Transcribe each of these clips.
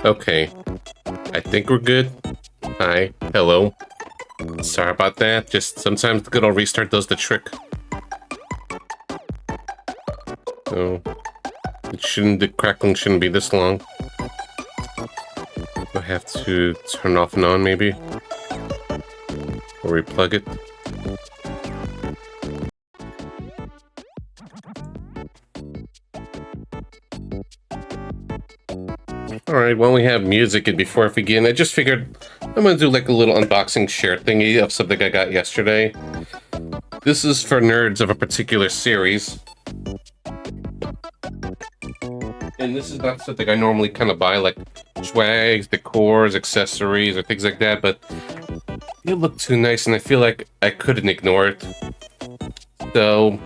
Okay, I think we're good. Hi, hello. Sorry about that. Just sometimes the good old restart does the trick. So the crackling shouldn't be this long. I have to turn off and on maybe, or replug it. Alright, while we have music and before I begin, I just figured I'm gonna do like a little unboxing share thingy of something I got yesterday. This is for nerds of a particular series. And this is not something I normally kind of buy, like swags, decors, accessories, or things like that, but it looked too nice and I feel like I couldn't ignore it. So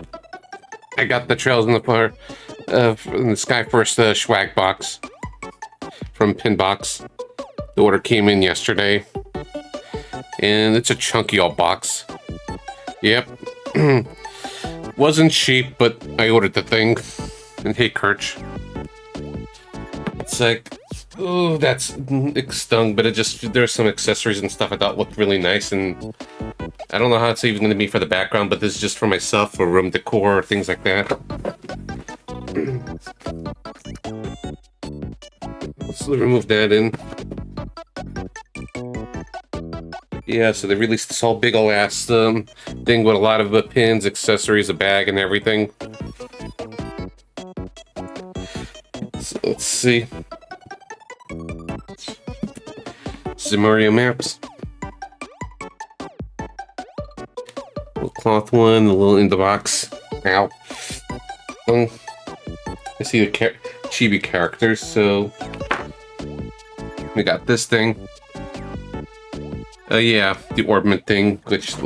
I got the Trails in the Fire in the Skyforce swag box from Pinbox. The order came in yesterday, and it's a chunky old box. Yep. Wasn't cheap, but I ordered the thing. And hey, Kirch. It's like, oh, it stung, but there's some accessories and stuff I thought looked really nice, and I don't know how it's even going to be for the background, but this is just for myself, for room decor, or things like that. Let's remove that in. Yeah, so they released this whole big ol' ass thing with a lot of pins, accessories, a bag, and everything. So let's see. This is Mario Maps. Little cloth one, a little in the box. Ow. I see the chibi characters, so we got this thing. Yeah, the orbment thing, which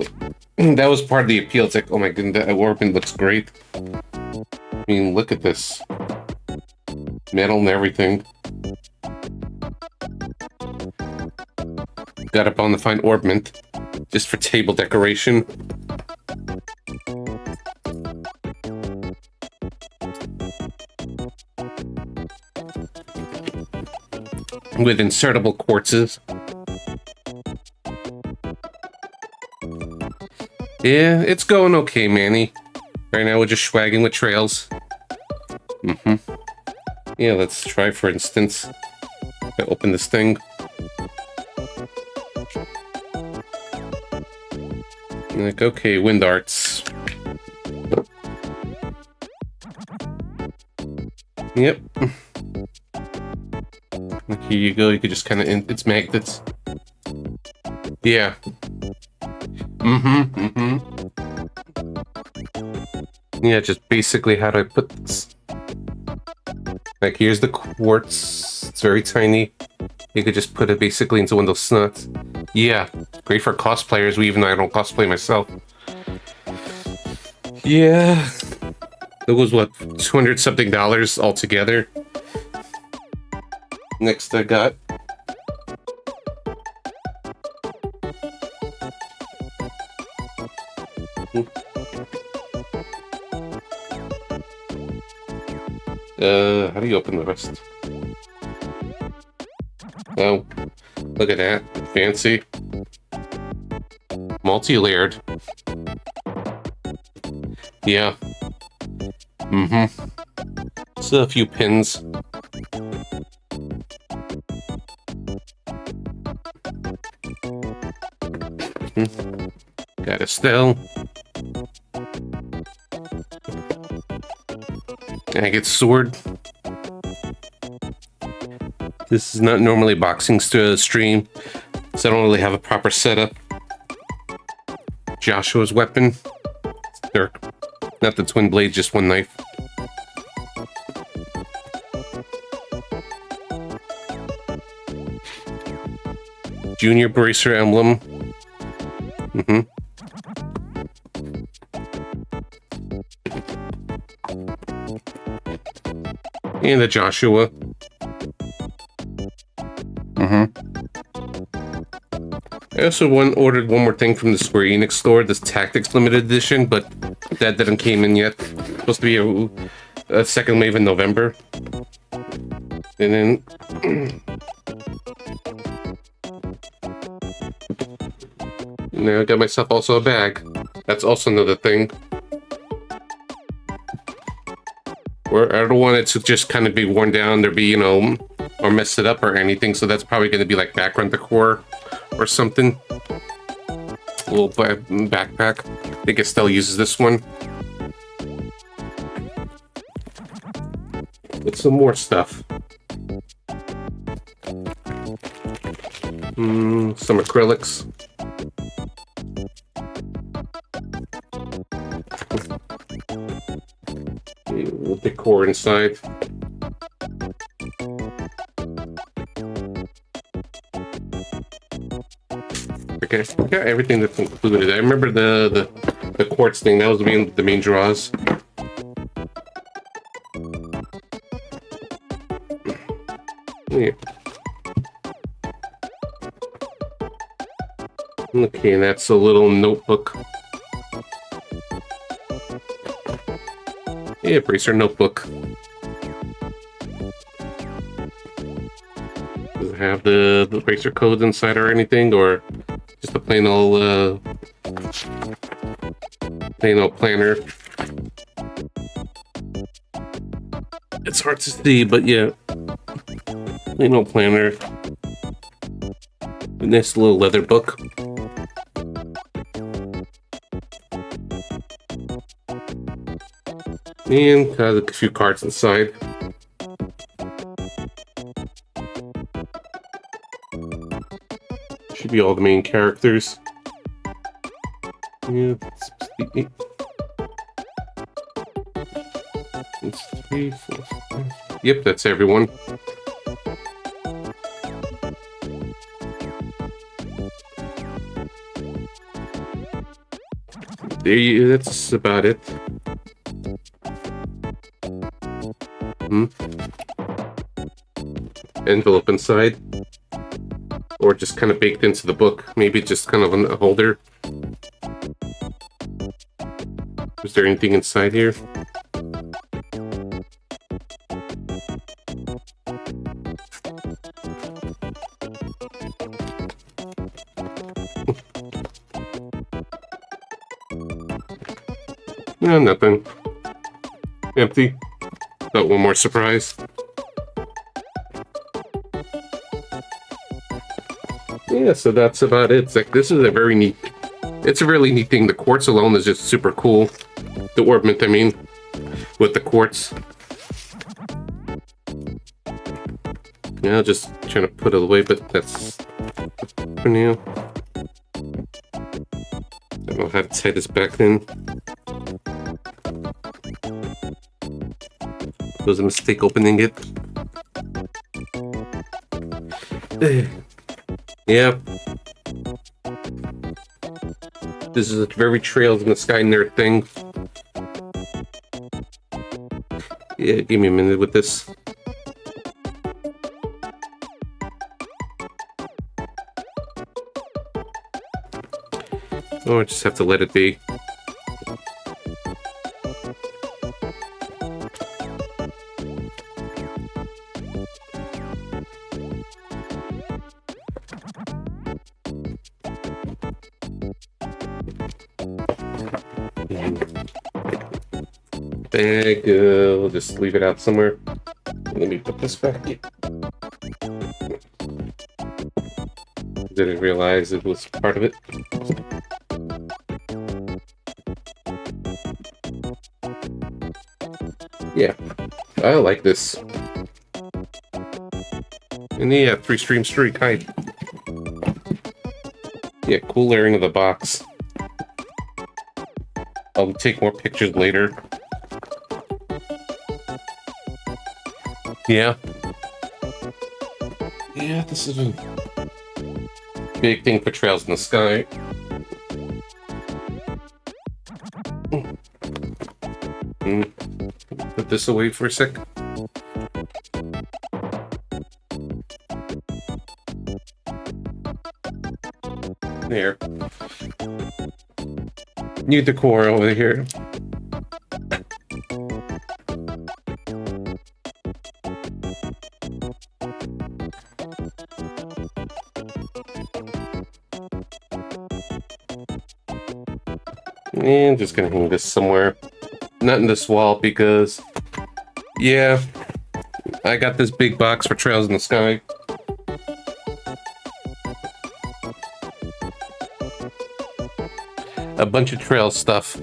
that was part of the appeal. It's like, oh my goodness, that orbment looks great. I mean, look at this. Metal and everything. Got up on the fine orbment, just for table decoration. With insertable quartzes. Yeah, it's going okay, Manny. Right now we're just swagging with Trails. Yeah, let's try, for instance. I open this thing. Like, okay, wind arts. Yep. Like, here you go, you could just kind of, it's magnets. Yeah. Yeah, just basically how do I put this? Like, here's the quartz. It's very tiny. You could just put it basically into one of those snuts. Yeah, great for cosplayers, even though I don't cosplay myself. Yeah. It was, what, $200-something altogether? Next I got... how do you open the rest? Oh, look at that. Fancy. Multi-layered. Yeah. So a few pins. Got a still. Agate sword. This is not normally a boxing stream, so I don't really have a proper setup. Joshua's weapon. They're not the twin blades, just one knife. Junior bracer emblem. And the Joshua. I also ordered one more thing from the Square Enix store, this Tactics Limited Edition, but that didn't came in yet. It's supposed to be a second wave in November. And then... now I got myself also a bag. That's also another thing. Where I don't want it to just kind of be worn down, or be, you know, or mess it up or anything, so that's probably going to be like background decor or something. A little backpack. I think Estelle uses this one. With some more stuff. Some acrylics. A little decor inside. Okay, got everything that's included. I remember the quartz thing. That was the main draws. Yeah. Okay, that's a little notebook. Yeah, bracer notebook. Does it have the bracer codes inside or anything, or just a plain old planner? It's hard to see, but yeah, plain old planner. A nice little leather book. And has a few cards inside. Should be all the main characters. Yeah, yep, that's everyone. That's about it. Envelope inside, or just kind of baked into the book. Maybe just kind of a holder. Is there anything inside here? No, nothing. Empty. Got one more surprise. Yeah, so that's about it. It's like, this is a very neat... It's a really neat thing. The quartz alone is just super cool. The ornament, I mean, with the quartz. Yeah, just trying to put it away, but that's for now. I don't know how to tie this back in. It was a mistake opening it. Yep. This is a very Trails in the Sky nerd thing. Yeah, give me a minute with this. Oh, I just have to let it be. Bag, we'll just leave it out somewhere. Let me put this back in. Didn't realize it was part of it. Yeah, I like this. And yeah, 3-stream streak, hi. Yeah, cool layering of the box. I'll take more pictures later. Yeah. Yeah, this is a big thing for Trails in the Sky. Put this away for a sec. There. New decor over here. And just gonna hang this somewhere. Not in this wall because, yeah, I got this big box for Trails in the Sky. A bunch of trail stuff,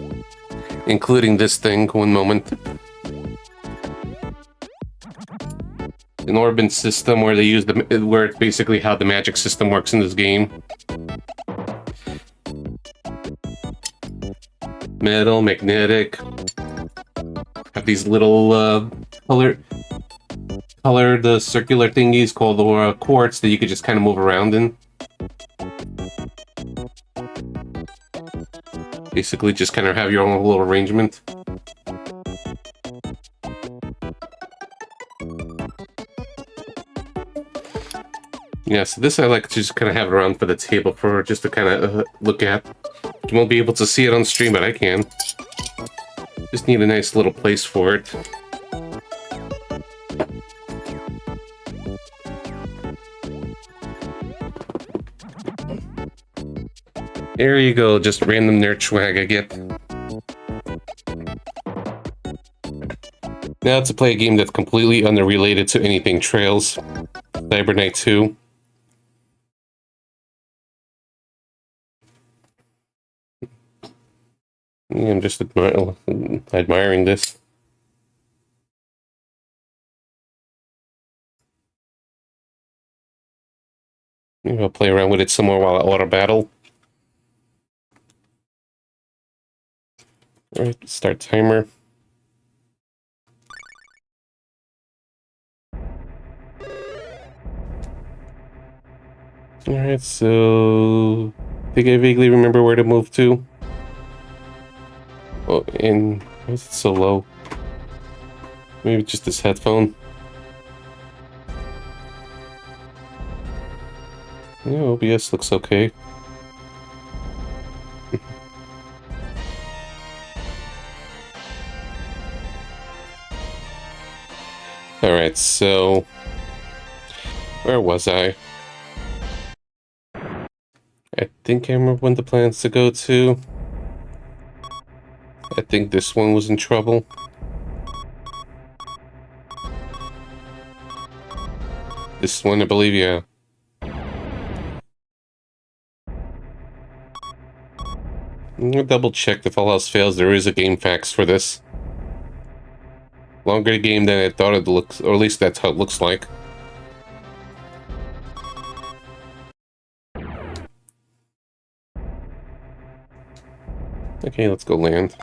including this thing. One moment. An Orban system where they use where it's basically how the magic system works in this game. Metal, magnetic. Have these little colored circular thingies called quartz that you could just kind of move around in. Basically, just kind of have your own little arrangement. Yeah, so this I like to just kind of have it around for the table for just to kind of look at. You won't be able to see it on stream, but I can. Just need a nice little place for it. There you go, just random nerd swag I get. Now to play a game that's completely unrelated to anything Trails. Cyber Knight 2. Yeah, I'm just admiring this. Maybe I'll play around with it some more while I auto battle. Alright, start timer. Alright, so I think I vaguely remember where to move to. Oh, and why is it so low? Maybe just this headphone. Yeah, OBS looks okay. Alright, so where was I? I think I remember when the plans to go to. I think this one was in trouble. This one, I believe, yeah. I'm gonna double check if all else fails. There is a game fax for this. Longer game than I thought it looks, or at least that's how it looks like. Okay, let's go land.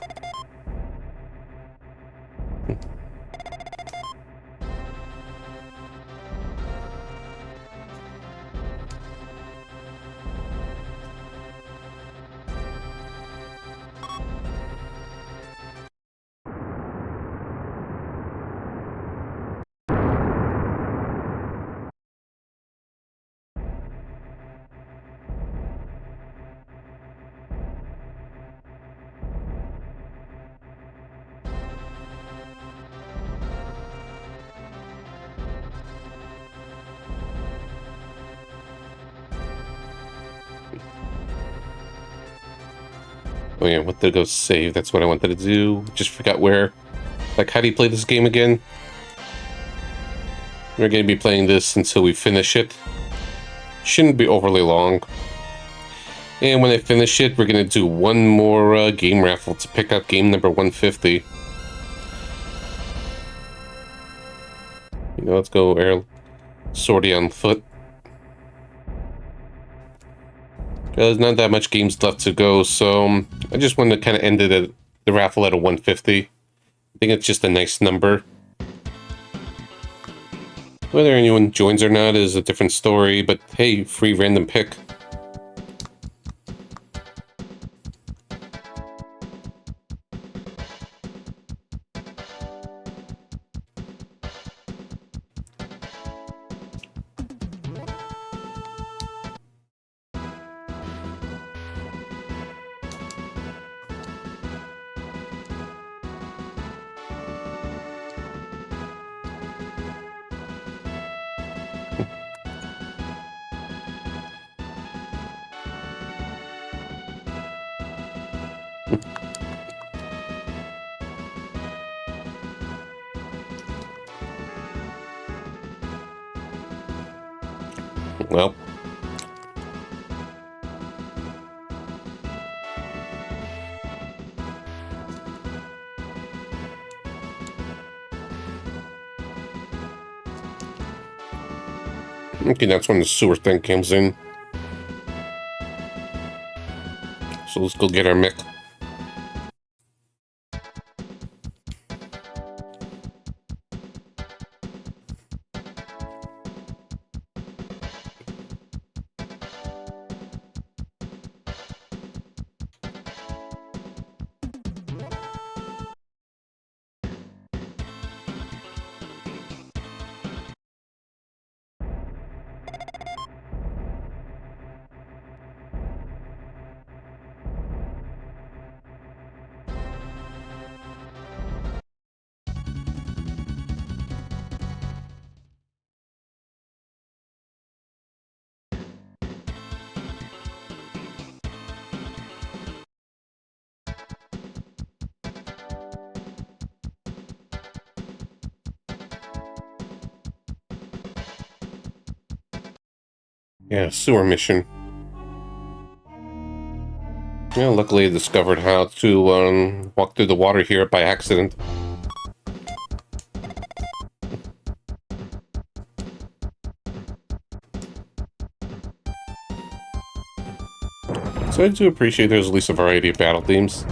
Oh yeah, what to go save, that's what I wanted to do. Just forgot where. Like, how do you play this game again? We're going to be playing this until we finish it. Shouldn't be overly long. And when I finish it, we're going to do one more game raffle to pick out game number 150. You know, let's go air sortie on foot. There's not that much games left to go, so I just wanted to kind of end it at the raffle at a 150. I think it's just a nice number. Whether anyone joins or not is a different story, but hey, free random pick. Well. Okay, that's when the sewer thing comes in. So let's go get our mech. Yeah, sewer mission. Yeah, luckily I discovered how to walk through the water here by accident. So I do appreciate there's at least a variety of battle themes.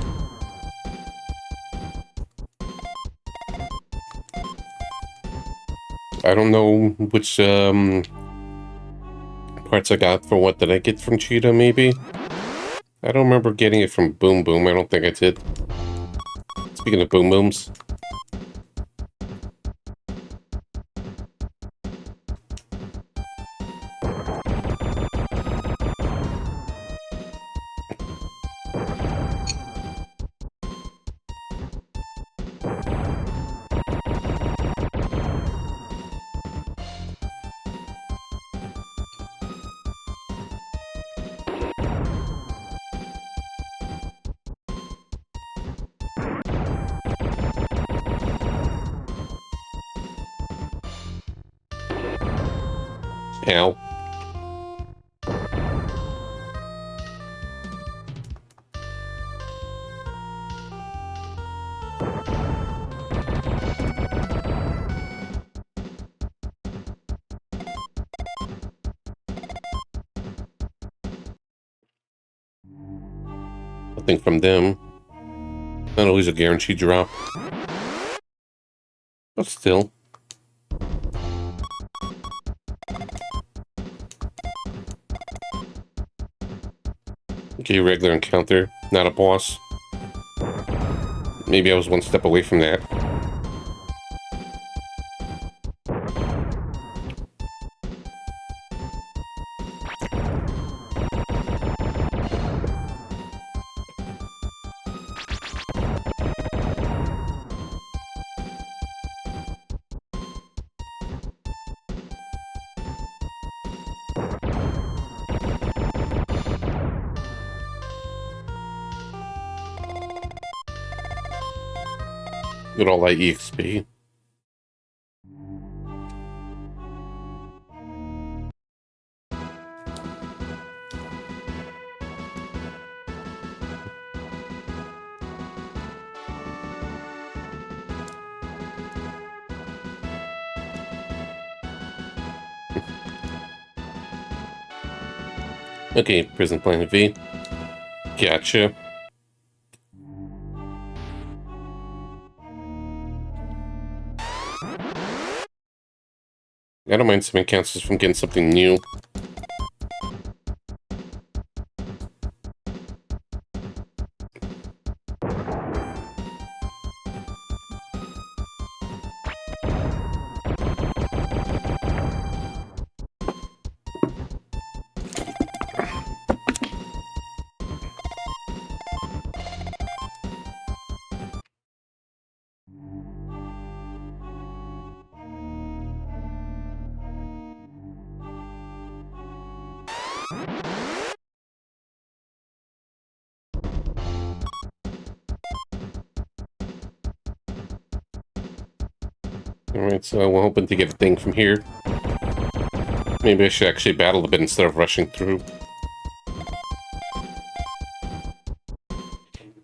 I don't know which parts I got for what did I get from Cheetah, maybe? I don't remember getting it from Boom Boom. I don't think I did. Speaking of Boom Booms. Ow. Nothing from them. Not always a guaranteed drop. But still. Okay, regular encounter. Not a boss. Maybe I was one step away from that. Good all that EXP. Okay, Prison Planet V. Gotcha. I don't mind some encounters from getting something new. Alright, so I'm hoping to get a thing from here. Maybe I should actually battle a bit instead of rushing through.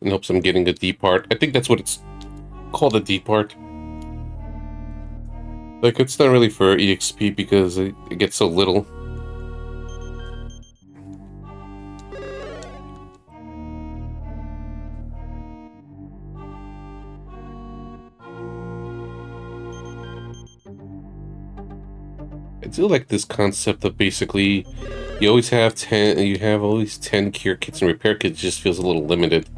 In hopes I'm getting a D part. I think that's what it's called, a D part. Like, it's not really for EXP because it gets so little. I do like this concept of basically you always have 10, you have always 10 cure kits and repair kits. It just feels a little limited.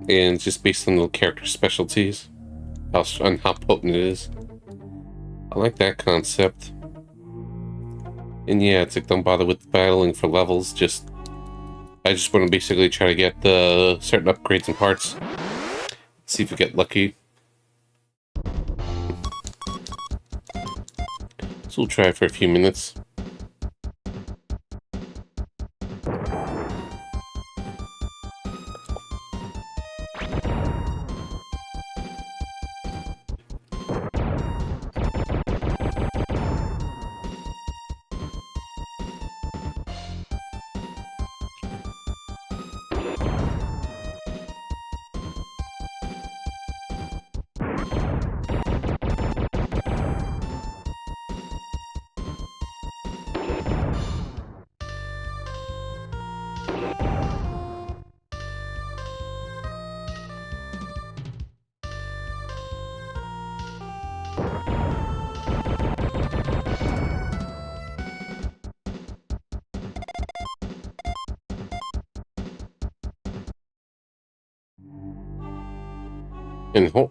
And it's just based on the character specialties, on how potent it is. I like that concept. And yeah, it's like, don't bother with battling for levels, I just want to basically try to get the certain upgrades and parts. See if we get lucky. So we'll try for a few minutes.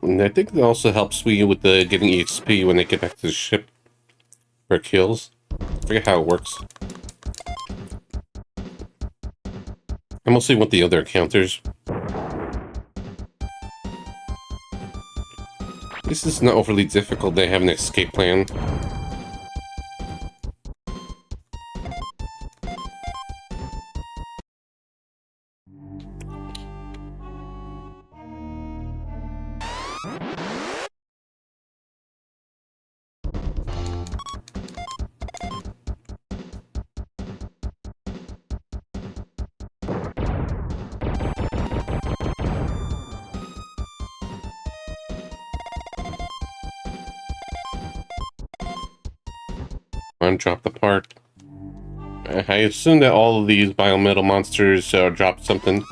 And I think it also helps me with the getting EXP when they get back to the ship for kills. I forget how it works. I mostly want the other encounters. This is not overly difficult. They have an escape plan. Drop the part. I assume that all of these biometal monsters drop something.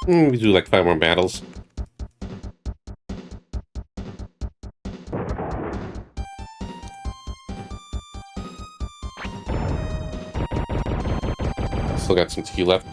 We do like 5 more battles. Still got some tea left.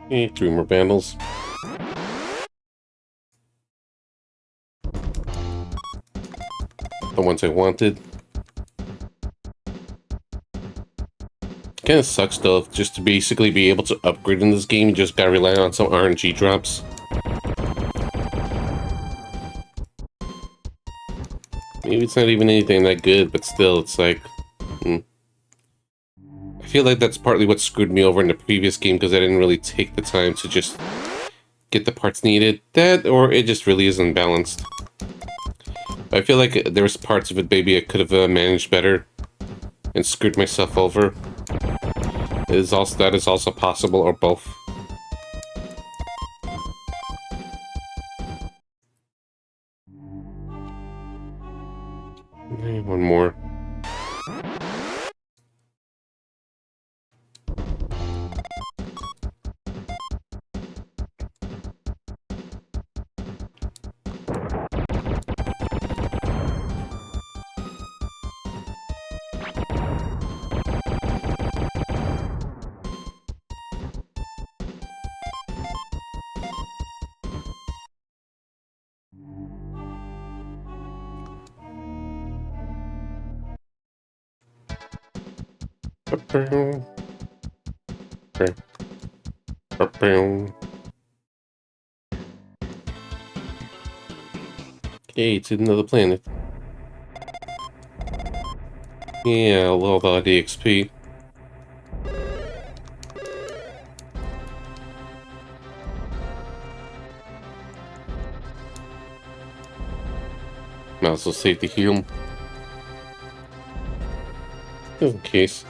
Okay, 3 more battles. The ones I wanted. Kind of sucks though, just to basically be able to upgrade in this game, you just gotta rely on some RNG drops. Maybe it's not even anything that good, but still, it's like... I feel like that's partly what screwed me over in the previous game, because I didn't really take the time to just get the parts needed. That, or it just really isn't balanced. I feel like there was parts of it maybe I could have managed better and screwed myself over. That is also possible, or both. One more. Okay, it's another planet. Yeah, a little of the XP. Might as well save the heal. Just in case.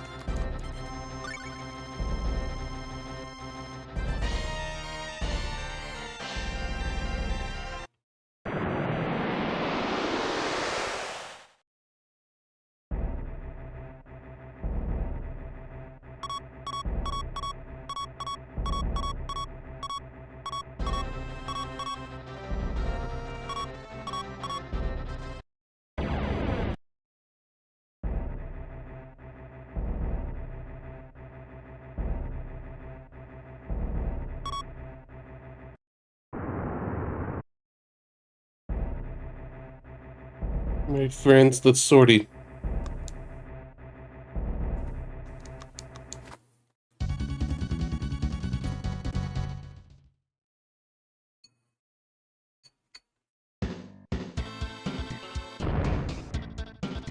My friends, let's sortie.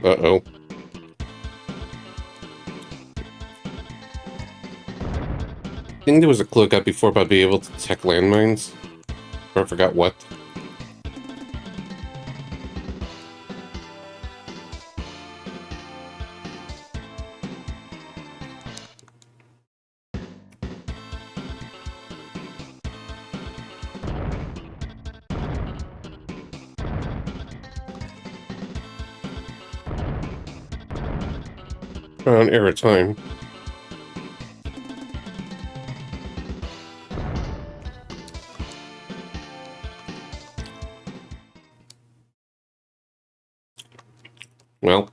Uh-oh. I think there was a clue I got before about being able to detect landmines. Or I forgot what. Around error time. Well.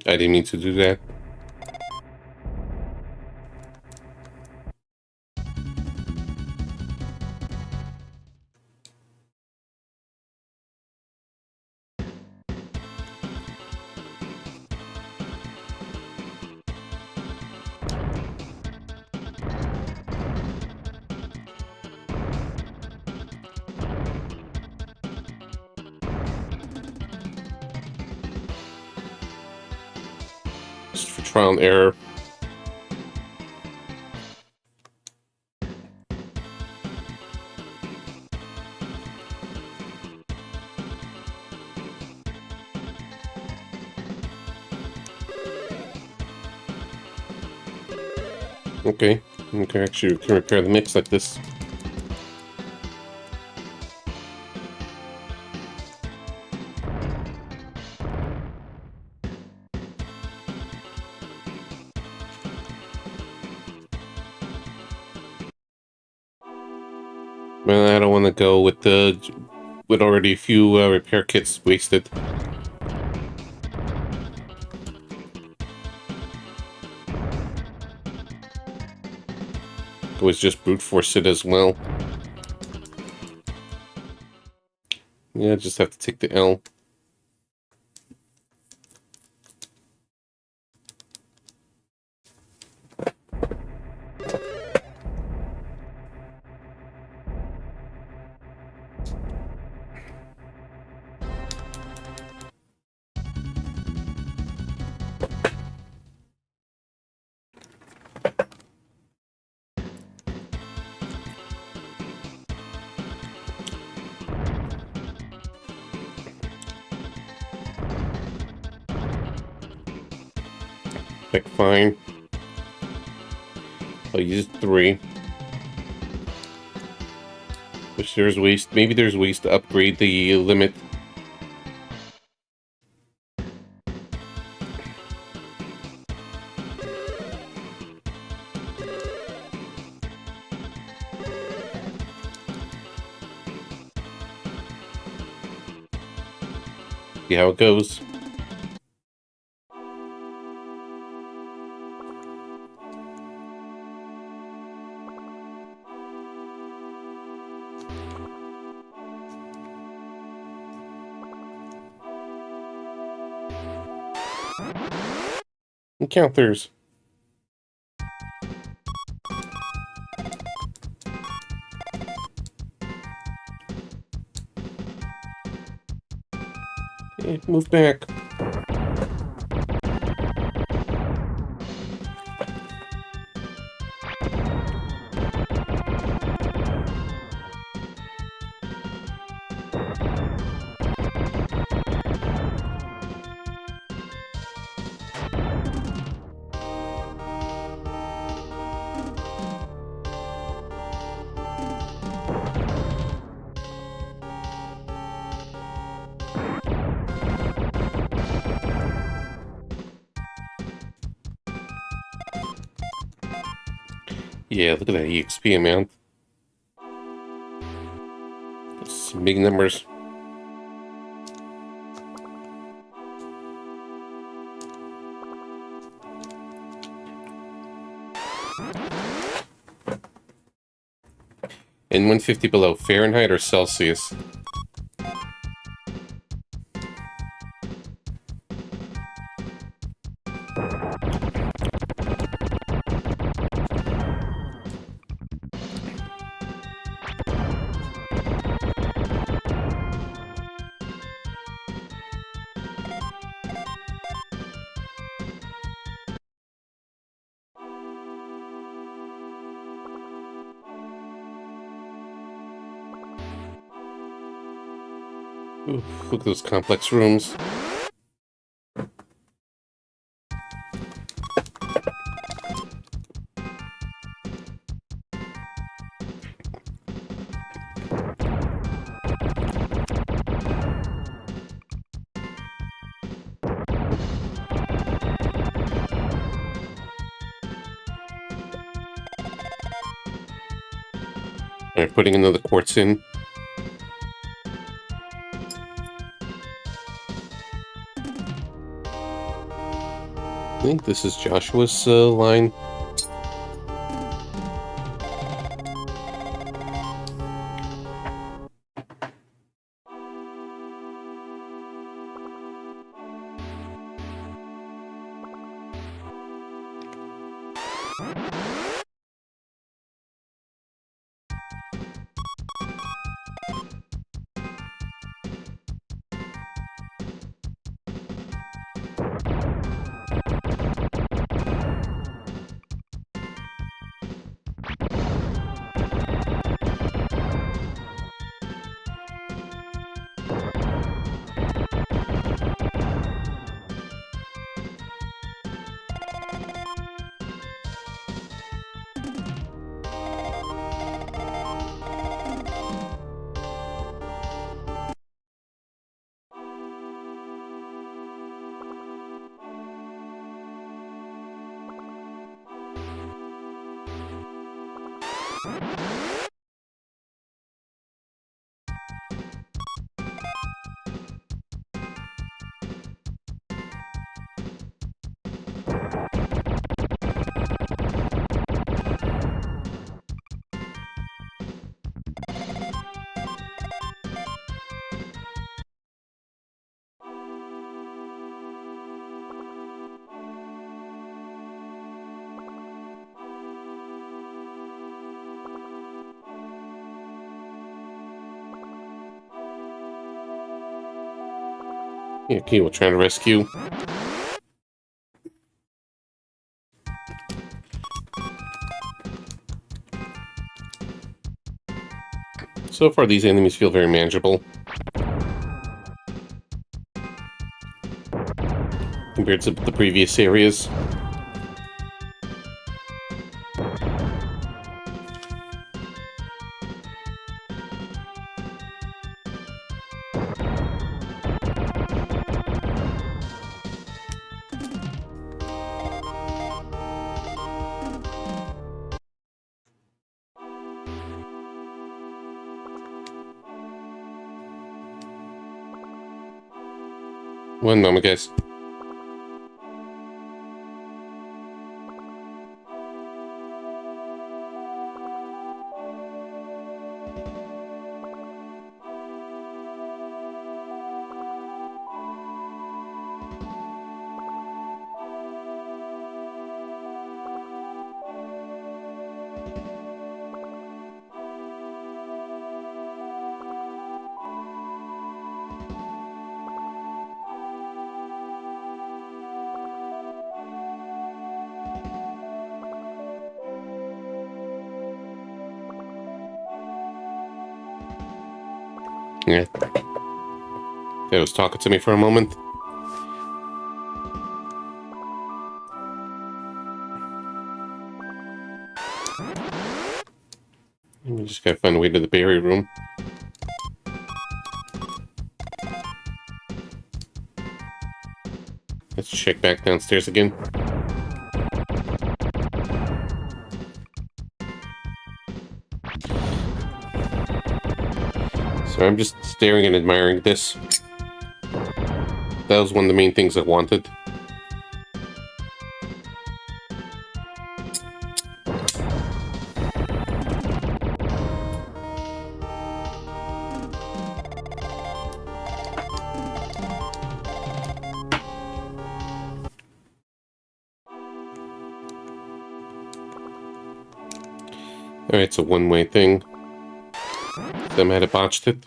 I didn't mean to do that. Just for trial and error. Okay. Okay, actually, we can repair the mix like this. Well, I don't want to go with already a few repair kits wasted. It was just brute force it as well. Yeah, just have to take the L. Like, fine. I'll use 3. Wish there's ways. Maybe there's ways to upgrade the limit. See how it goes. Encounters. Okay, move back. Yeah, look at that EXP amount. Some big numbers. And 150 below Fahrenheit or Celsius? Oof, look at those complex rooms. Alright, putting another quartz in. I think this is Joshua's line. Yeah, okay, we're trying to rescue. So far, these enemies feel very manageable compared to the previous areas. One moment, guys. Yeah. It was talking to me for a moment. We just gotta find a way to the berry room. Let's check back downstairs again. So I'm just staring and admiring this. That was one of the main things I wanted. Alright, it's a one-way thing. I might have botched it.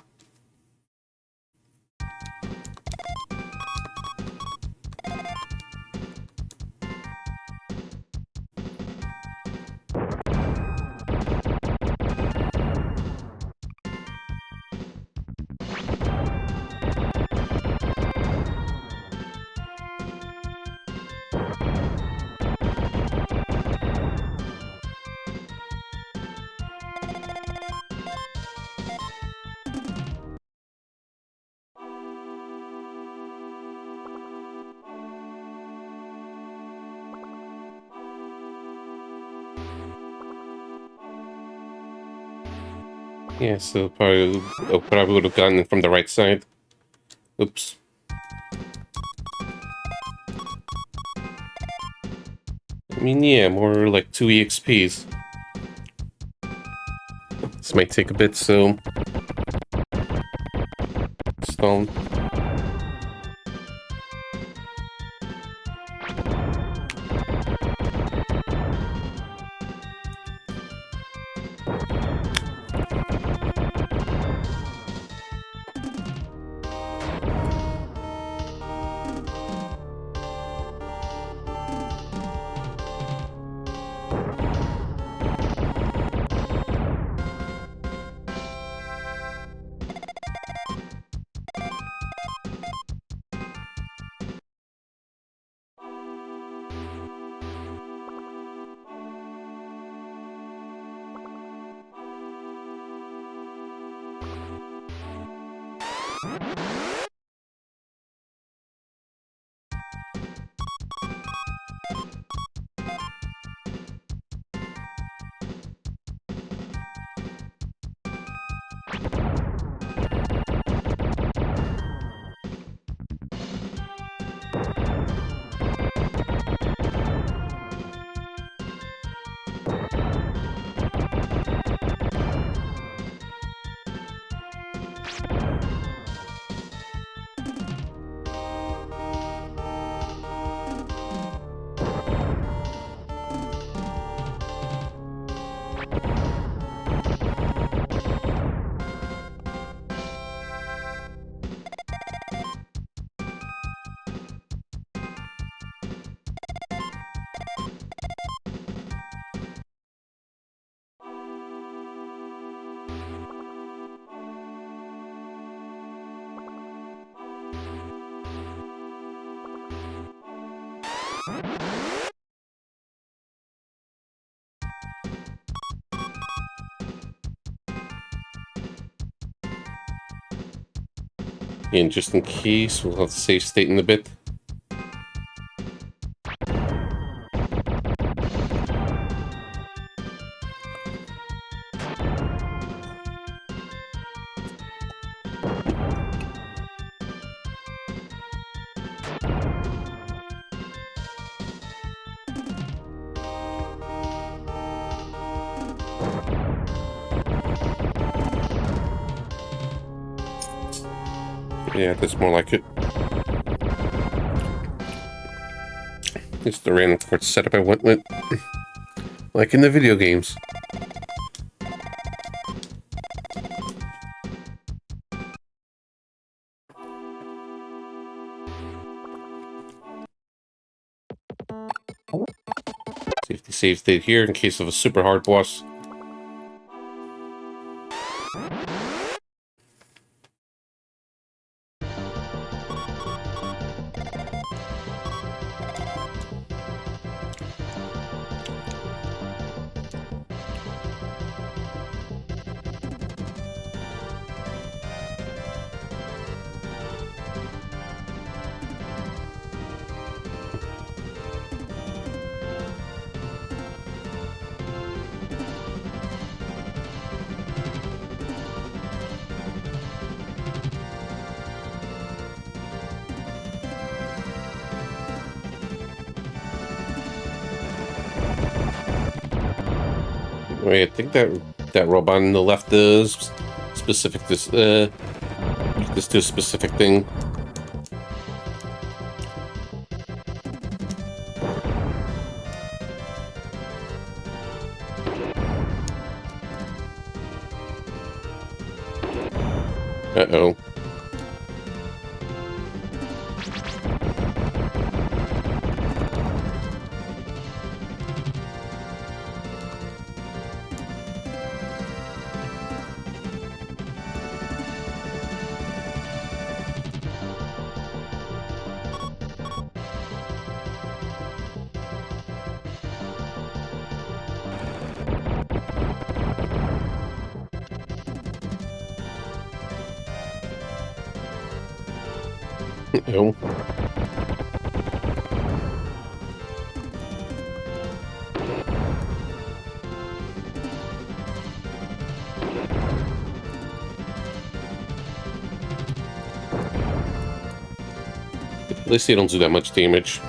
Yeah, so probably would have gotten it from the right side. Oops. I mean, yeah, more like 2 EXPs. This might take a bit, so... Stone. And just in case, we'll have to save state in a bit. Yeah, that's more like it. It's the random chord setup I went with. Like in the video games. Safety save state here in case of a super hard boss. Wait, I think that robot on the left is specific this to a specific thing. Uh-oh. Uh-oh. At least they don't do that much damage.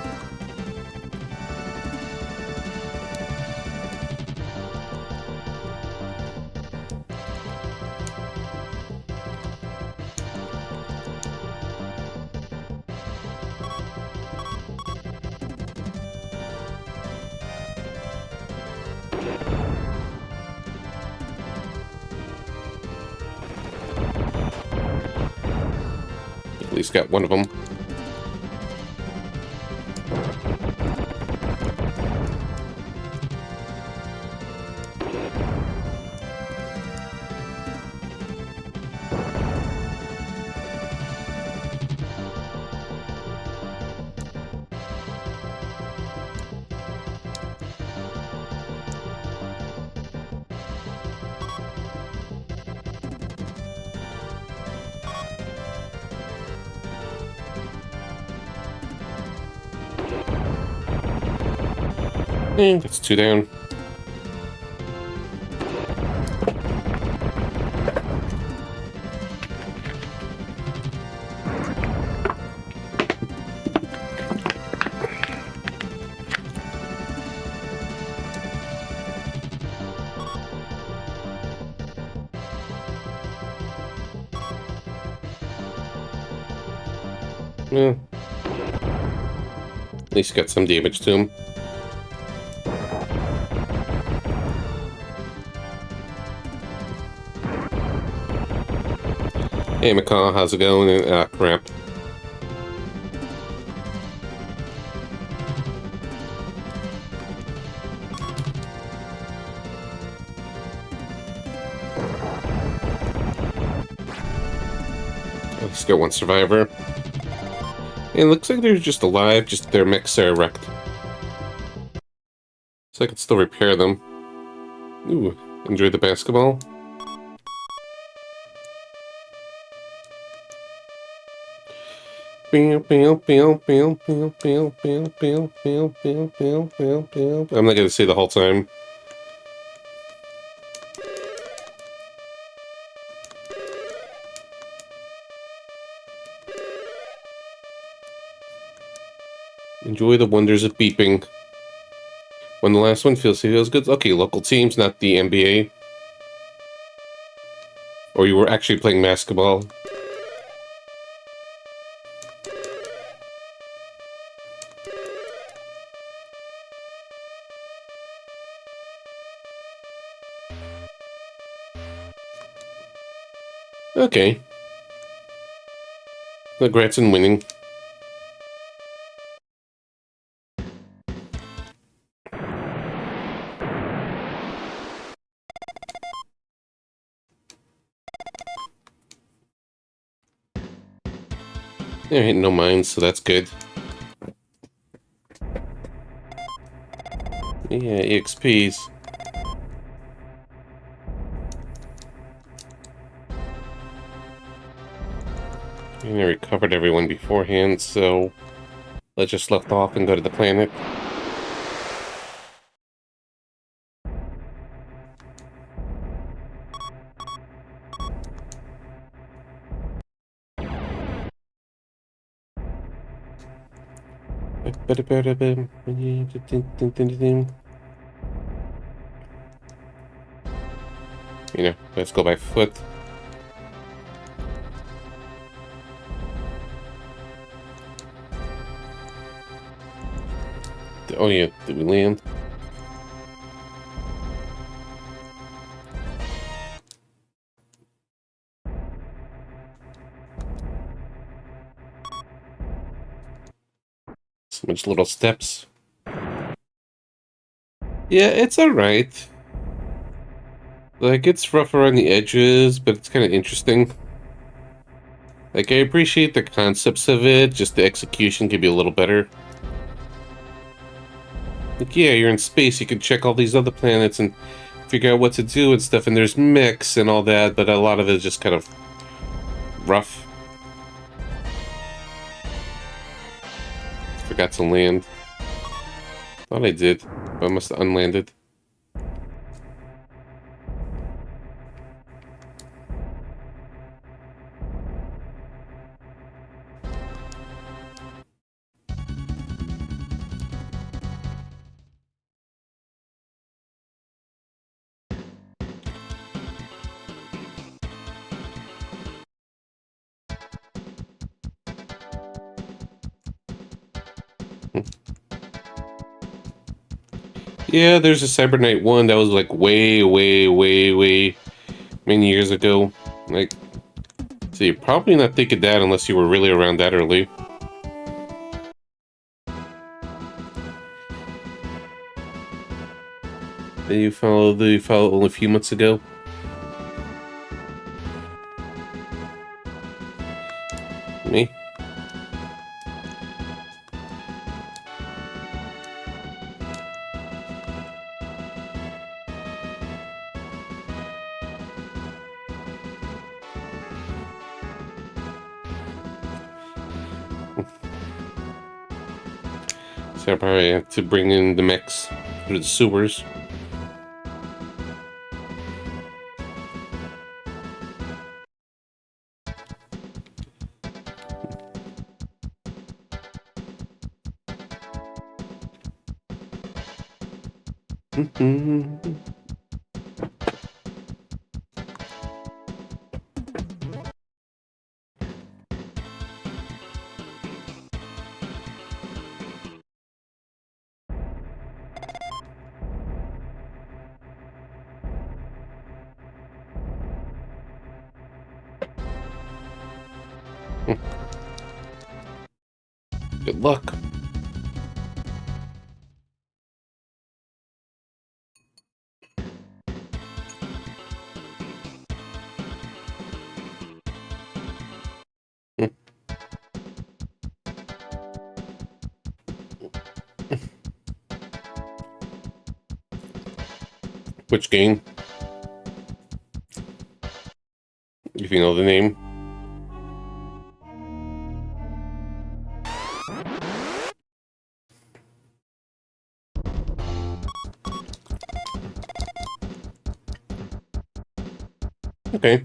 At least got one of them. That's two down. Yeah. At least got some damage to him. Hey McCall, how's it going? Ah, crap. Let's get one survivor. And it looks like they're just alive, just their mechs are wrecked. So I can still repair them. Ooh, enjoy the basketball. I'm not gonna say the whole time. Enjoy the wonders of beeping. When the last one feels good. Okay, local teams, not the NBA. Or you were actually playing basketball. Okay. Congrats on winning. Alright, no mines, so that's good. Yeah, EXPs. And I recovered everyone beforehand, so let's just left off and go to the planet. You know, let's go by foot. Oh yeah, did we land? So much little steps. Yeah, it's alright. Like, it's rough around the edges, but it's kind of interesting. Like, I appreciate the concepts of it, just the execution could be a little better. Like, yeah, you're in space, you can check all these other planets and figure out what to do and stuff, and there's mechs and all that, but a lot of it is just kind of rough. Forgot to land. Thought I did, but I must have unlanded. Yeah, there's a Cyber Knight 1 that was like way many years ago. Like, so you're probably not thinking that unless you were really around that early. And you followed only a few months ago. Me? So I probably have to bring in the mechs through the sewers. Good luck. Which game? If you know the name. Okay.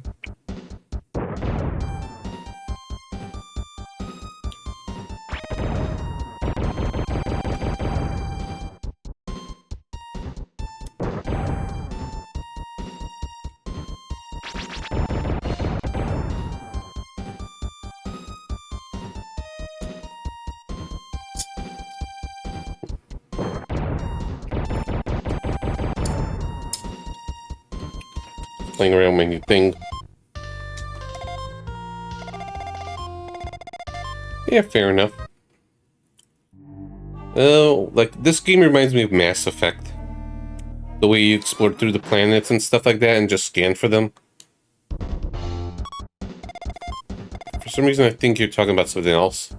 Playing around with my new thing. Yeah, fair enough. Oh, like, this game reminds me of Mass Effect. The way you explore through the planets and stuff like that and just scan for them. For some reason, I think you're talking about something else.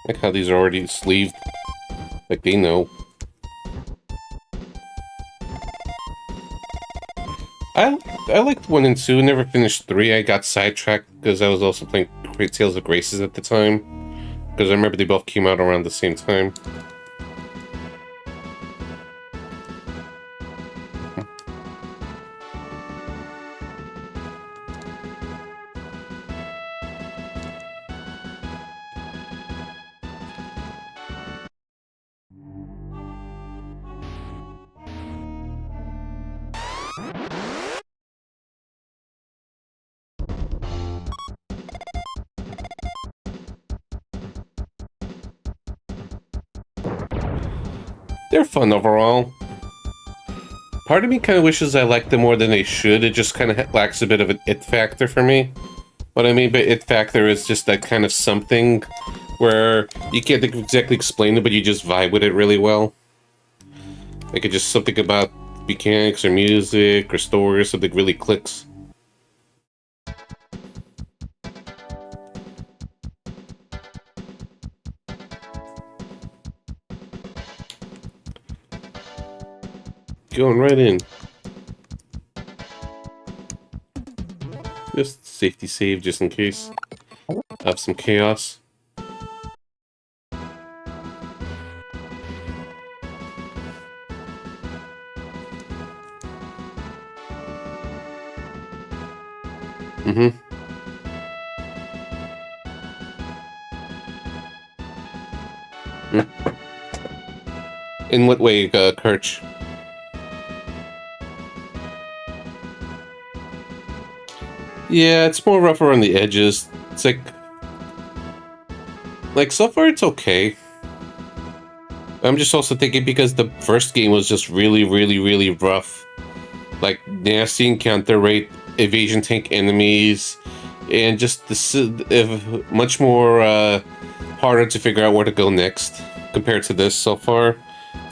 Like how these are already sleeved. Like they know. I I liked 1 and 2, never finished 3. I got sidetracked because I was also playing Great Tales of Graces at the time. Because I remember they both came out around the same time. They're fun overall. Part of me kind of wishes I liked them more than they should. It just kind of lacks a bit of an it factor for me. What I mean by it factor is just that kind of something where you can't exactly explain it, but you just vibe with it really well. Like it's just something about mechanics or music or story or something really clicks. Going right in. Just safety save just in case of some chaos. Mm-hmm. In what way, Kirch? Yeah, it's more rough around the edges. It's like so far it's okay. I'm just also thinking because the first game was just really, really, really rough. Like nasty encounter rate, evasion tank enemies, and just much more harder to figure out where to go next compared to this so far.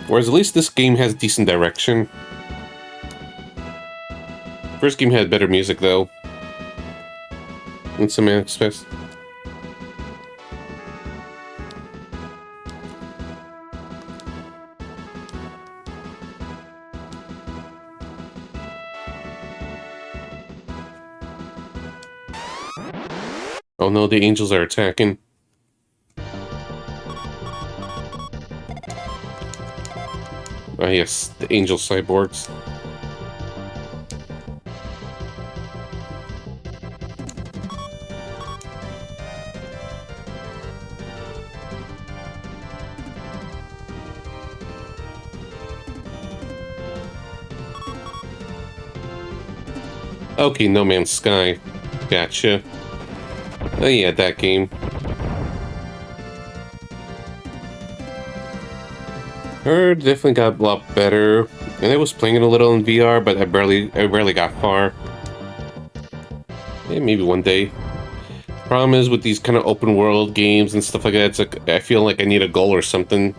Whereas at least this game has decent direction. First game had better music though, in some aspects. Oh no, the angels are attacking. Ah yes, the angel cyborgs. Okay, No Man's Sky. Gotcha. Oh yeah, that game. Heard definitely got a lot better. And I was playing it a little in VR, but I barely got far. Yeah, maybe one day. Problem is with these kind of open world games and stuff like that, it's like I feel like I need a goal or something.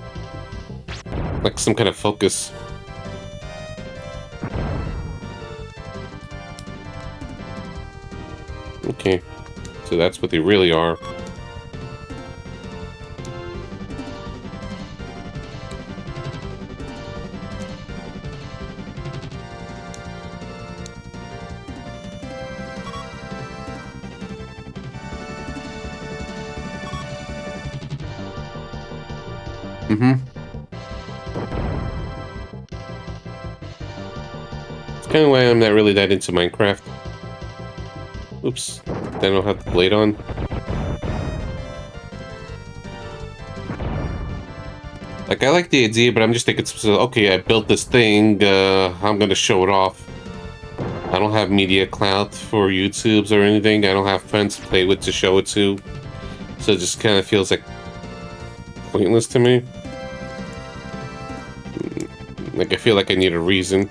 Like some kind of focus. Okay. So that's what they really are. Mm-hmm. Kind of why I'm not really that into Minecraft. Oops, I don't have the blade on. Like, I like the idea, but I'm just thinking, okay, I built this thing, I'm gonna show it off. I don't have media clout for YouTubes or anything. I don't have friends to play with to show it to. So it just kind of feels like pointless to me. Like, I feel like I need a reason.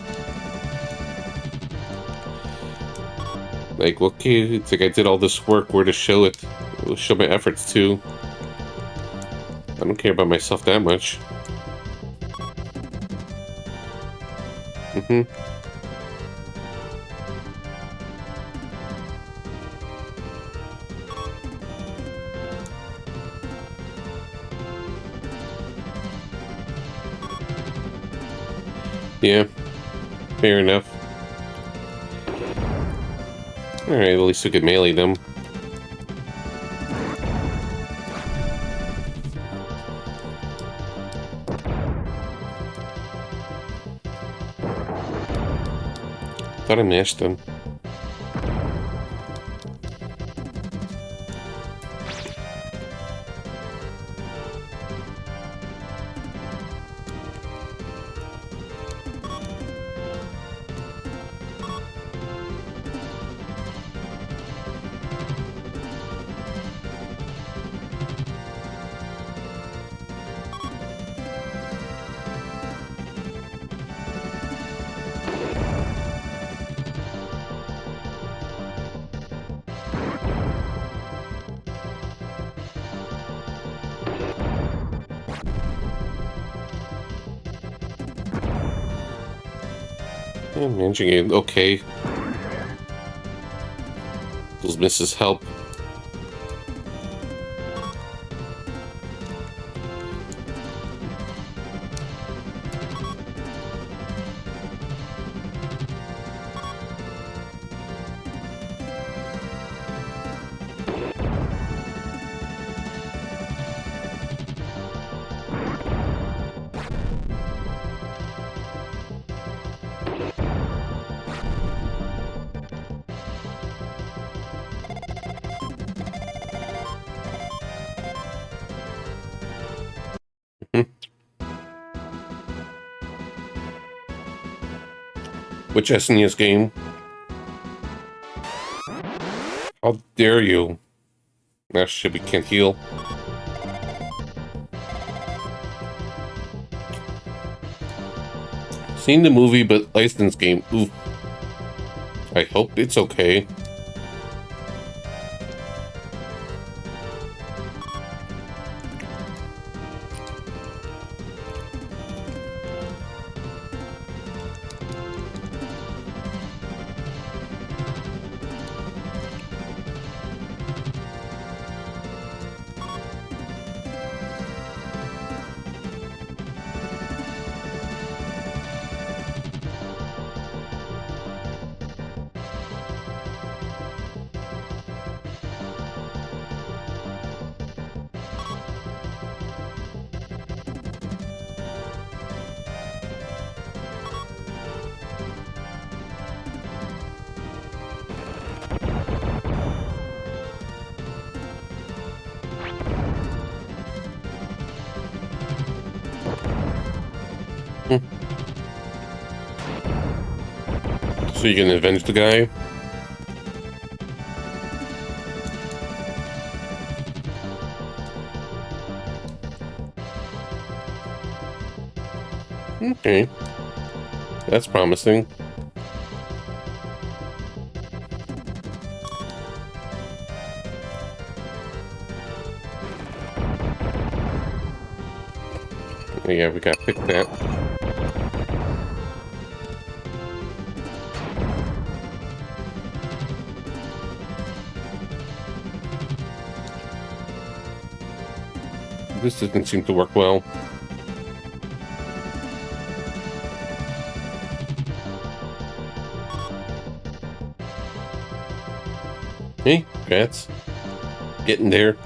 Like, okay, it's like I did all this work, where to show it? Show my efforts to. I don't care about myself that much. Yeah, fair enough. Alright, at least we could melee them. Thought I mashed them. Yeah, managing it okay. Those misses help. Which SNES game? How dare you? That shit, we can't heal. Seen the movie, but licensed game. Oof. I hope it's okay. So you can avenge the guy? Okay. That's promising. Yeah, we gotta pick that. This doesn't seem to work well. Hey, bats. Getting there.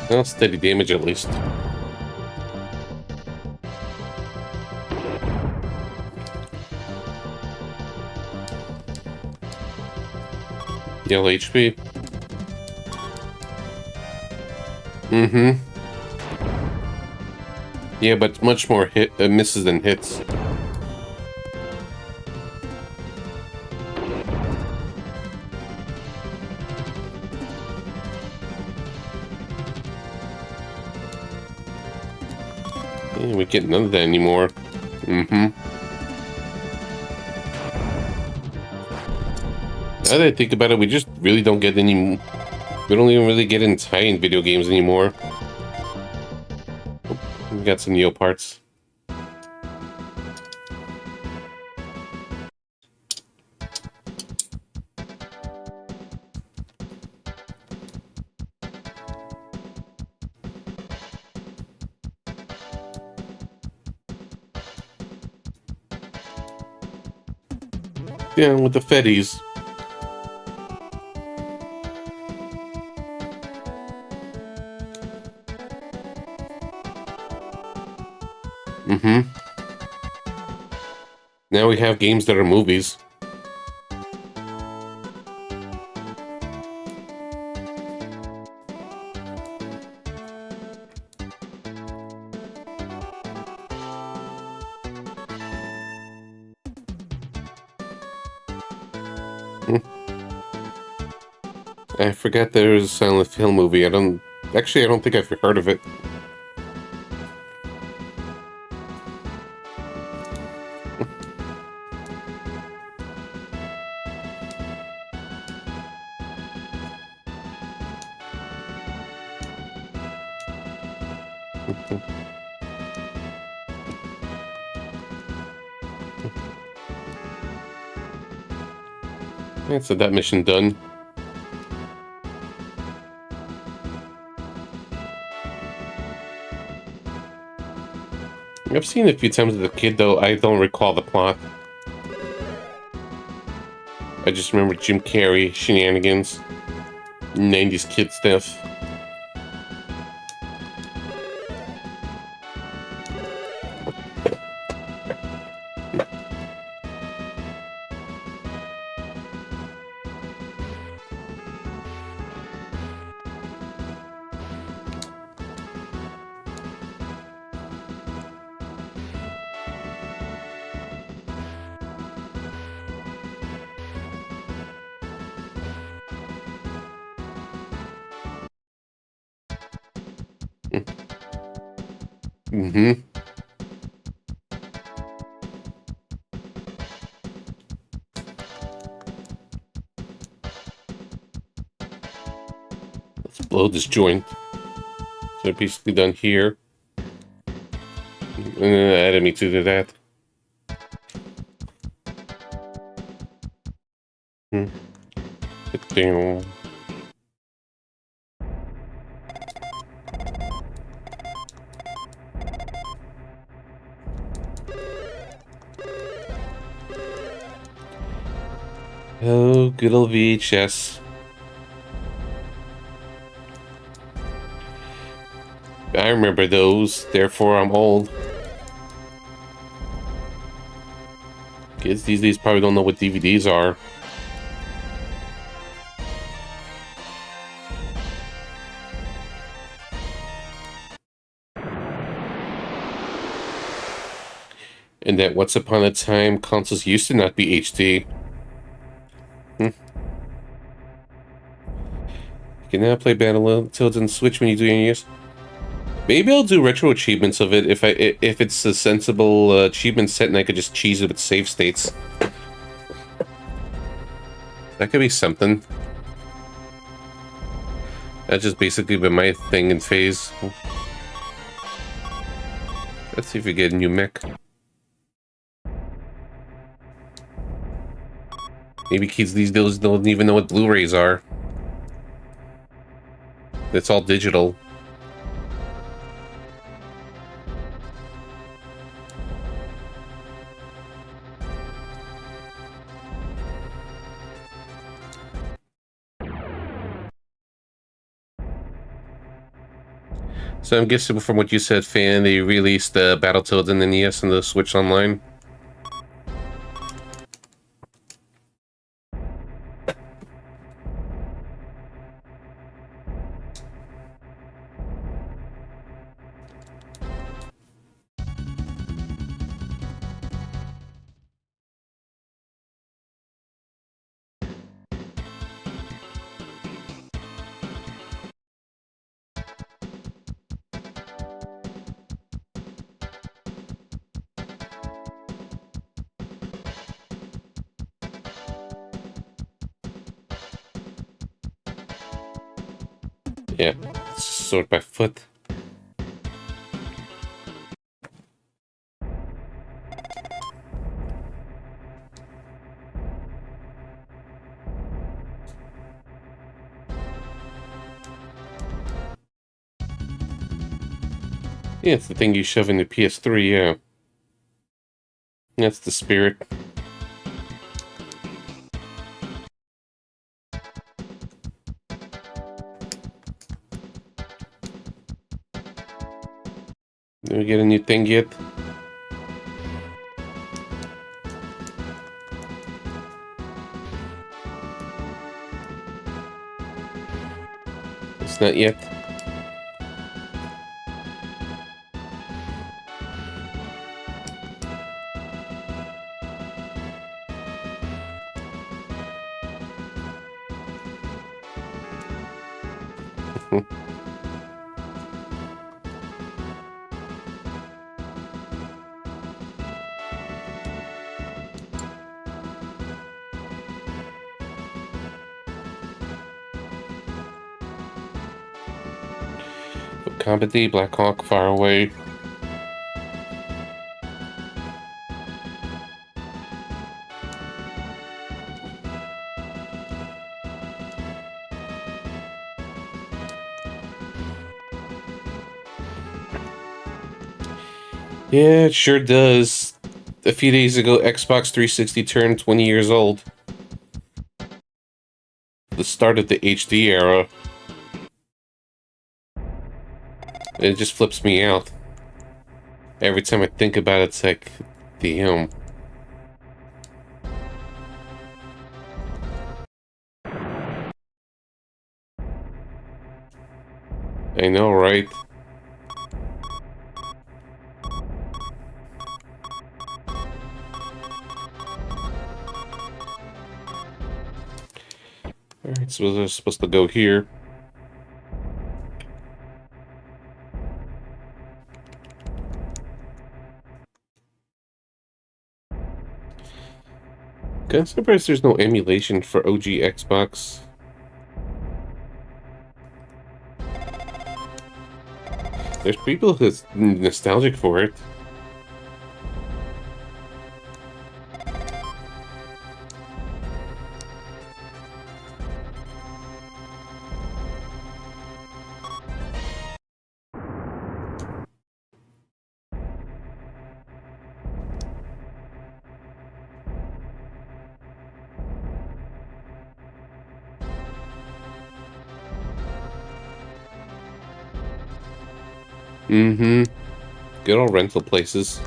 Well, steady damage at least. Yellow HP. Mm-hmm. Yeah, but much more misses than hits. Yeah, we get none of that anymore. Mm-hmm. Now that I think about it, we just really don't get any... We don't even really get in tie-in video games anymore. We got some Neo parts. Yeah, with the Fetties. Mm-hmm. Now we have games that are movies. Hmm. I forgot there was a Silent Hill movie. I don't think I've heard of it. Yeah, so that mission done. I've seen it a few times as a kid, though. I don't recall the plot. I just remember Jim Carrey, shenanigans, 90s kid stuff. Mm-hmm. Let's blow this joint. So basically done here. And then added me to that. Down. Oh, good old VHS. I remember those, therefore I'm old. Kids these days probably don't know what DVDs are. And that once upon a time, consoles used to not be HD. You can now play Battletoads on Switch when you do your use. Maybe I'll do retro achievements of it if it's a sensible achievement set and I could just cheese it with save states. That could be something. That's just basically been my thing and phase. Let's see if we get a new mech. Maybe kids these days don't even know what Blu-rays are. It's all digital. So I'm guessing from what you said, Fan, they released the Battletoads and the NES and the Switch Online. Yeah, sort by foot. Yeah, it's the thing you shove in the PS3, yeah. That's the spirit. Did we get a new thing yet? It's not yet. Comedy, Black Hawk, Far Away. Yeah, it sure does. A few days ago, Xbox 360 turned 20 years old. The start of the HD era. It just flips me out. Every time I think about it, it's like, damn. I know, right? Alright, so they're supposed to go here. I'm surprised there's no emulation for OG Xbox. There's people who's nostalgic for it. Mm-hmm. Good old rental places.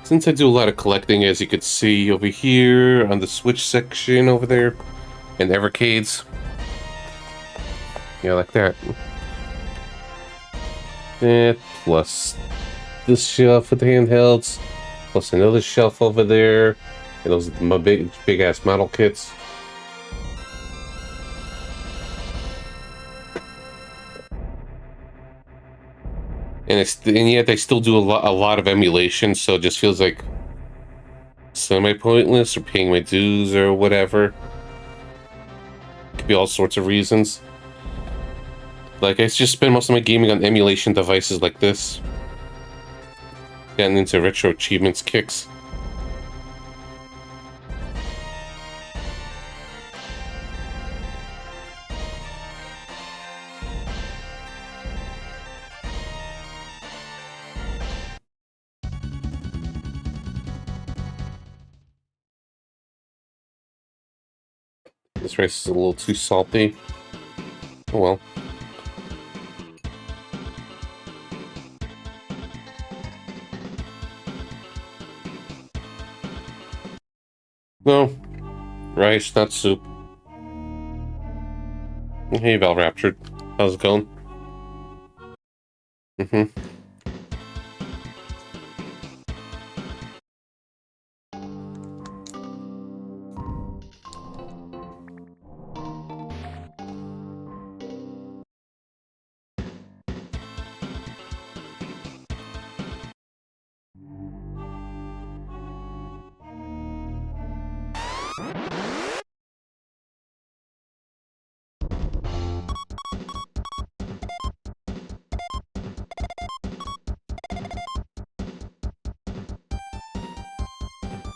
Since I do a lot of collecting, as you could see over here on the Switch section over there, and Evercades. Yeah, like that. Plus this shelf with the handhelds, plus another shelf over there, and those my big ass model kits. And yet they still do a lot of emulation, so it just feels like semi-pointless or paying my dues or whatever. Could be all sorts of reasons. Like, I just spend most of my gaming on emulation devices like this. Getting into retro achievements kicks. This rice is a little too salty. Oh well. No, rice, not soup. Hey, Valraptured. How's it going? Mm-hmm.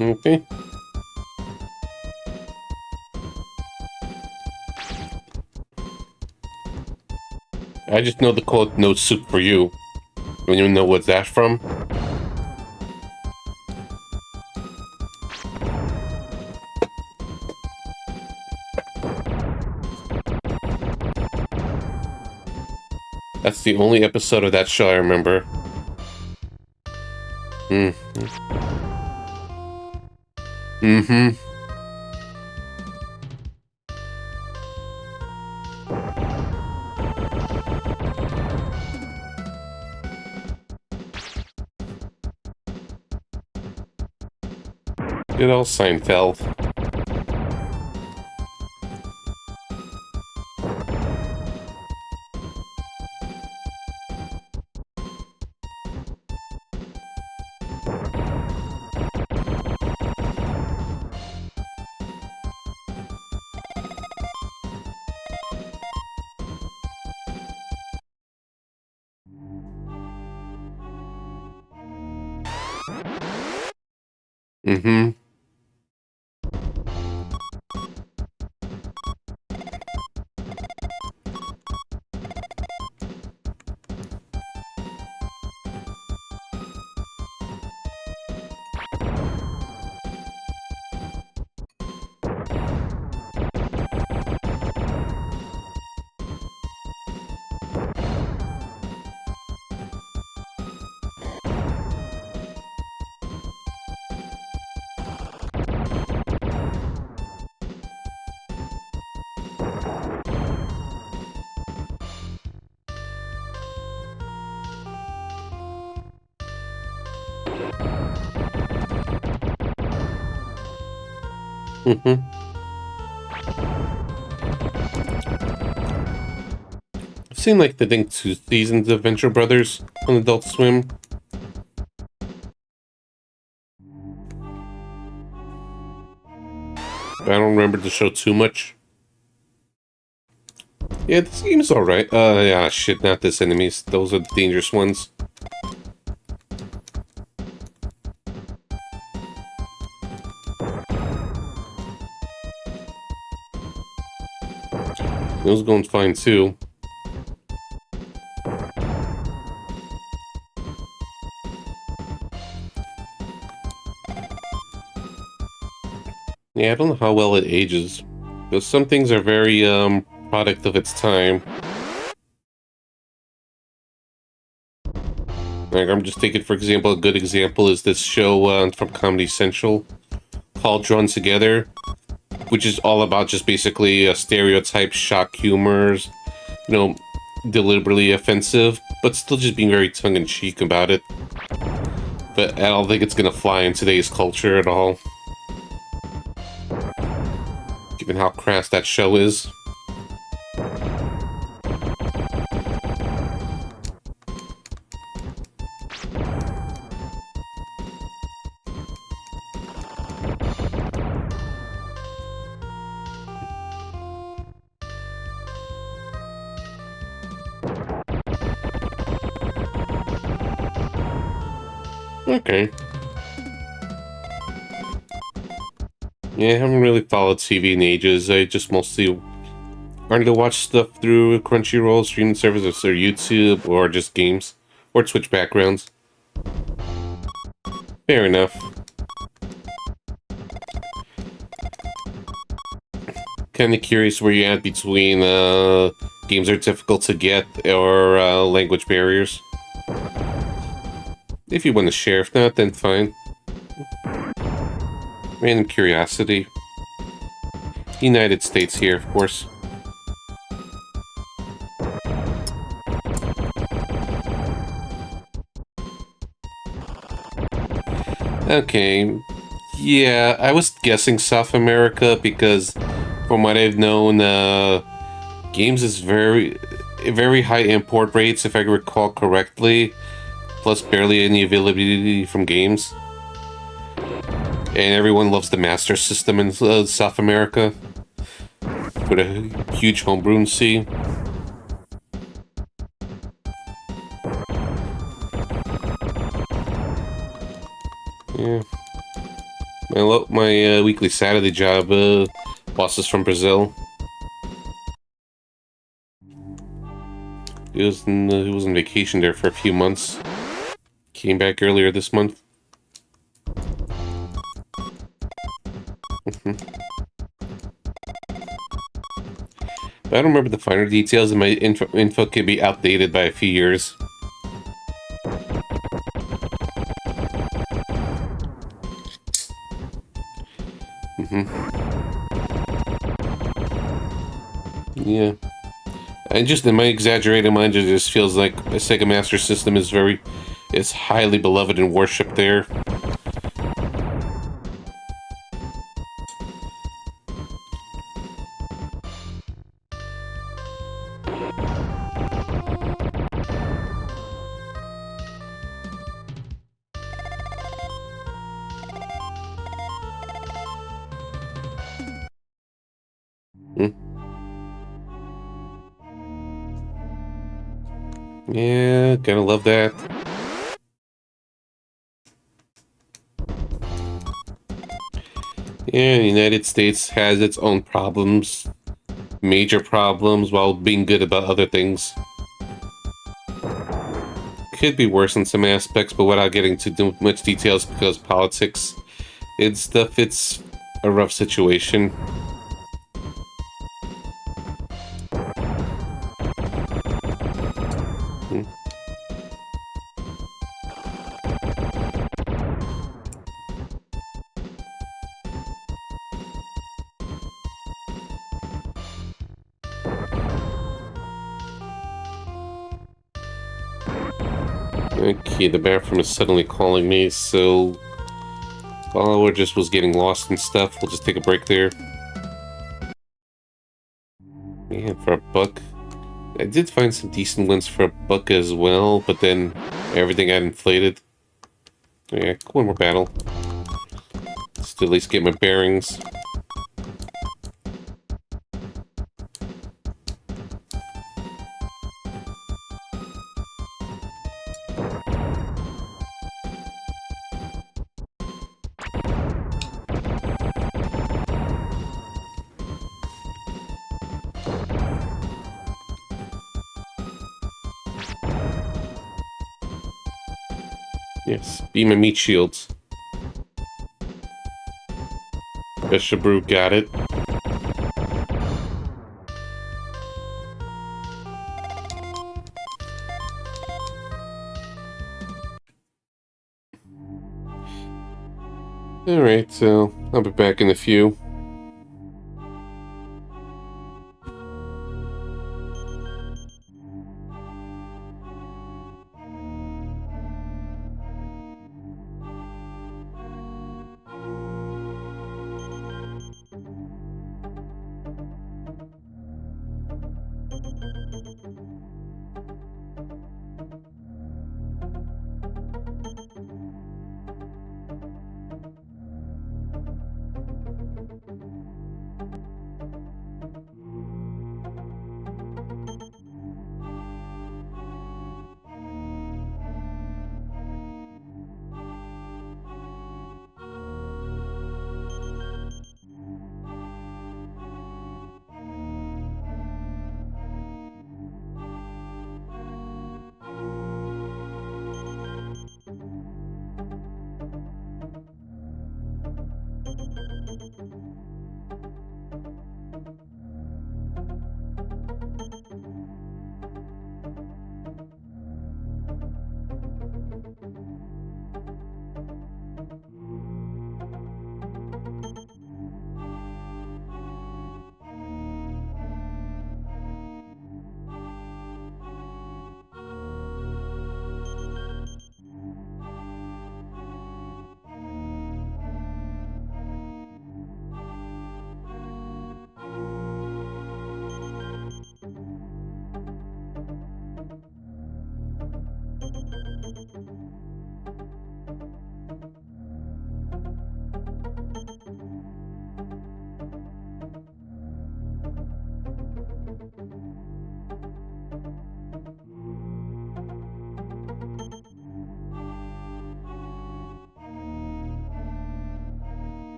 Okay. I just know the quote, no soup for you. Don't even know what's that from. That's the only episode of that show I remember. Mm. Mm-hmm. Good old Seinfeld. Mm-hmm. Mm-hmm. I've seen like the think 2 seasons of Venture Brothers on Adult Swim. But I don't remember the show too much. Yeah, this game's alright. Yeah, shit, not this enemies. Those are the dangerous ones. Those going fine too. Yeah, I don't know how well it ages. Because some things are very, product of its time. Like, I'm just taking, for example, a good example is this show from Comedy Central called Drawn Together, which is all about just basically stereotype shock humors, you know, deliberately offensive, but still just being very tongue-in-cheek about it. But I don't think it's gonna fly in today's culture at all, given how crass that show is. Okay. Yeah, I haven't really followed TV in ages. I just mostly either watch stuff through Crunchyroll, streaming services, or YouTube, or just games, or Twitch backgrounds. Fair enough. Kind of curious where you're at between games are difficult to get or language barriers. If you want to share, if not, then fine. Random curiosity. United States here, of course. Okay. Yeah, I was guessing South America because from what I've known, games is very high import rates, if I recall correctly, plus barely any availability from games. And everyone loves the Master System in South America with a huge homebrew scene. Yeah. My weekly Saturday job, boss is from Brazil. He was on vacation there for a few months. Came back earlier this month. But I don't remember the finer details, and my info could be outdated by a few years. Yeah. And just in my exaggerated mind, it just feels like the Sega Master System is highly beloved and worshipped there. Hmm. Yeah, kinda love that. Yeah, the United States has its own problems, major problems, while being good about other things. Could be worse in some aspects, but without getting too much details because politics and stuff, it's a rough situation. Hmm. Okay, the bathroom is suddenly calling me, so while we just was getting lost and stuff, we'll just take a break there. Man, for a buck. I did find some decent ones for a buck as well, but then everything got inflated. Yeah, one more battle. Just to at least get my bearings. Yes, be my meat shields. Vegetable got it. Alright, so I'll be back in a few.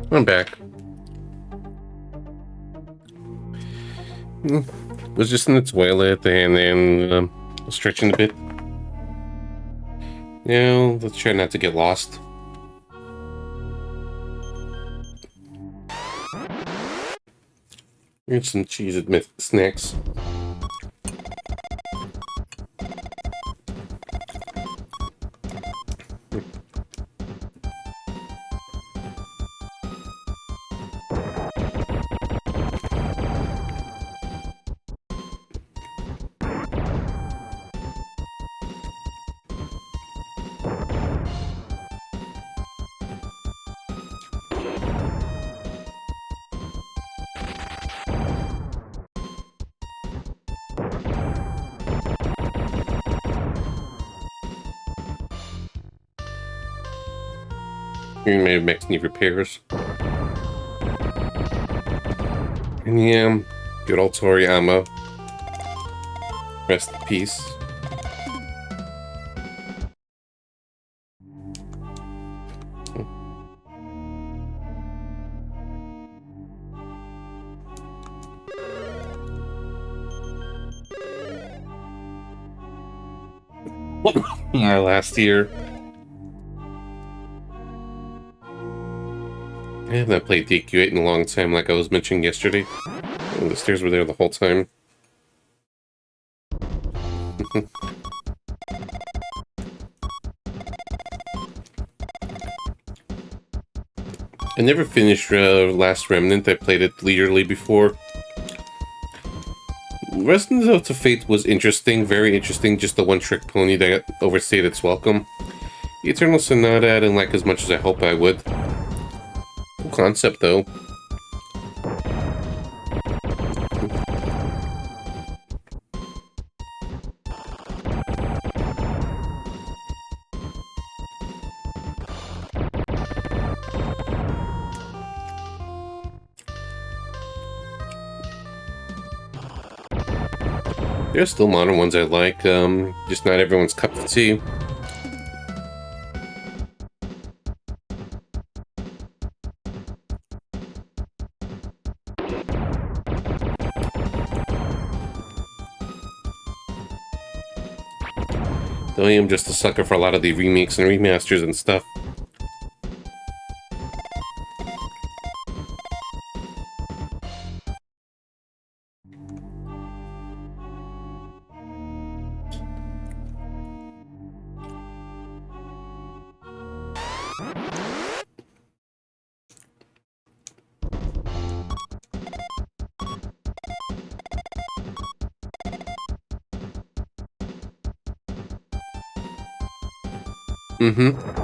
I'm back. Was just in the toilet and then stretching a bit. Now, let's try not to get lost. Here's some cheese at snacks. You may have made any repairs. And yeah, good old Toriyama. Rest in peace. My last year. I have not played DQ8 in a long time, like I was mentioning yesterday. And the stairs were there the whole time. I never finished Last Remnant. I played it leisurely before. Resident of Fate was interesting, very interesting, just a one-trick pony that overstayed its welcome. The Eternal Sonata I didn't like as much as I hoped I would. Cool concept, though. There's still modern ones I like, just not everyone's cup of tea. Though I am just a sucker for a lot of the remakes and remasters and stuff. Mm-hmm.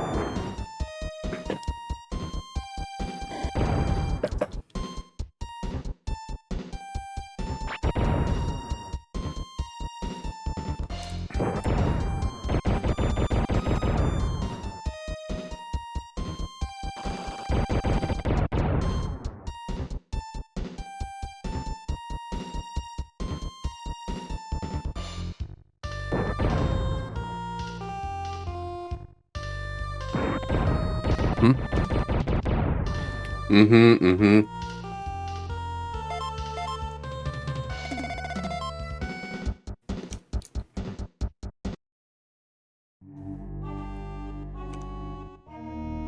Mm-hmm.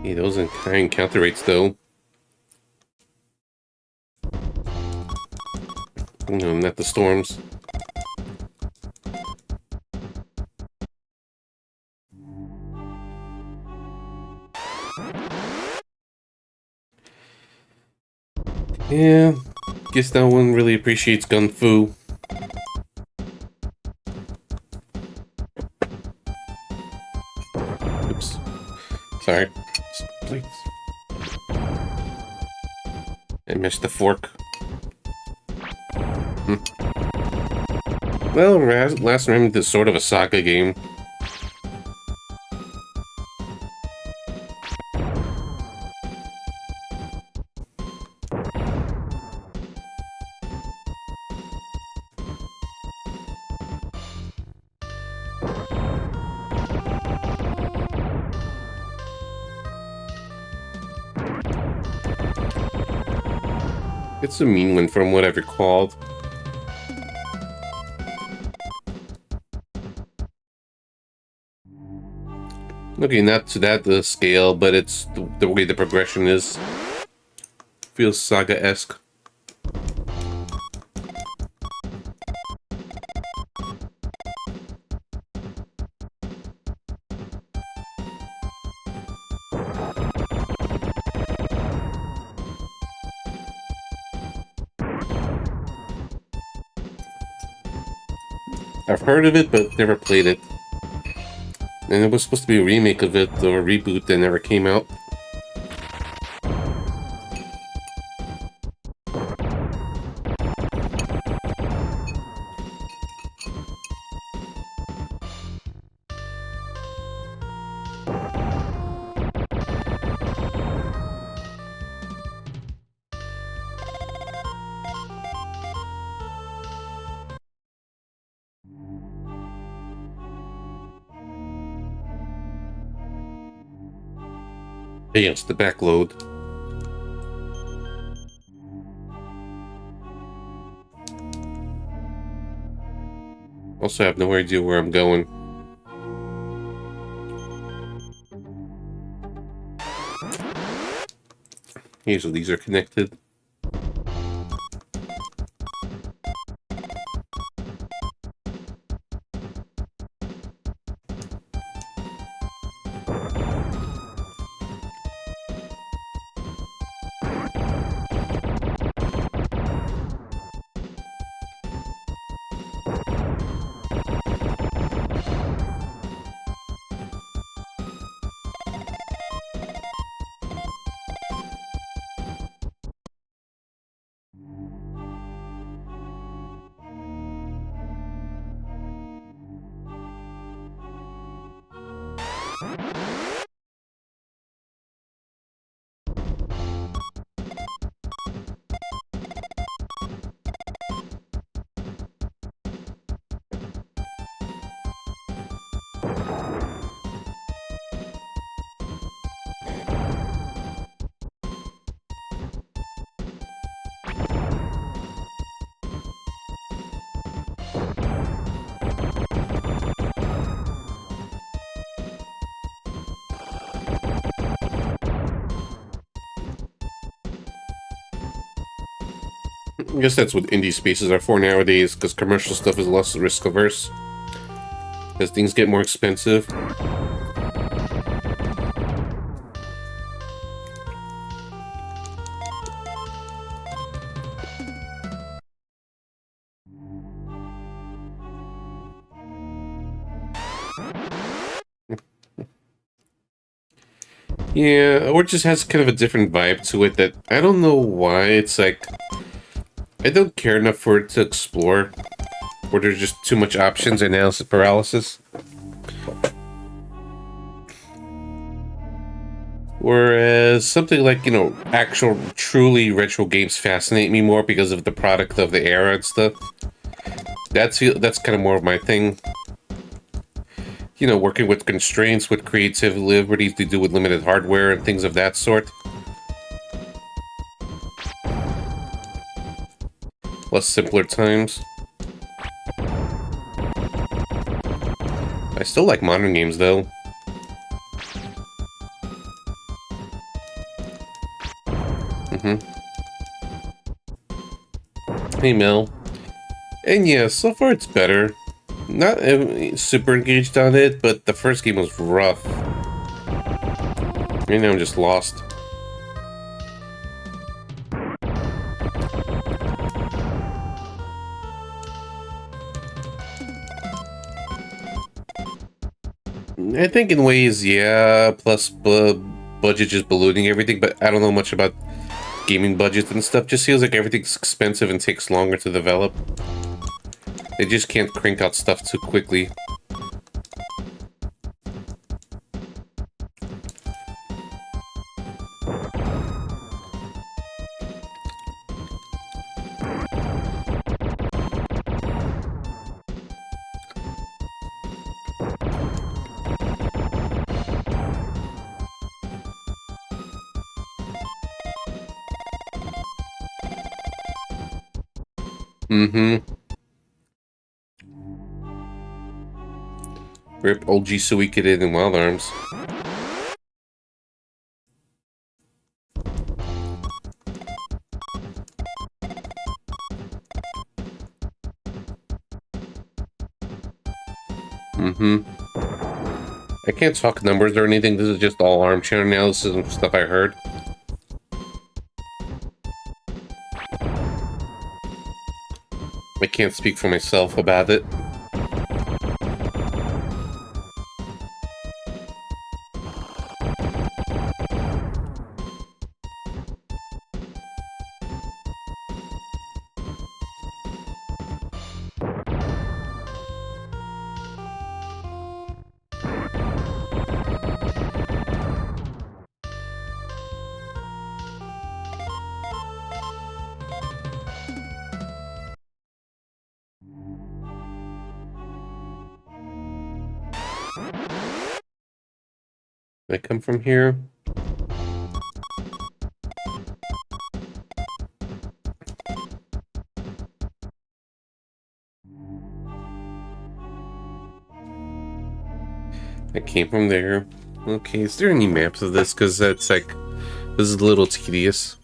Hey, those high encounter rates, though. No, not the storms. Yeah, guess no one really appreciates Gun Fu. Oops. Sorry. Please. I missed the fork. Well, Last Remnant is sort of a saga game. It's a mean one from what I've recalled. Okay, not to that scale, but it's the way the progression is. Feels Saga-esque. I've heard of it, but never played it. And it was supposed to be a remake of it, or a reboot that never came out. Yes, the backload. Also, I have no idea where I'm going. Okay, so these are connected. I guess that's what indie spaces are for nowadays, because commercial stuff is less risk averse. As things get more expensive. Yeah, or it just has kind of a different vibe to it that I don't know why. It's like I don't care enough for it to explore, or there's just too much options and analysis paralysis. Whereas something like, you know, actual truly retro games fascinate me more because of the product of the era and stuff. That's kind of more of my thing. You know, working with constraints, with creative liberties to do with limited hardware and things of that sort. Plus simpler times. I still like modern games, though. Hey, Mel. And yeah, so far it's better. Not super engaged on it, but the first game was rough. Right now I'm just lost. I think in ways, yeah, plus budget just ballooning everything, but I don't know much about gaming budgets and stuff. Just feels like everything's expensive and takes longer to develop. They just can't crank out stuff too quickly. Mm-hmm. Rip OG Suikoden and Wild Arms. Mm-hmm. I can't talk numbers or anything. This is just all armchair analysis and stuff I heard. I can't speak for myself about it. I come from here. I came from there. Okay, is there any maps of this? Because that's like, this is a little tedious.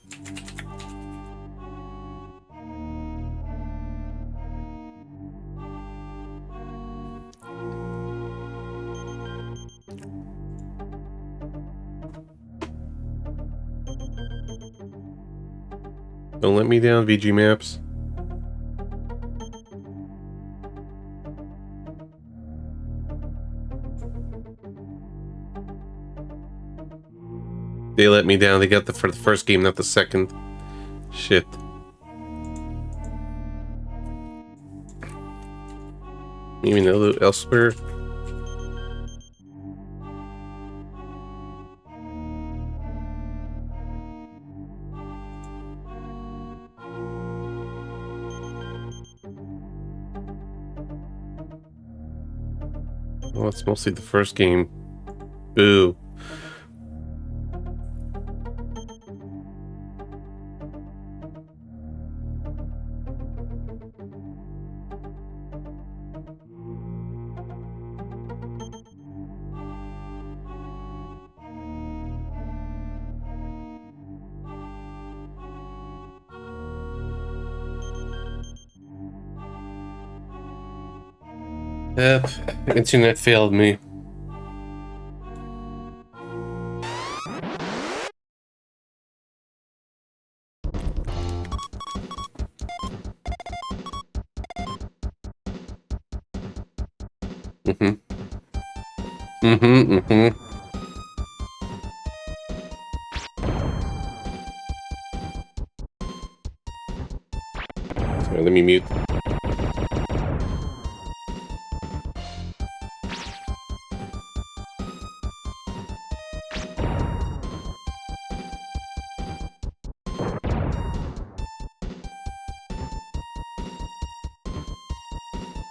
Don't let me down, VG Maps. They let me down. They got the for the first game, not the second. Shit. Maybe no elsewhere. Well, it's mostly the first game. Boo. Yep, internet failed me. Mm-hmm. Mm-hmm, mm-hmm. Sorry, let me mute.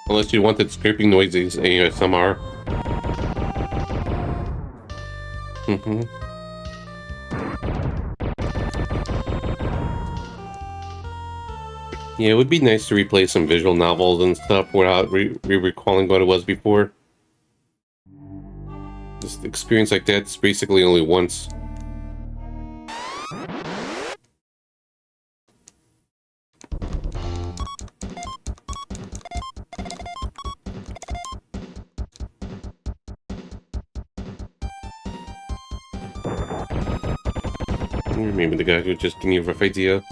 Unless you wanted scraping noises, ASMR. Mm-hmm. Yeah, it would be nice to replay some visual novels and stuff without recalling what it was before. This experience like that's basically only once. Maybe the guy who just gave me a rough idea.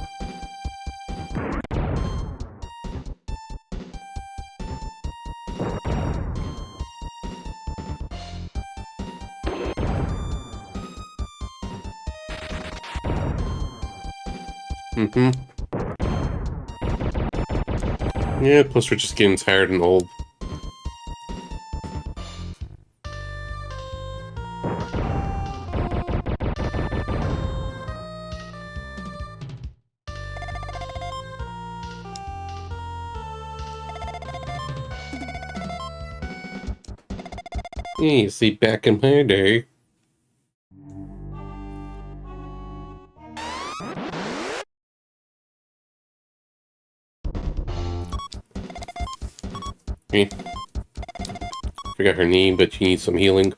Mm-hmm. Yeah, plus we're just getting tired and old. Yeah, you see, back in my day. Okay. Forgot her name, but she needs some healing.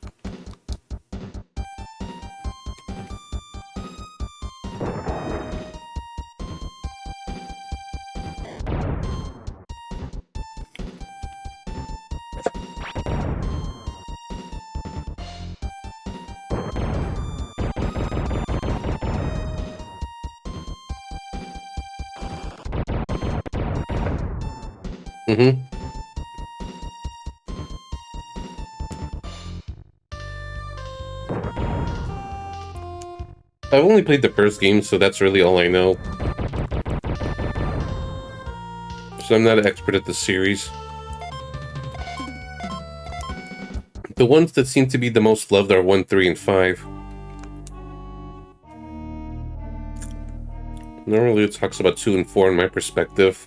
Mm-hmm. I've only played the first game, so that's really all I know. So I'm not an expert at the series. The ones that seem to be the most loved are 1, 3, and 5. Normally it talks about 2 and 4 in my perspective.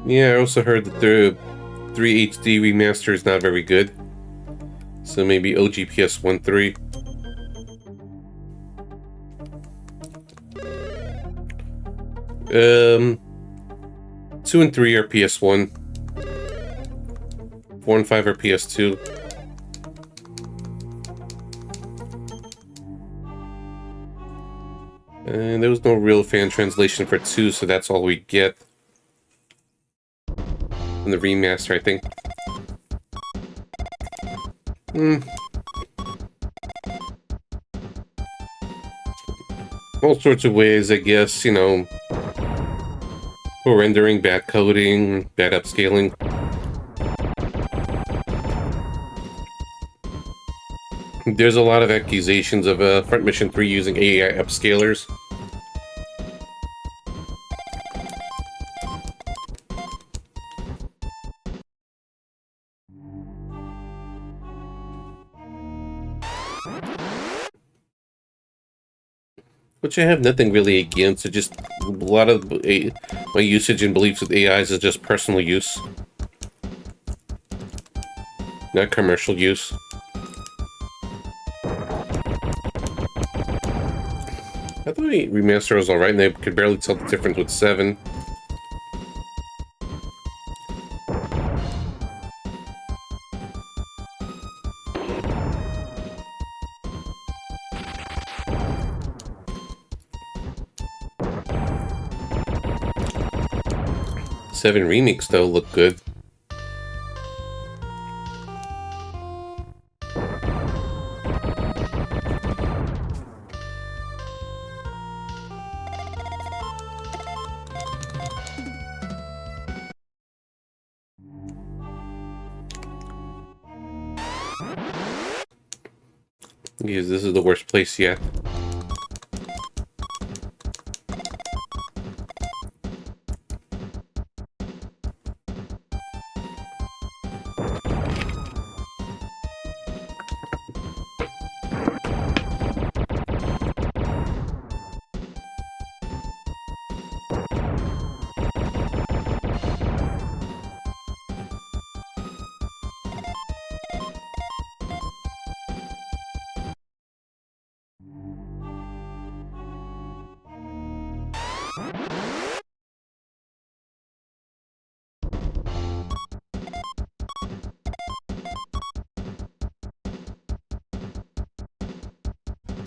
Yeah, I also heard that the 3 HD remaster is not very good. So maybe OGPS 1, 3. Um, 2 and 3 are PS1. 4 and 5 are PS2. And there was no real fan translation for 2, so that's all we get. In the remaster, I think. All sorts of ways, I guess, you know. Poor rendering, bad coding, bad upscaling. There's a lot of accusations of Front Mission 3 using AI upscalers. Which I have nothing really against. It's just a lot of my usage and beliefs with AIs is just personal use. Not commercial use. I thought the remaster was alright, and I could barely tell the difference with 7. Seven remakes, though, look good. Yes, this is the worst place yet.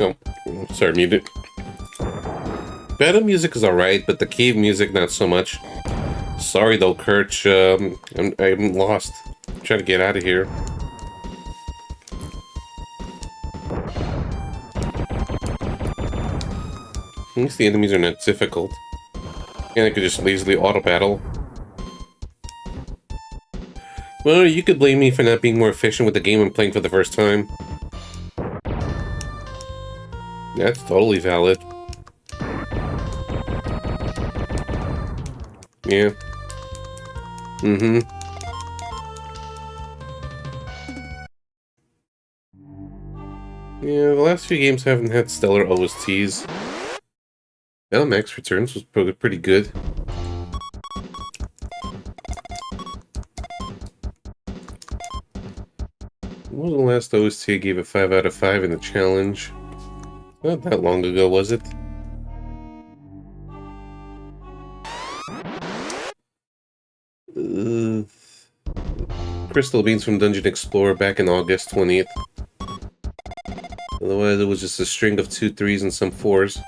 Oh, sorry, muted. Battle music is alright, but the cave music, not so much. Sorry though, Kirch. I'm lost. I'm trying to get out of here. At least the enemies are not difficult. And I could just lazily auto-battle. Well, you could blame me for not being more efficient with the game I'm playing for the first time. That's totally valid. Yeah. Mm-hmm. Yeah, the last few games haven't had stellar OSTs. Max Returns was pretty good. What was the last OST I gave a 5 out of 5 in the challenge? Not that long ago, was it? Uh, Crystal Beans from Dungeon Explorer back in August 20th. Otherwise, it was just a string of 2 3s and some 4s.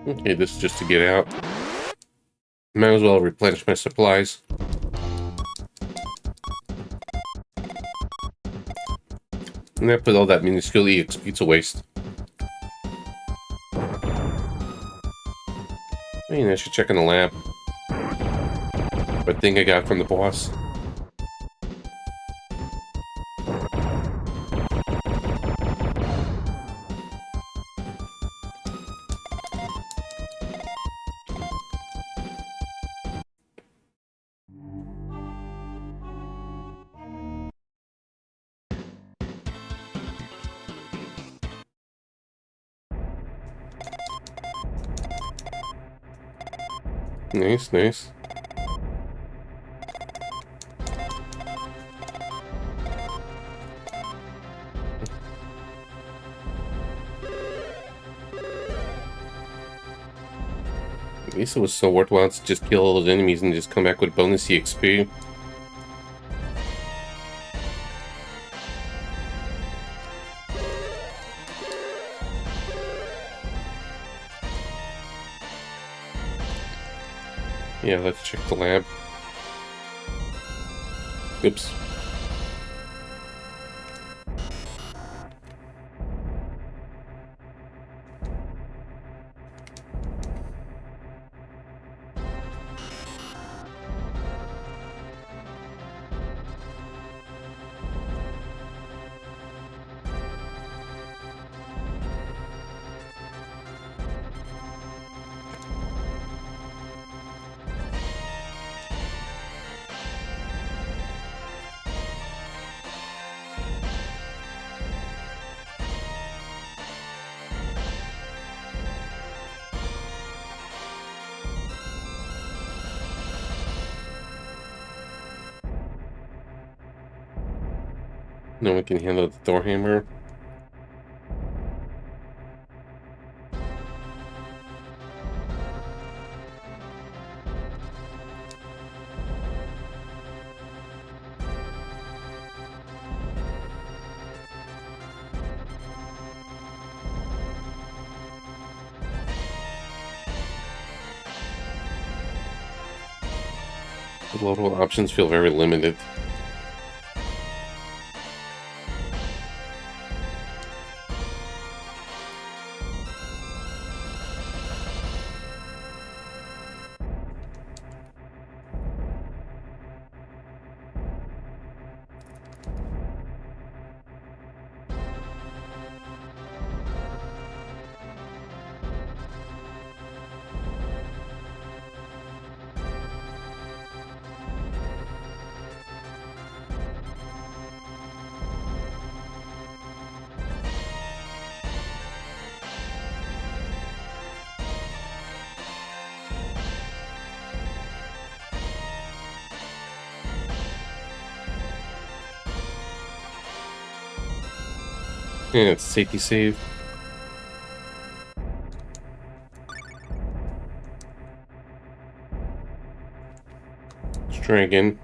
Okay, this is just to get out. Might as well replenish my supplies. And I put all that minuscule EXP to waste. I mean, I should check in the lab. What thing I got from the boss. Nice, nice. At least it was so worthwhile to just kill all those enemies and just come back with bonus EXP. Yeah, let's check the lab. Oops. No one can handle the Thor hammer. The local options feel very limited. Yeah, it's safety save. Let's try again.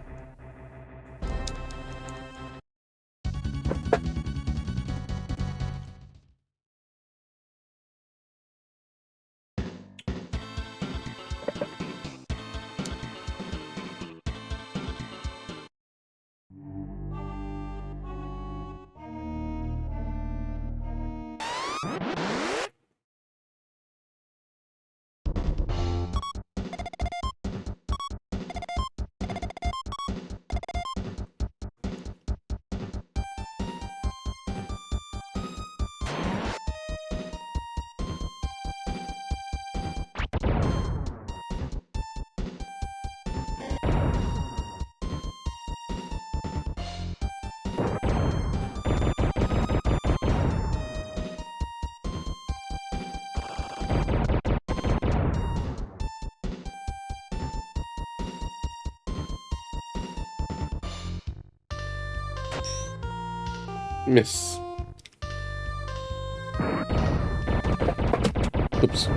Miss. Oops.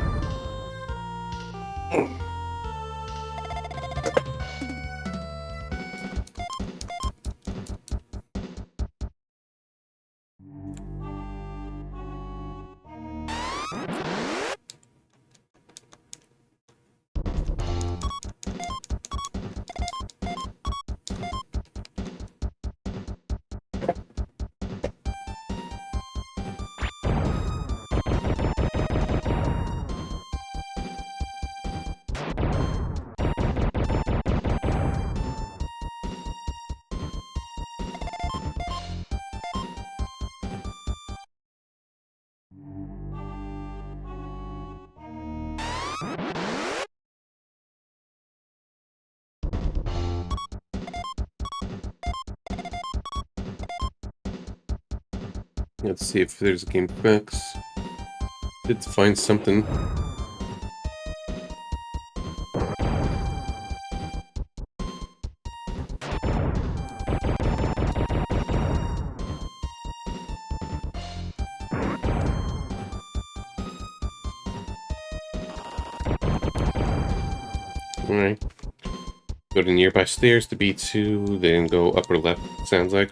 Let's see if there's a game fix. Did find something. Alright. Go to nearby stairs to B2, then go upper left, sounds like.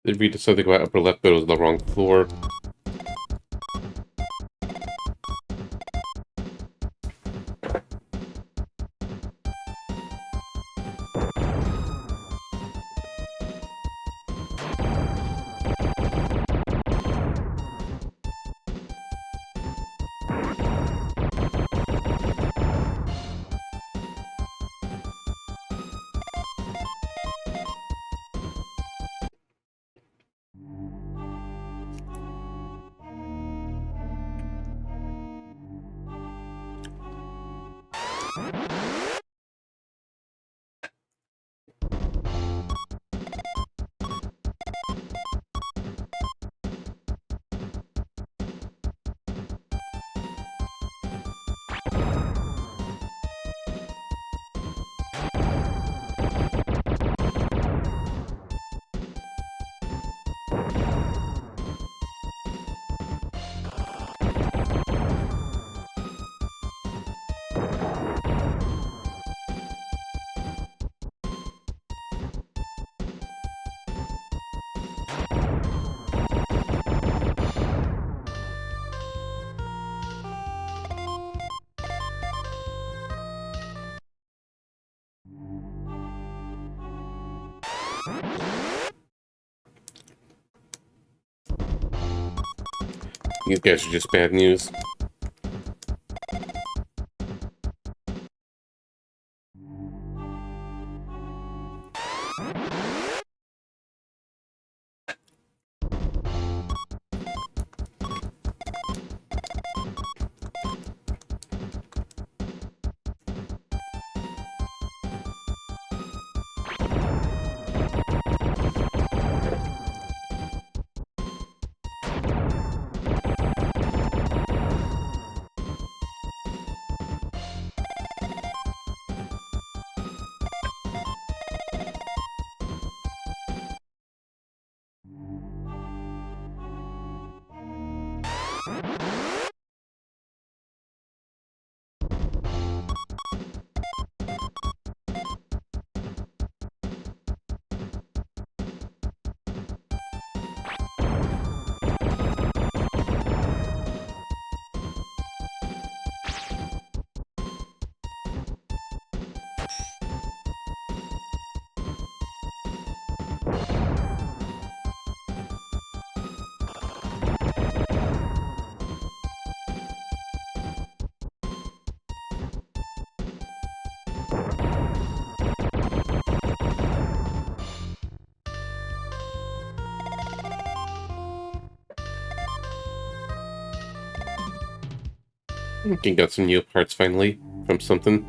Did read something about upper left, but it was the wrong floor. These guys are just bad news. Okay, got some new parts finally from something.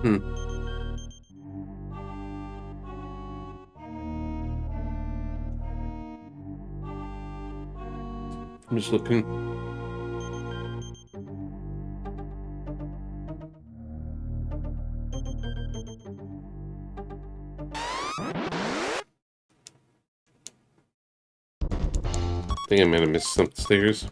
Hmm. I'm just looking. I think I might have missed some stairs.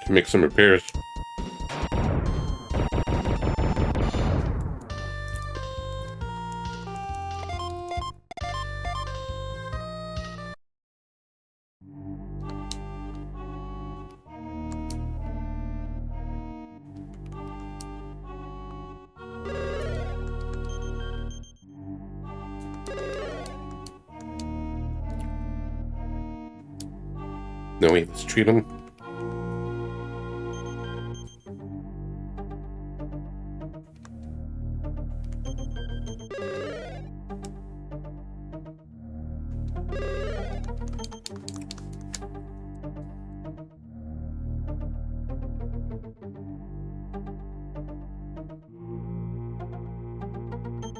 To make some repairs. No, wait, let's treat them.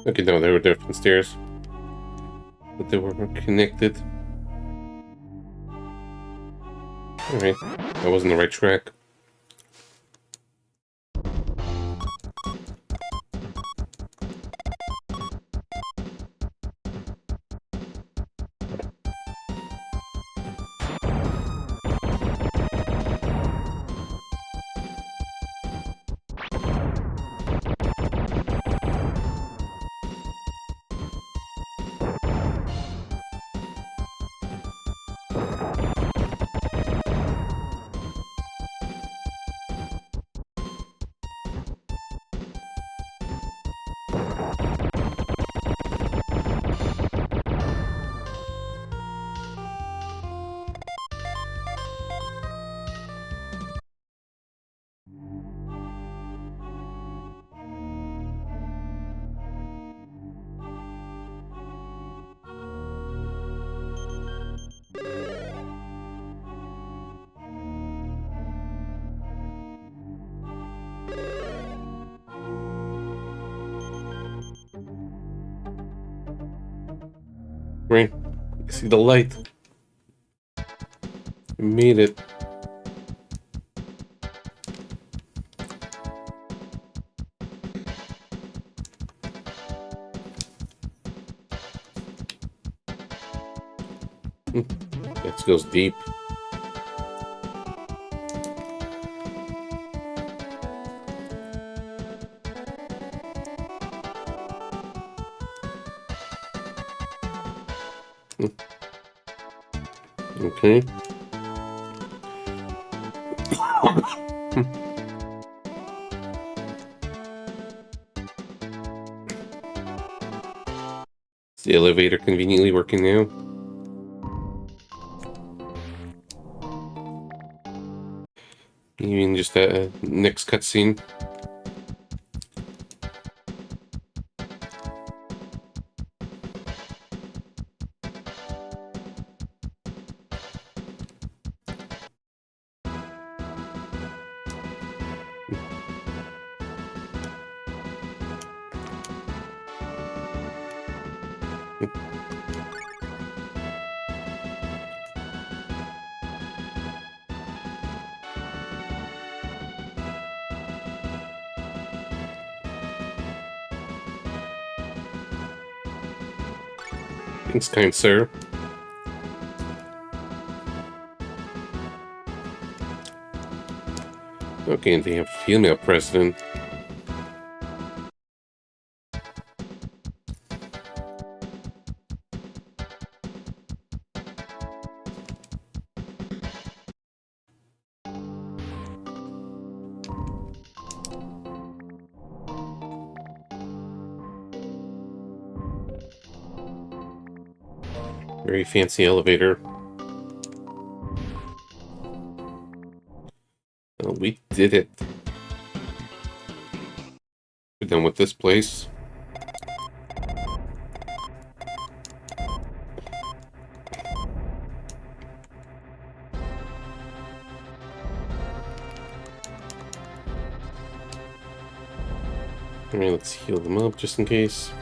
Okay, no, they were different stairs, but they were connected. Alright, I was on the right track. Right, I see the light. I made it. It goes deep. Okay. Is the elevator conveniently working now? You mean just that next cutscene? Thanks, kind sir. Okay, and they have a female president. Very fancy elevator. Well, we did it. We're done with this place. Alright, let's heal them up just in case.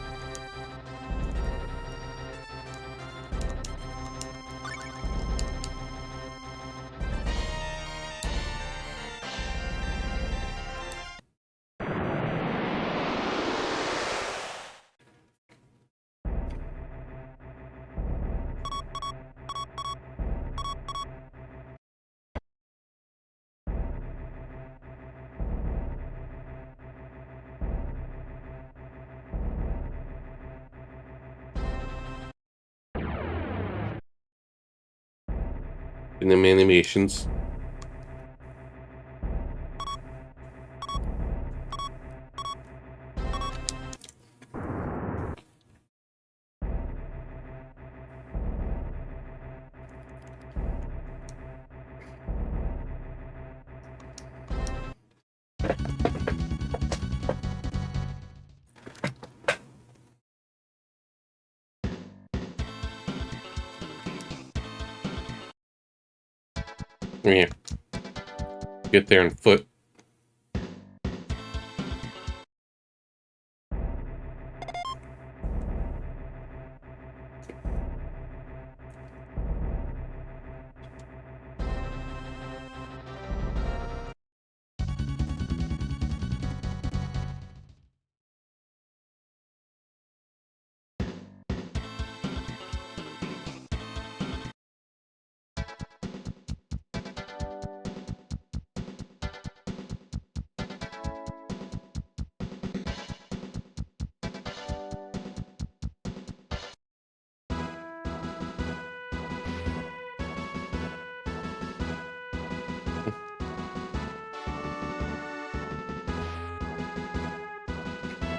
And them animations. Yeah. Get there on foot.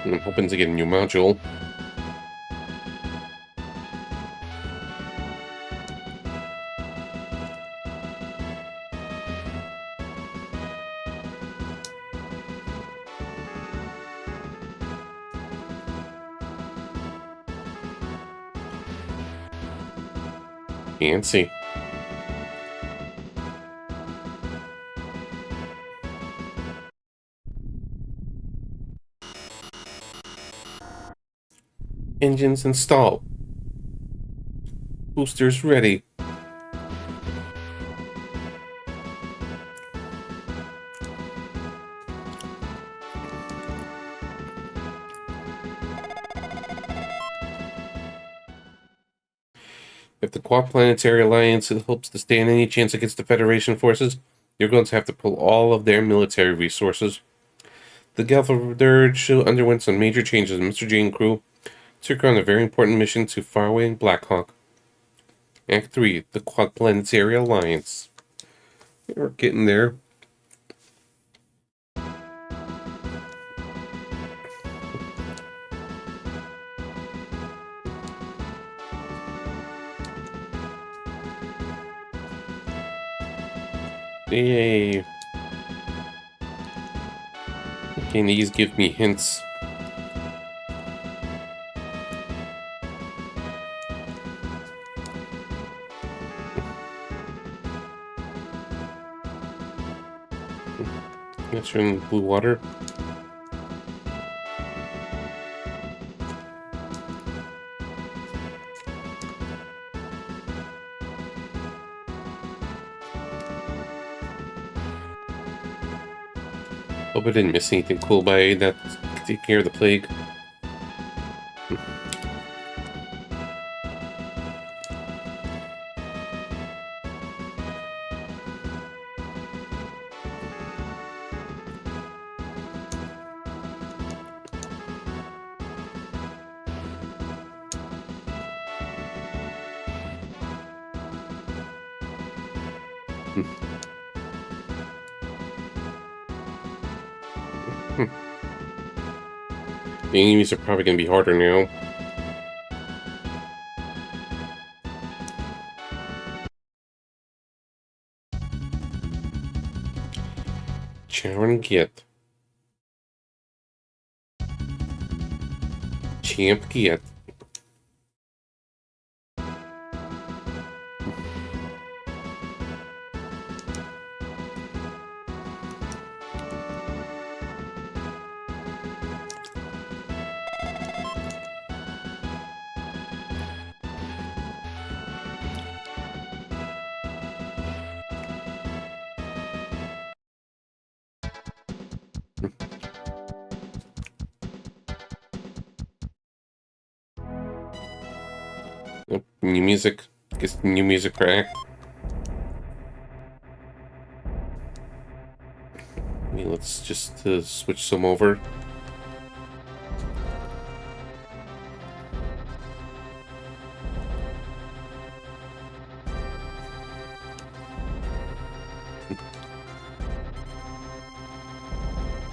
I'm hoping to get a new module. Fancy. Engines installed. Boosters ready. If the Quad-Planetary Alliance hopes to stand any chance against the Federation forces, you're going to have to pull all of their military resources. The Galva Dirge underwent some major changes, and Mr. J and crew took her on a very important mission to faraway Blackhawk. Act 3, the Quad-Planetary Alliance. We're getting there. Yay. Okay, these give me hints. That's in blue water. Hope I didn't miss anything cool by that taking care of the plague. Hmm. Hmm. The enemies are probably going to be harder now. Charon get. Champ get. Yep, new music. Guess new music for act. Okay, let's just switch some over.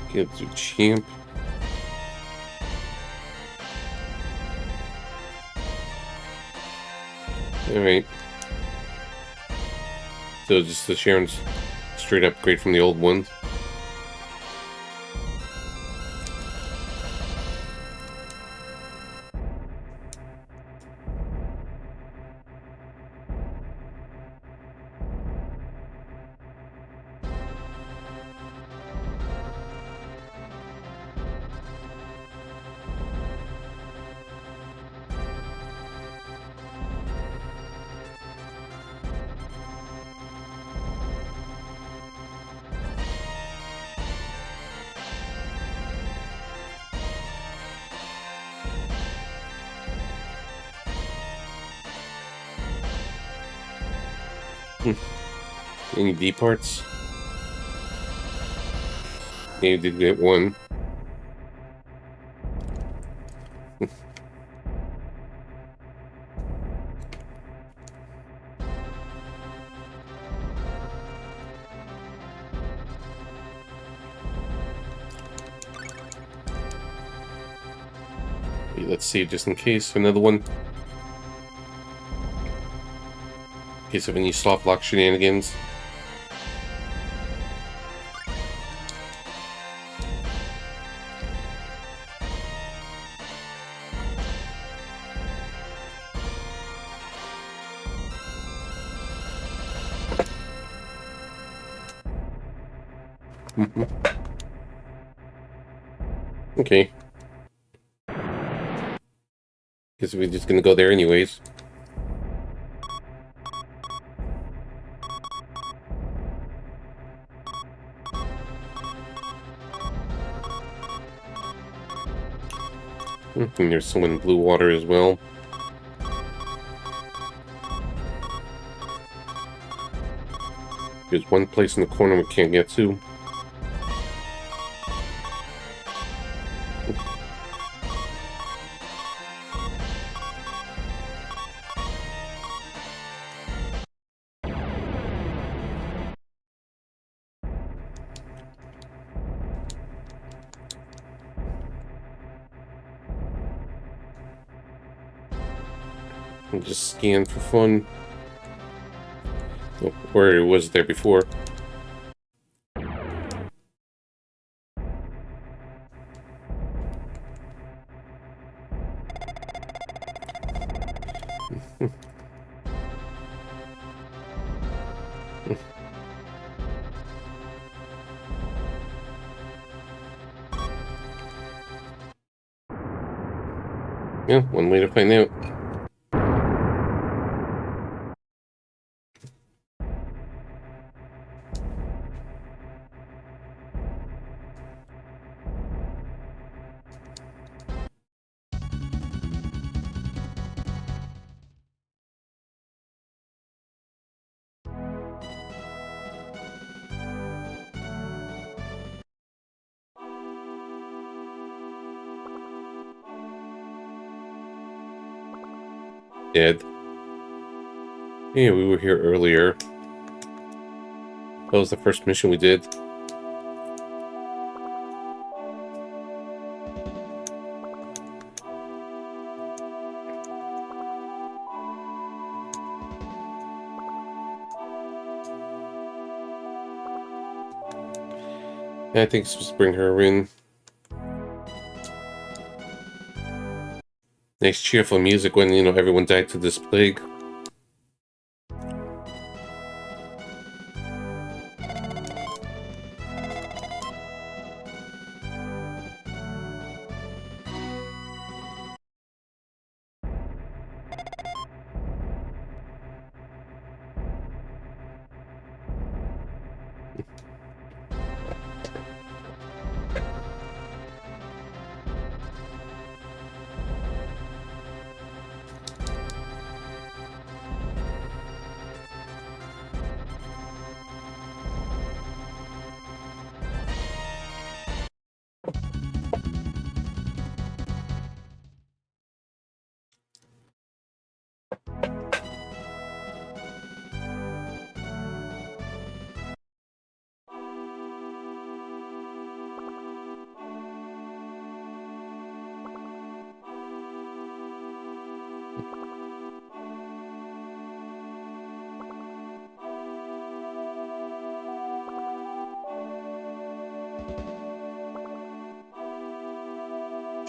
Okay, let's do champ. Alright. So just the Sharon's straight upgrade from the old ones. Hmm. Any D parts? Yeah, you did get one. Okay, let's save just in case. Another one. In case of any soft lock shenanigans. Mhm. Okay. Guess we're just gonna go there anyways. And there's someone in blue water as well. There's one place in the corner we can't get to. And just scan for fun. Oh, where it was there before. Yeah, one way to find out. Dead. Yeah, we were here earlier. That was the first mission we did. I think it's supposed to bring her in. Nice cheerful music when, everyone died to this plague.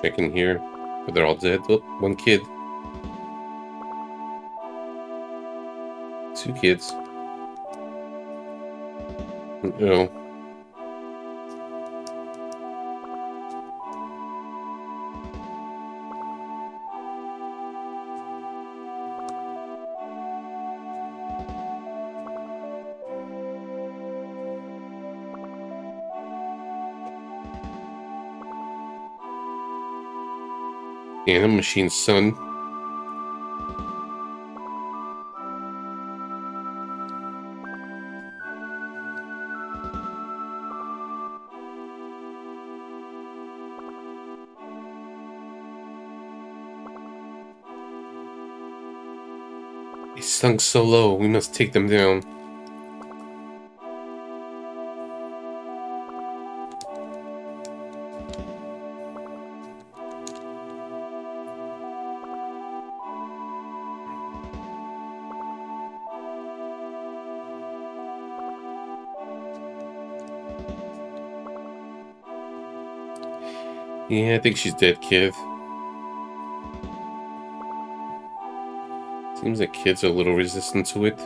Check in here. But they're all dead. Oh, one kid. Two kids. Oh. Anna Machine's son. He sunk so low, we must take them down. Yeah, I think she's dead, kid. Seems like kids are a little resistant to it.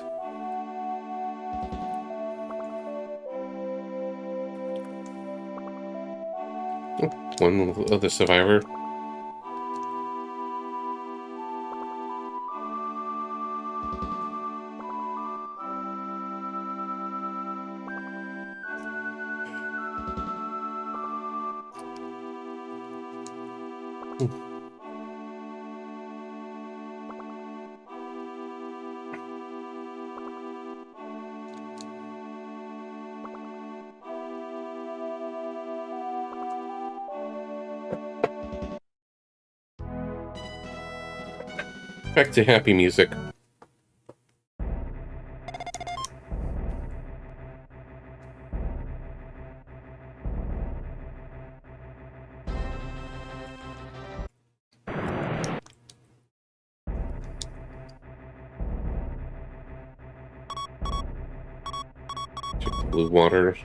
Oh, one other survivor. Back to happy music. Check the blue water.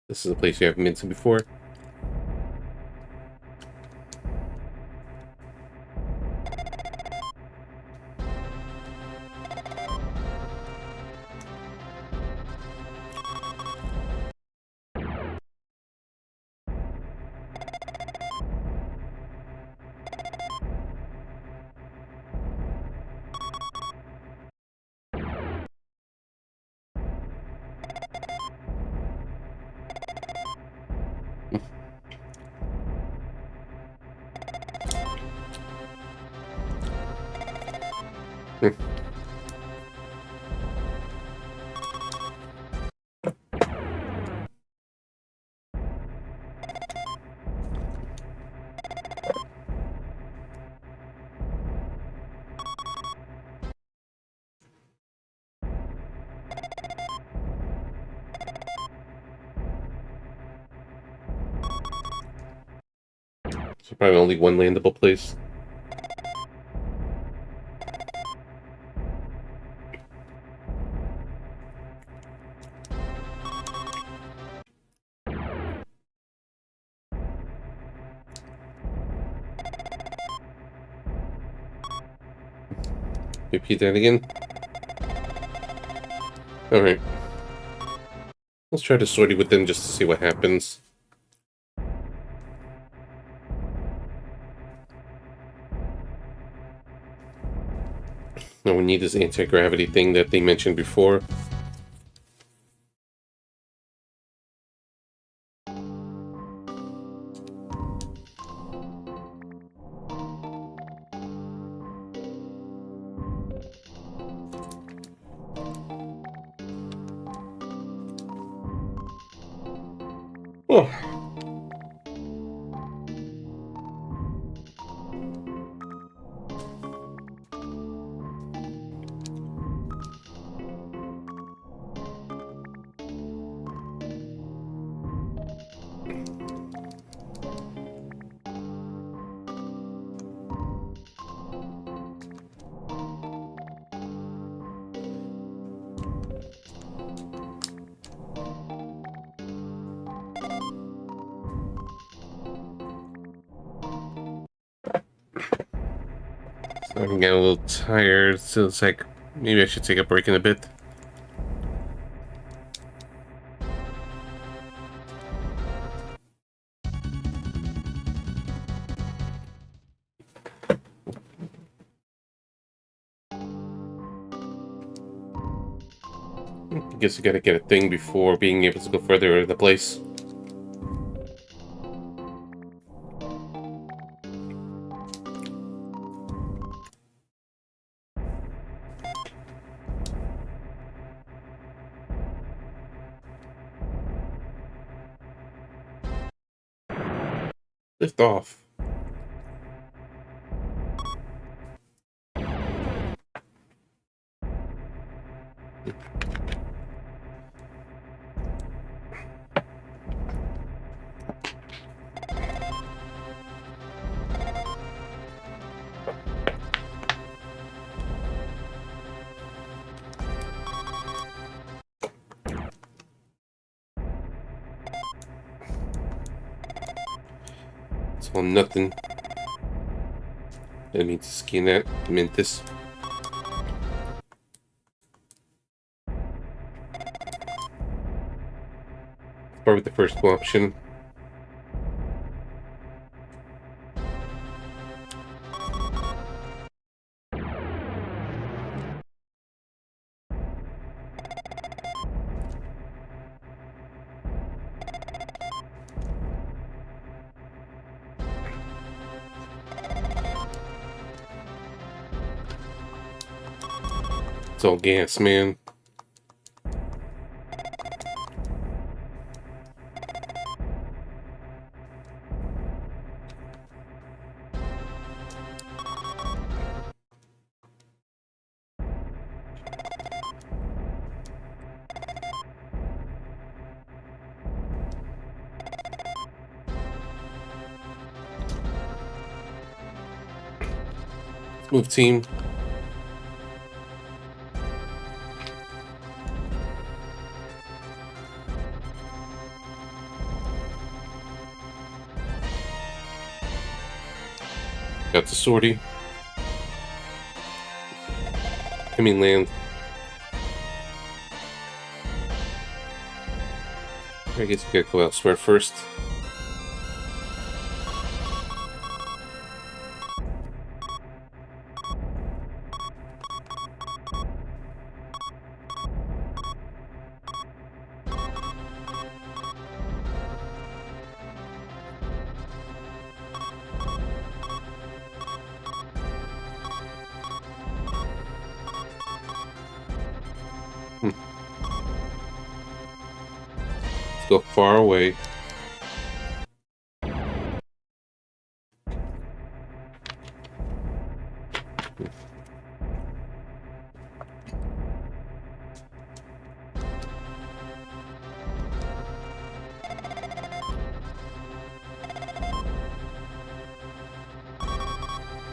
This is a place you haven't been to before. So probably only one landable place. Repeat that again. Alright. Let's try to sort it within just to see what happens. Now we need this anti-gravity thing that they mentioned before. Oh. So I'm getting a little tired, so it's like maybe I should take a break in a bit. I guess you gotta get a thing before being able to go further in the place. Lift off. It's all nothing. I need to scan that. Mint this. Start with the first option. It's all gas, man. Let's move, team. Got the sortie. I mean, land. I guess we gotta go elsewhere first. Let's go far away.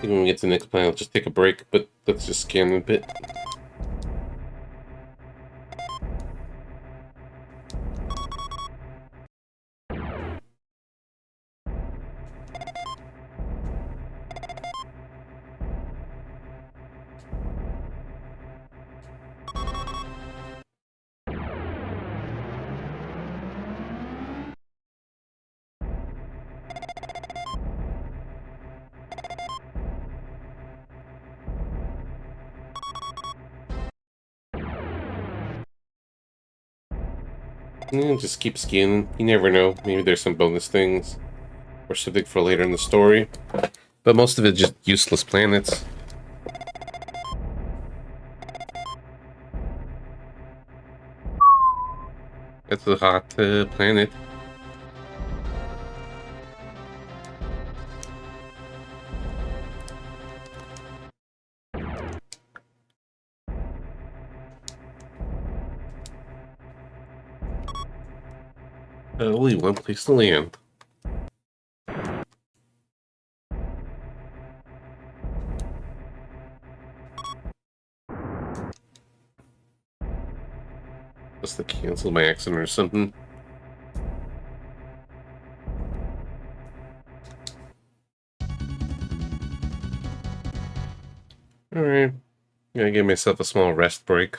think when we get to the next planet, I'll just take a break, but let's just scan a bit. And just keep scanning. You never know. Maybe there's some bonus things or something for later in the story. But most of it just useless planets. That's a hot planet. Only one place to land. Must have canceled by accident or something. Alright. Gonna give myself a small rest break.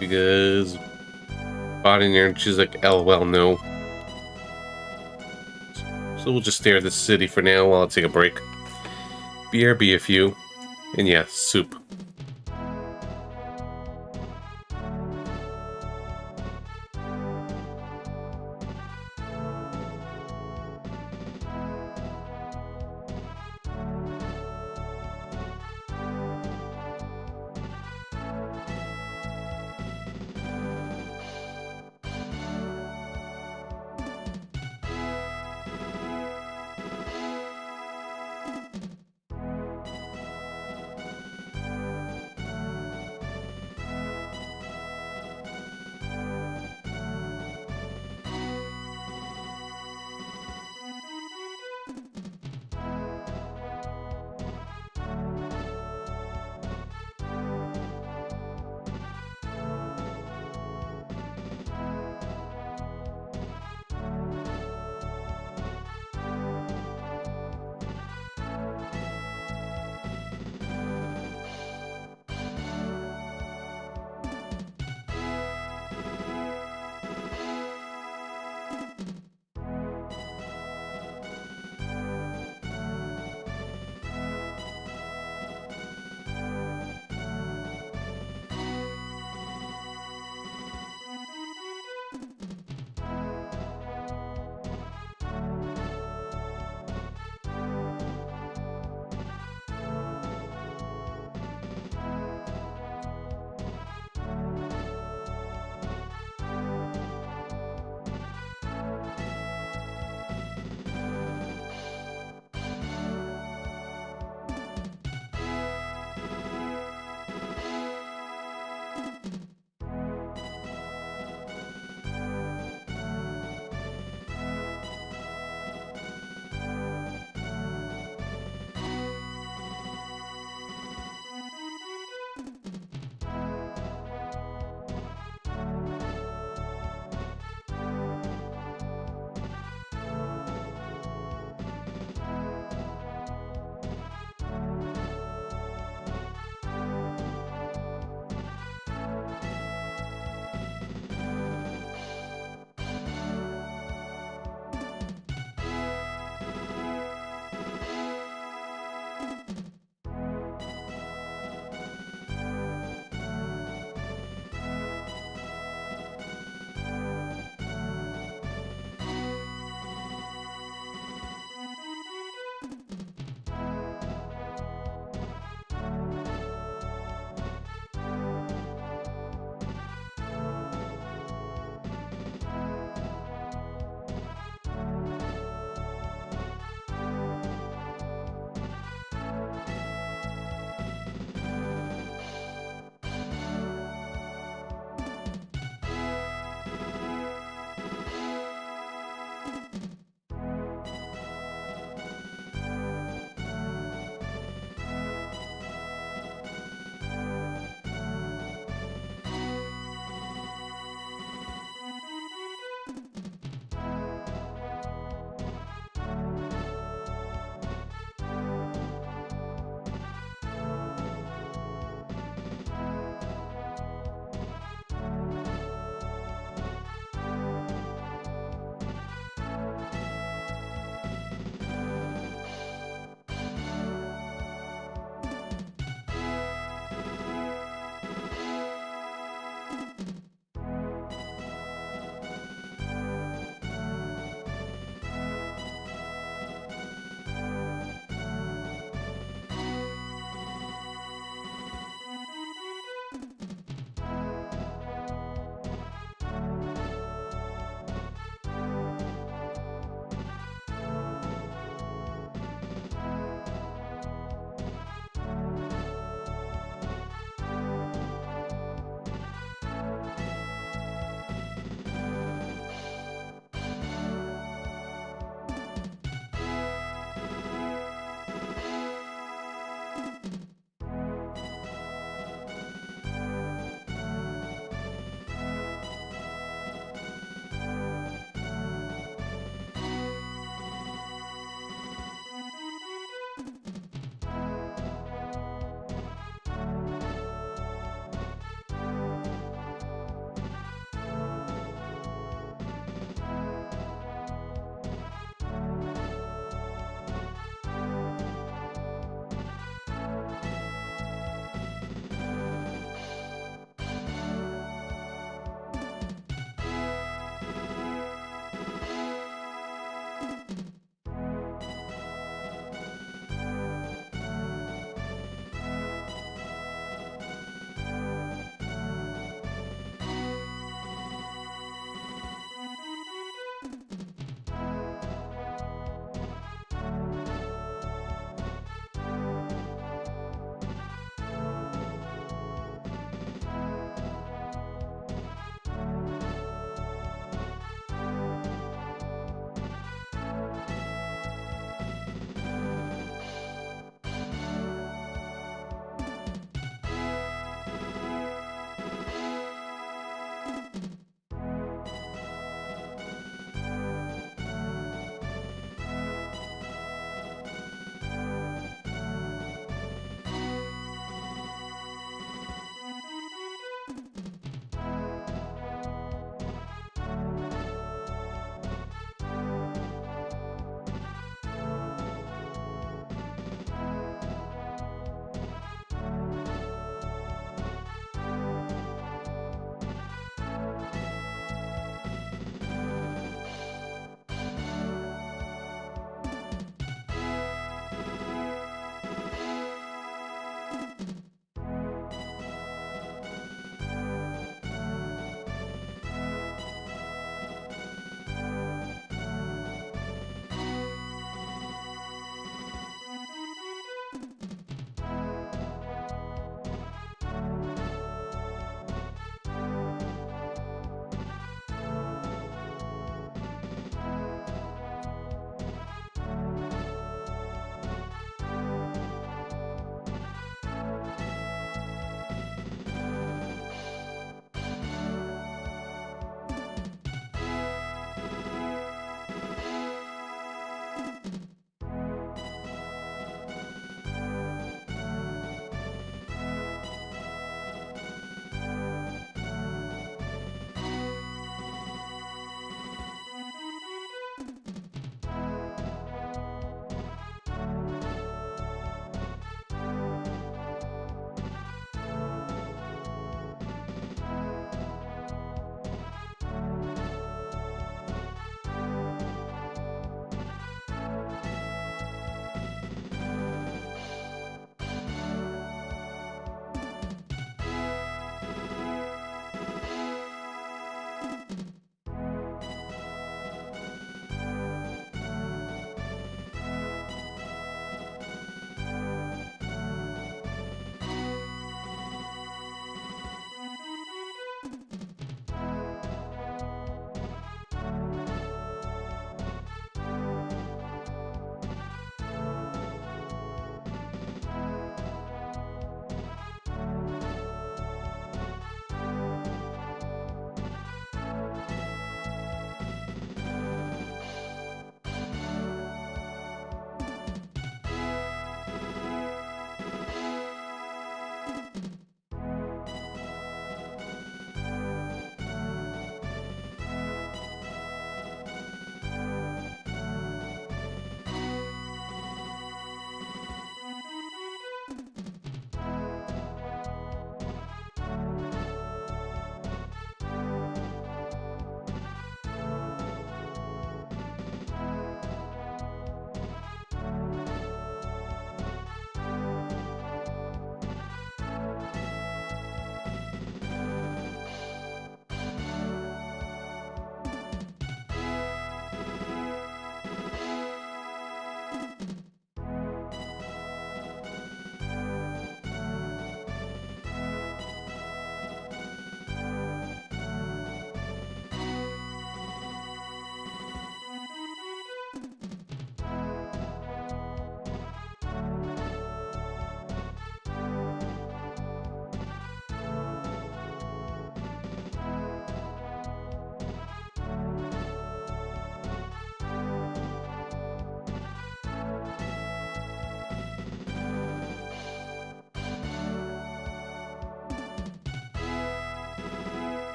Because body energy is like, LOL, no. So we'll just stare at the city for now while I take a break. BRB a few. And yeah, soup.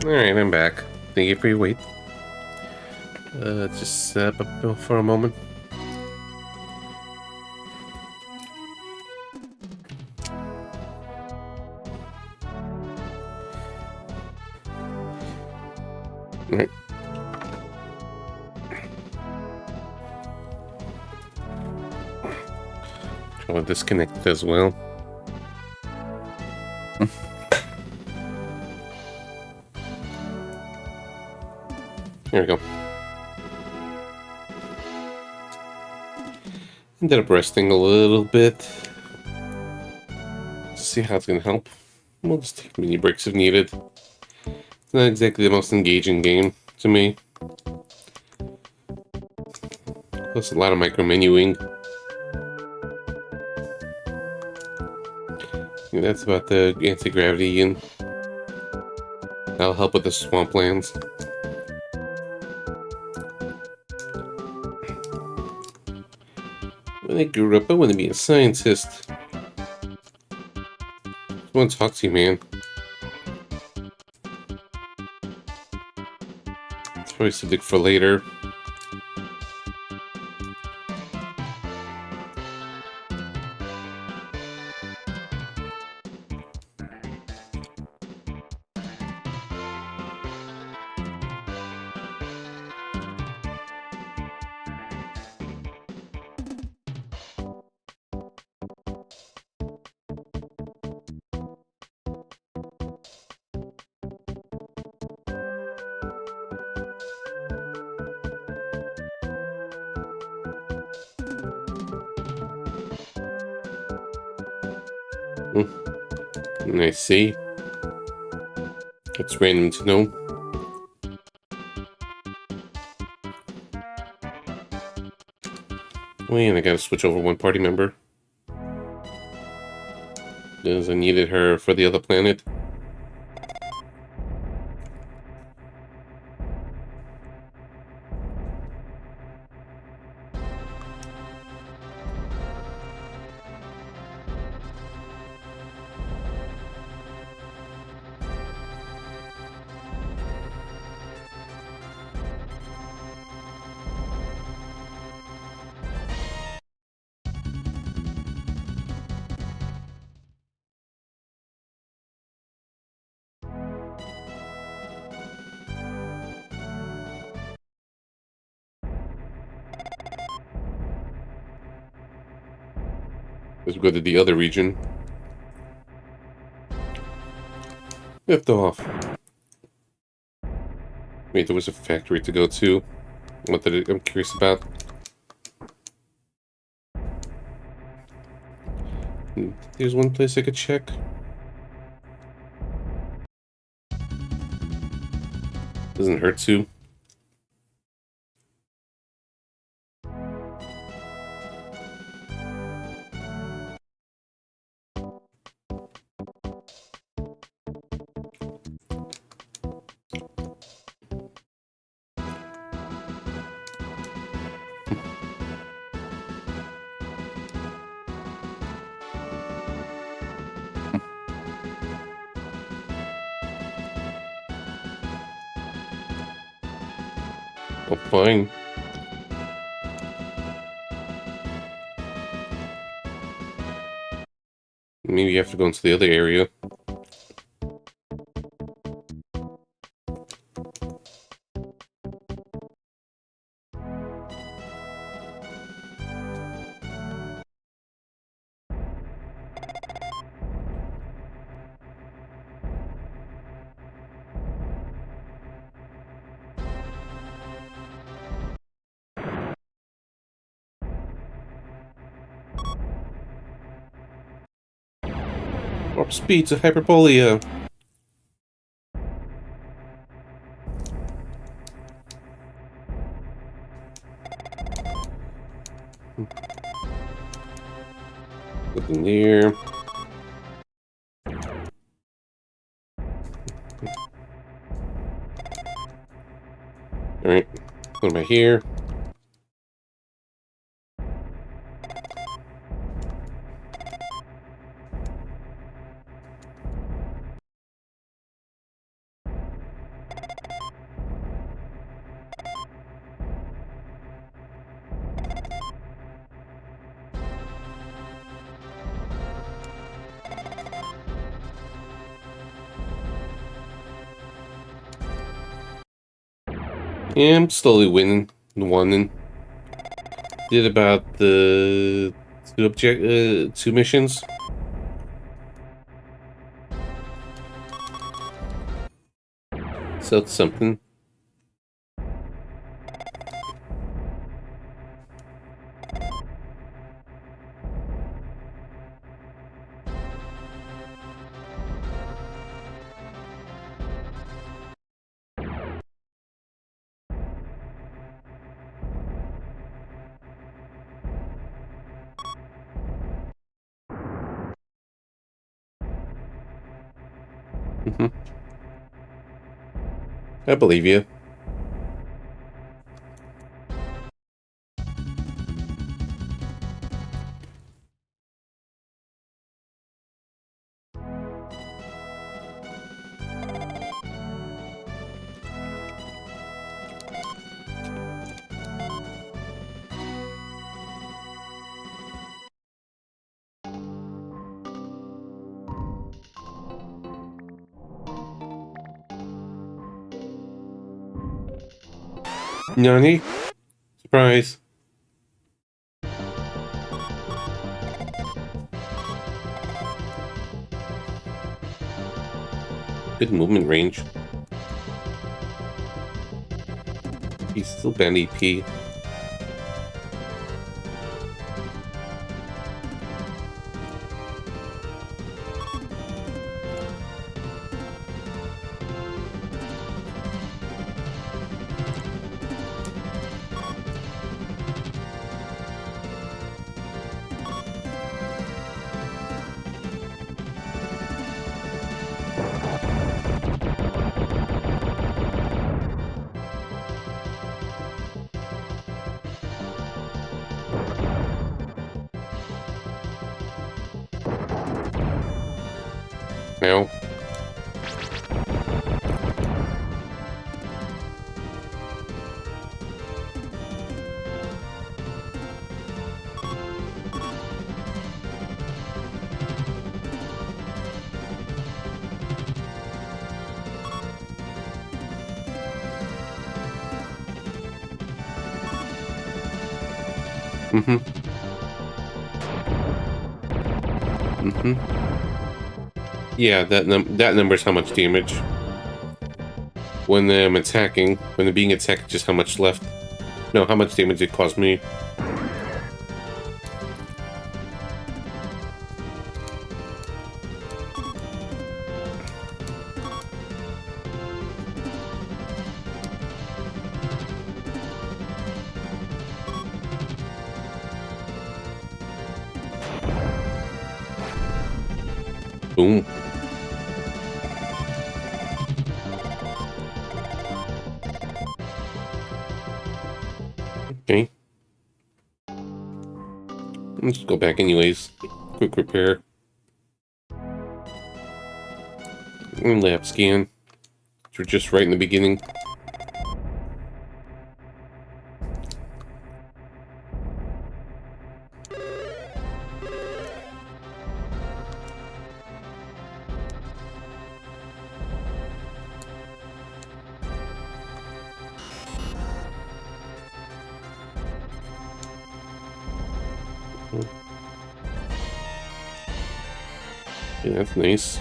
Alright, I'm back. Thank you for your wait. Just set up for a moment. Alright. Try to disconnect as well. There we go. Ended up resting a little bit. See how it's gonna help. We'll just take mini breaks if needed. It's not exactly the most engaging game to me. Plus a lot of micro-menuing. Yeah, that's about the anti-gravity, and that'll help with the swamplands. When I grew up, I wanted to be a scientist. I want to talk to you, man. It's probably something for later. I see. It's random to know. Wait, and I gotta switch over one party member. Because I needed her for the other planet. Let's go to the other region. Lift off. Wait, there was a factory to go to. What did I'm curious about. There's one place I could check. Doesn't hurt to. Oh, fine. Maybe you have to go into the other area. Warp speed to Hyperbolia. Nothing there. Alright. What am I here? Yeah, I'm slowly winning. Did about the two missions. So it's something. Mhm. I believe you. Nani? Surprise. Good movement range. He's still banned EP. Now. Mm-hmm. Mm-hmm. Yeah, that number is how much damage. When I'm attacking, when they're being attacked, just how much left. No, how much damage it caused me. Boom. Okay. Let's go back anyways. Quick repair. And lab scan. Which are just right in the beginning. Yeah, that's nice.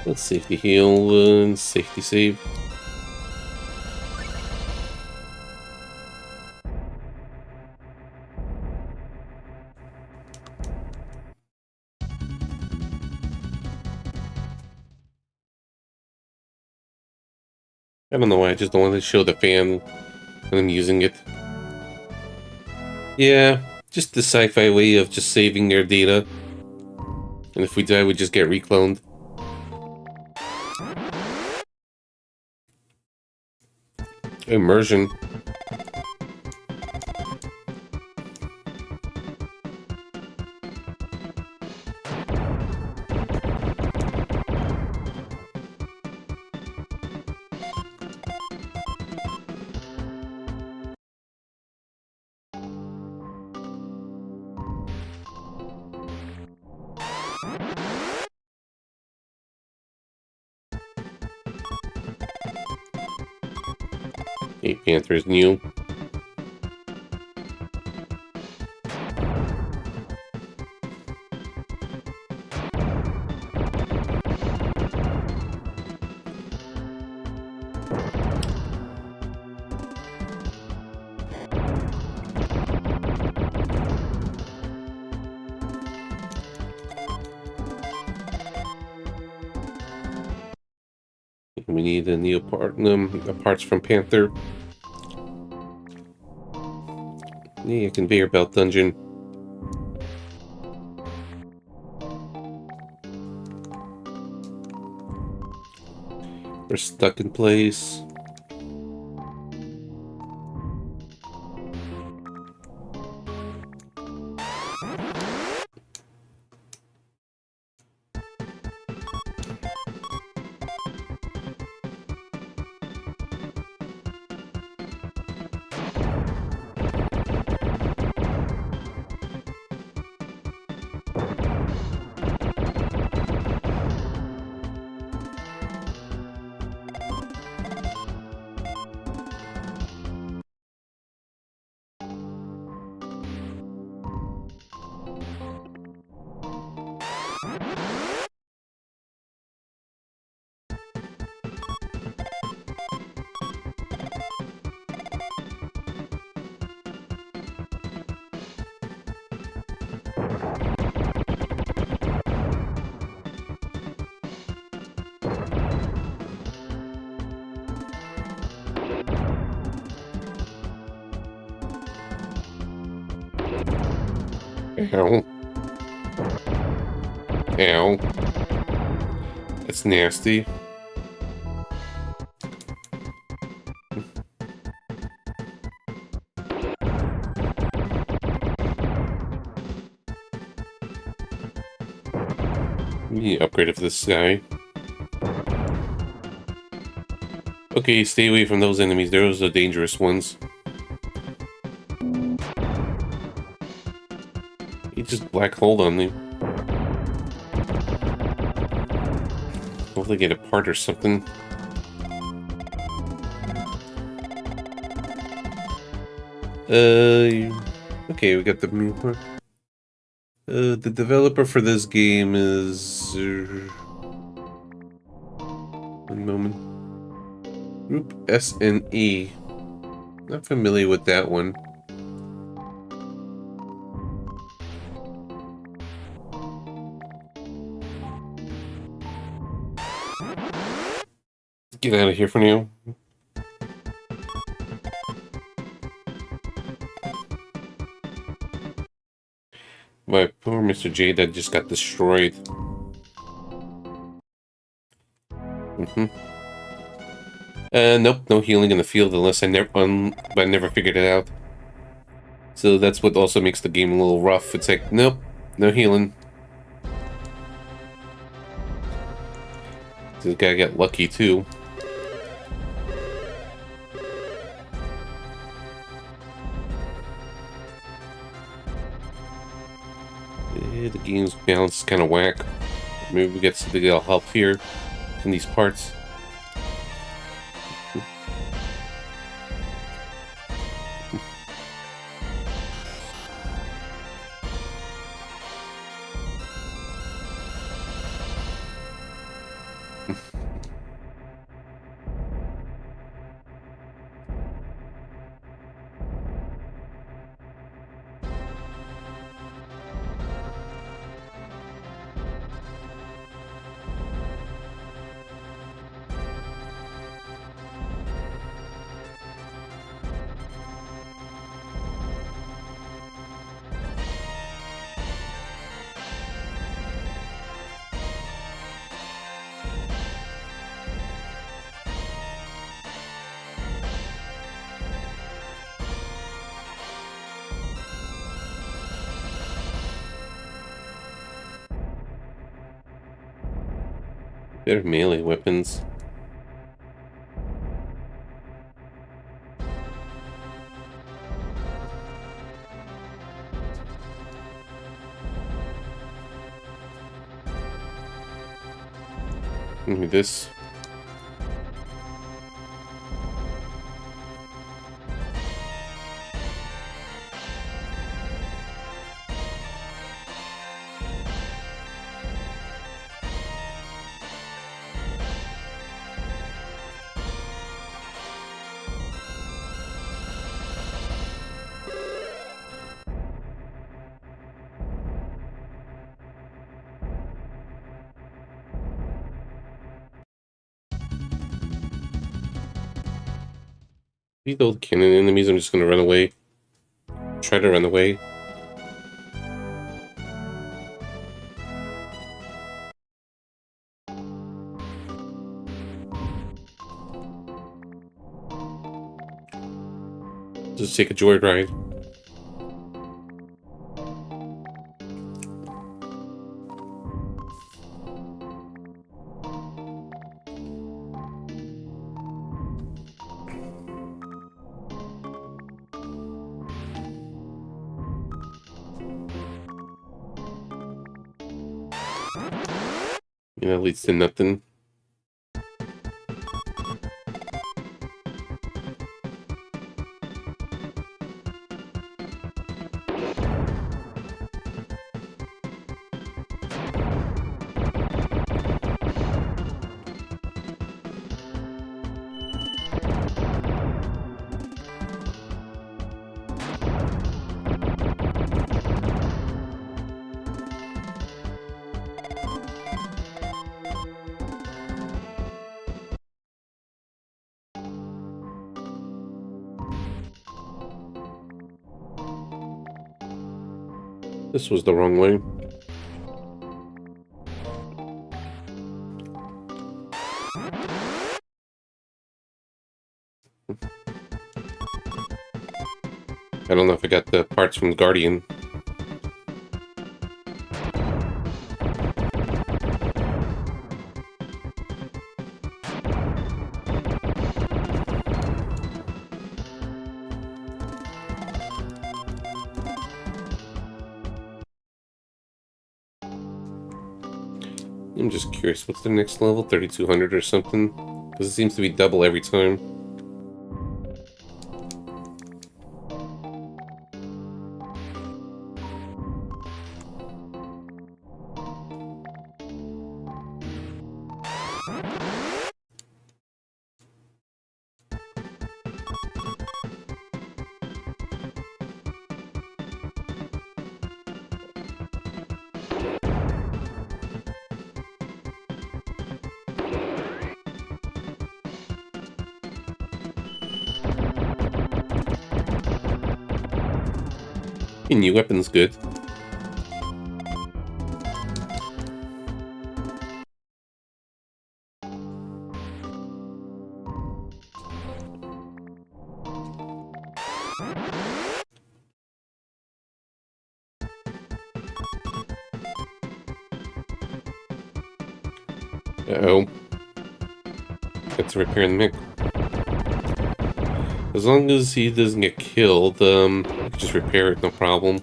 Let's safety heal and safety save. I don't know why, I just don't want to show the fan when I'm using it. Yeah, just the sci-fi way of just saving their data. And if we die, we just get recloned. Immersion. Hey, Panther's new. We need a new parts from Panther. Yeah, conveyor belt dungeon. We're stuck in place. Ow. Ow. That's nasty. We need to upgrade it for this guy. Okay, stay away from those enemies. Those are the dangerous ones. He just black hole on me. Hopefully get a part or something. Okay, we got the new part. The developer for this game is... one moment. Group SNE. Not familiar with that one. Get out of here for now. My poor Mr. J that just got destroyed. Nope, no healing in the field unless I never figured it out. So that's what also makes the game a little rough. It's like, nope, no healing. This guy got lucky too. The game's balance is kind of whack. Maybe we get something that'll help here in these parts. They're melee weapons. This. These old cannon enemies, I'm just gonna run away. Try to run away. Just take a joyride. You know, leads to nothing. This was the wrong way. I don't know if I got the parts from Guardian. I'm just curious, what's the next level? 3200 or something? Because it seems to be double every time. New weapon's good. Uh-oh. Got to repair the mech. As long as he doesn't get killed, we can just repair it, no problem.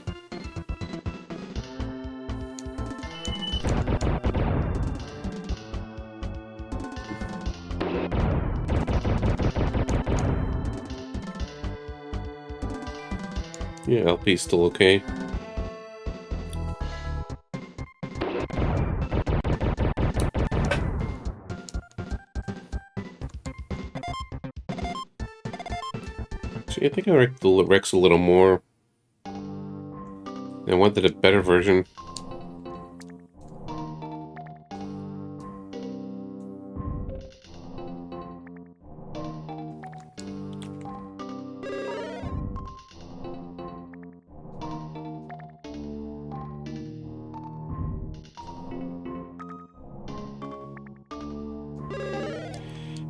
Yeah, LP is still okay. Actually, I think I liked the Rex a little more. I wanted a better version.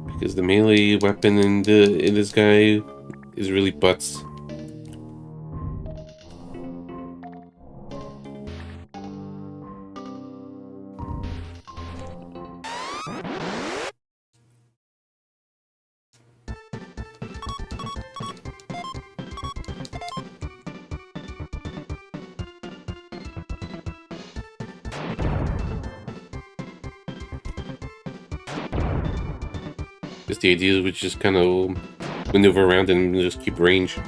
Because the melee weapon in this guy is really butts. Just the idea was just kind of maneuver around and just keep range.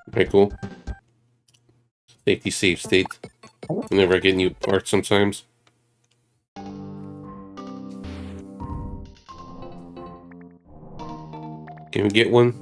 Very cool. Safety save state. Whenever I get new parts sometimes. Can we get one?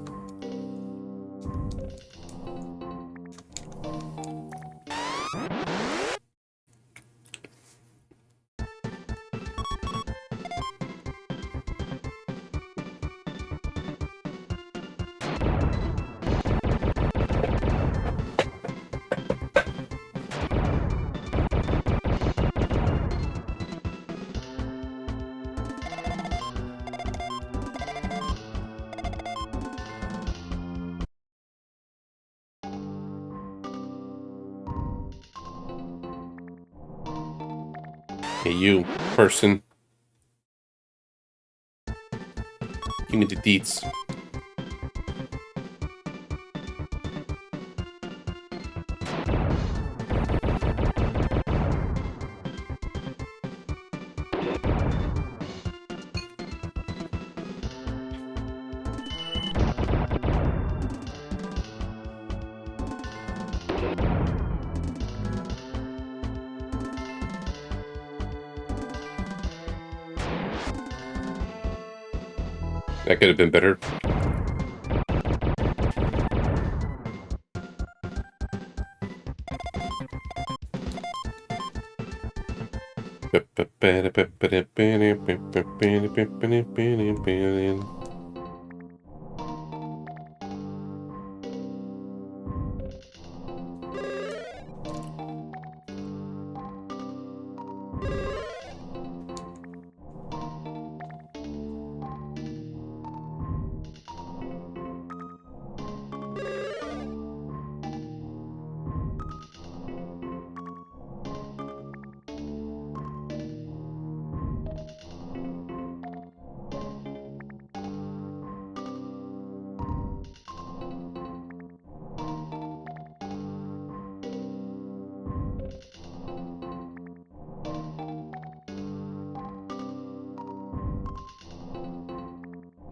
Hey, you, person. Give me the deets. That could have been better.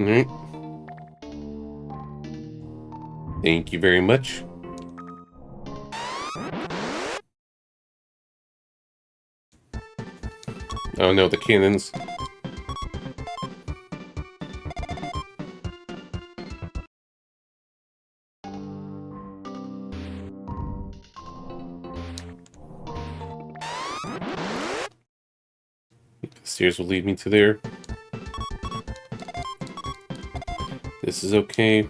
Alright. Thank you very much. Oh no, the cannons. The stairs will lead me to there. This is okay.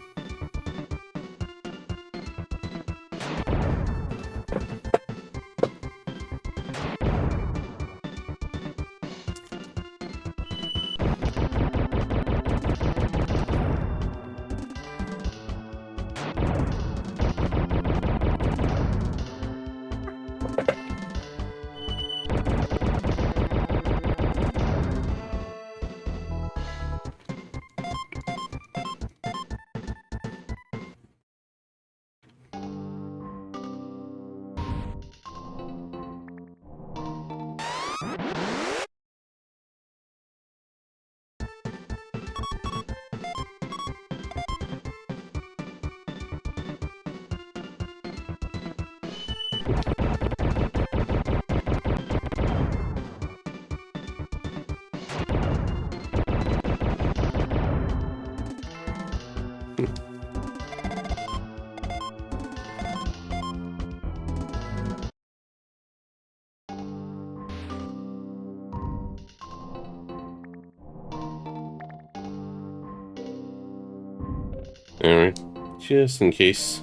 Alright, just in case.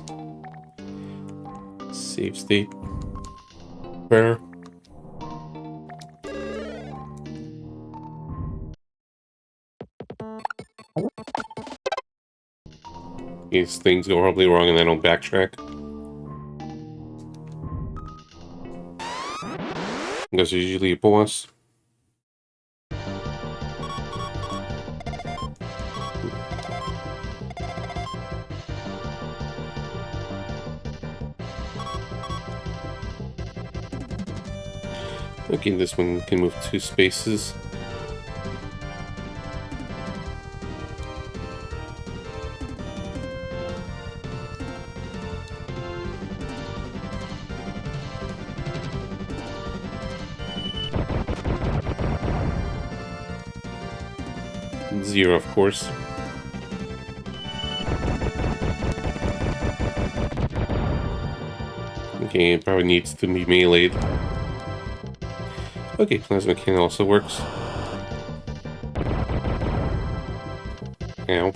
Save state. Fair. These things go horribly wrong and I don't backtrack. Because there's usually a boss. Okay, this one can move 2 spaces. Zero, of course. Okay, it probably needs to be meleeed. Okay, plasma cannon also works. Ow.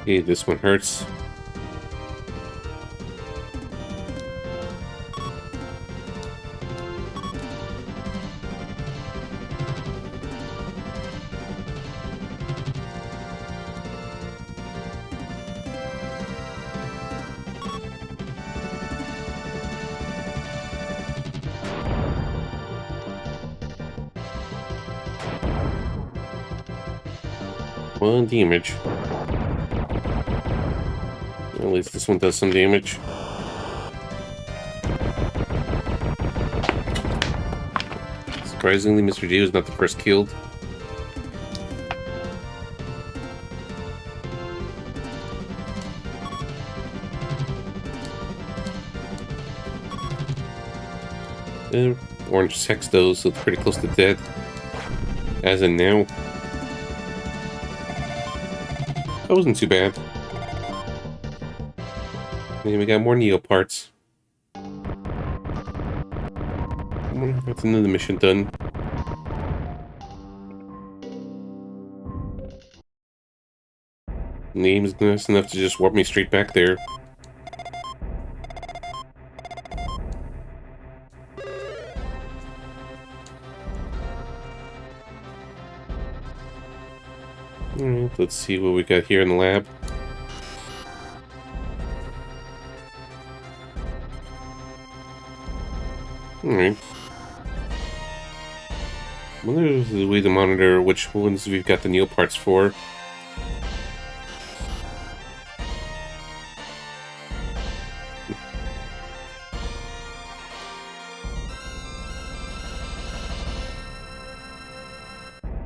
Okay, this one hurts. One damage. At least this one does some damage. Surprisingly, Mr. J was not the first killed. Orange sex though, so it's pretty close to dead. As in now. That wasn't too bad. And we got more Neo parts. I wonder if that's another mission done. Name's nice enough to just warp me straight back there. Alright, let's see what we got here in the lab. Alright. Well, there's a way to monitor which ones we've got the Neo parts for.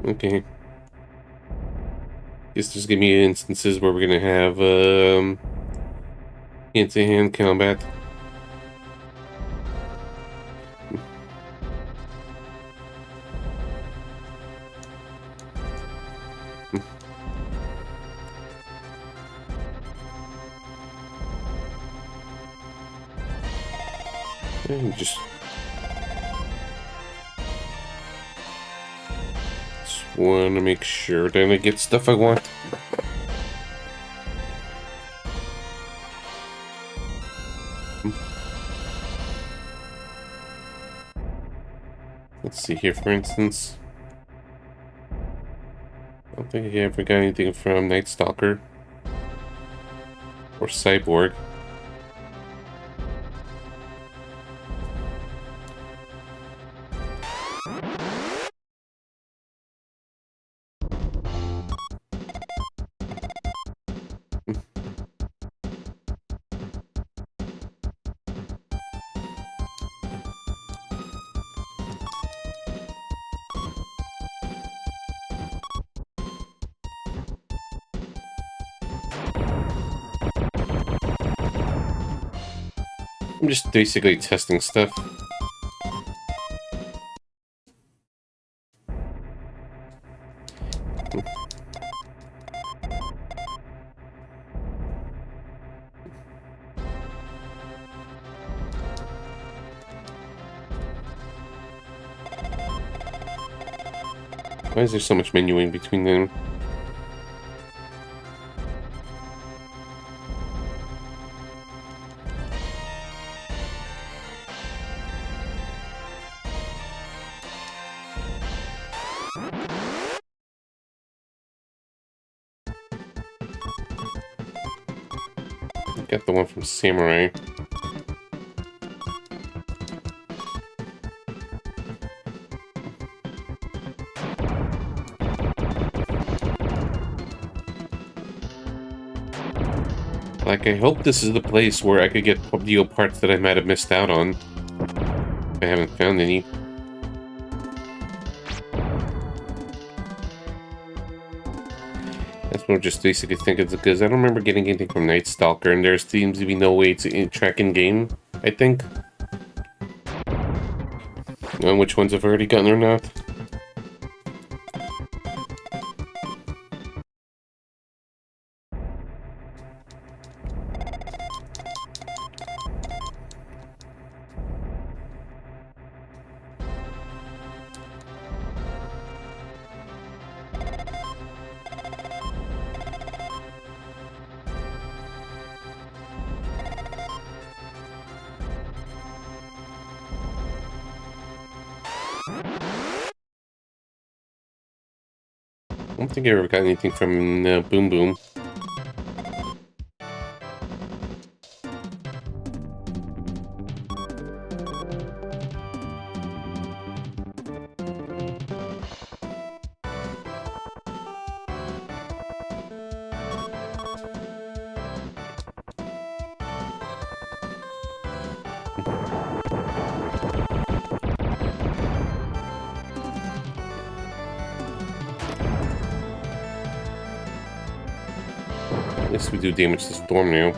Okay. Guess there's gonna be instances where we're gonna have hand-to-hand combat. And just want to make sure that I get stuff I want. Let's see here, for instance. I don't think I ever got anything from Night Stalker or Cyborg. I'm just basically testing stuff. Why is there so much menuing between them? Got the one from Samurai. Like, I hope this is the place where I could get Pub-Dio parts that I might have missed out on. I haven't found any. That's what I'm just basically thinking, because I don't remember getting anything from Night Stalker, and there seems to be no way to track in game, I think. On which ones I've already gotten or not. I don't think I ever got anything from Boom Boom. At least we do damage to Storm now.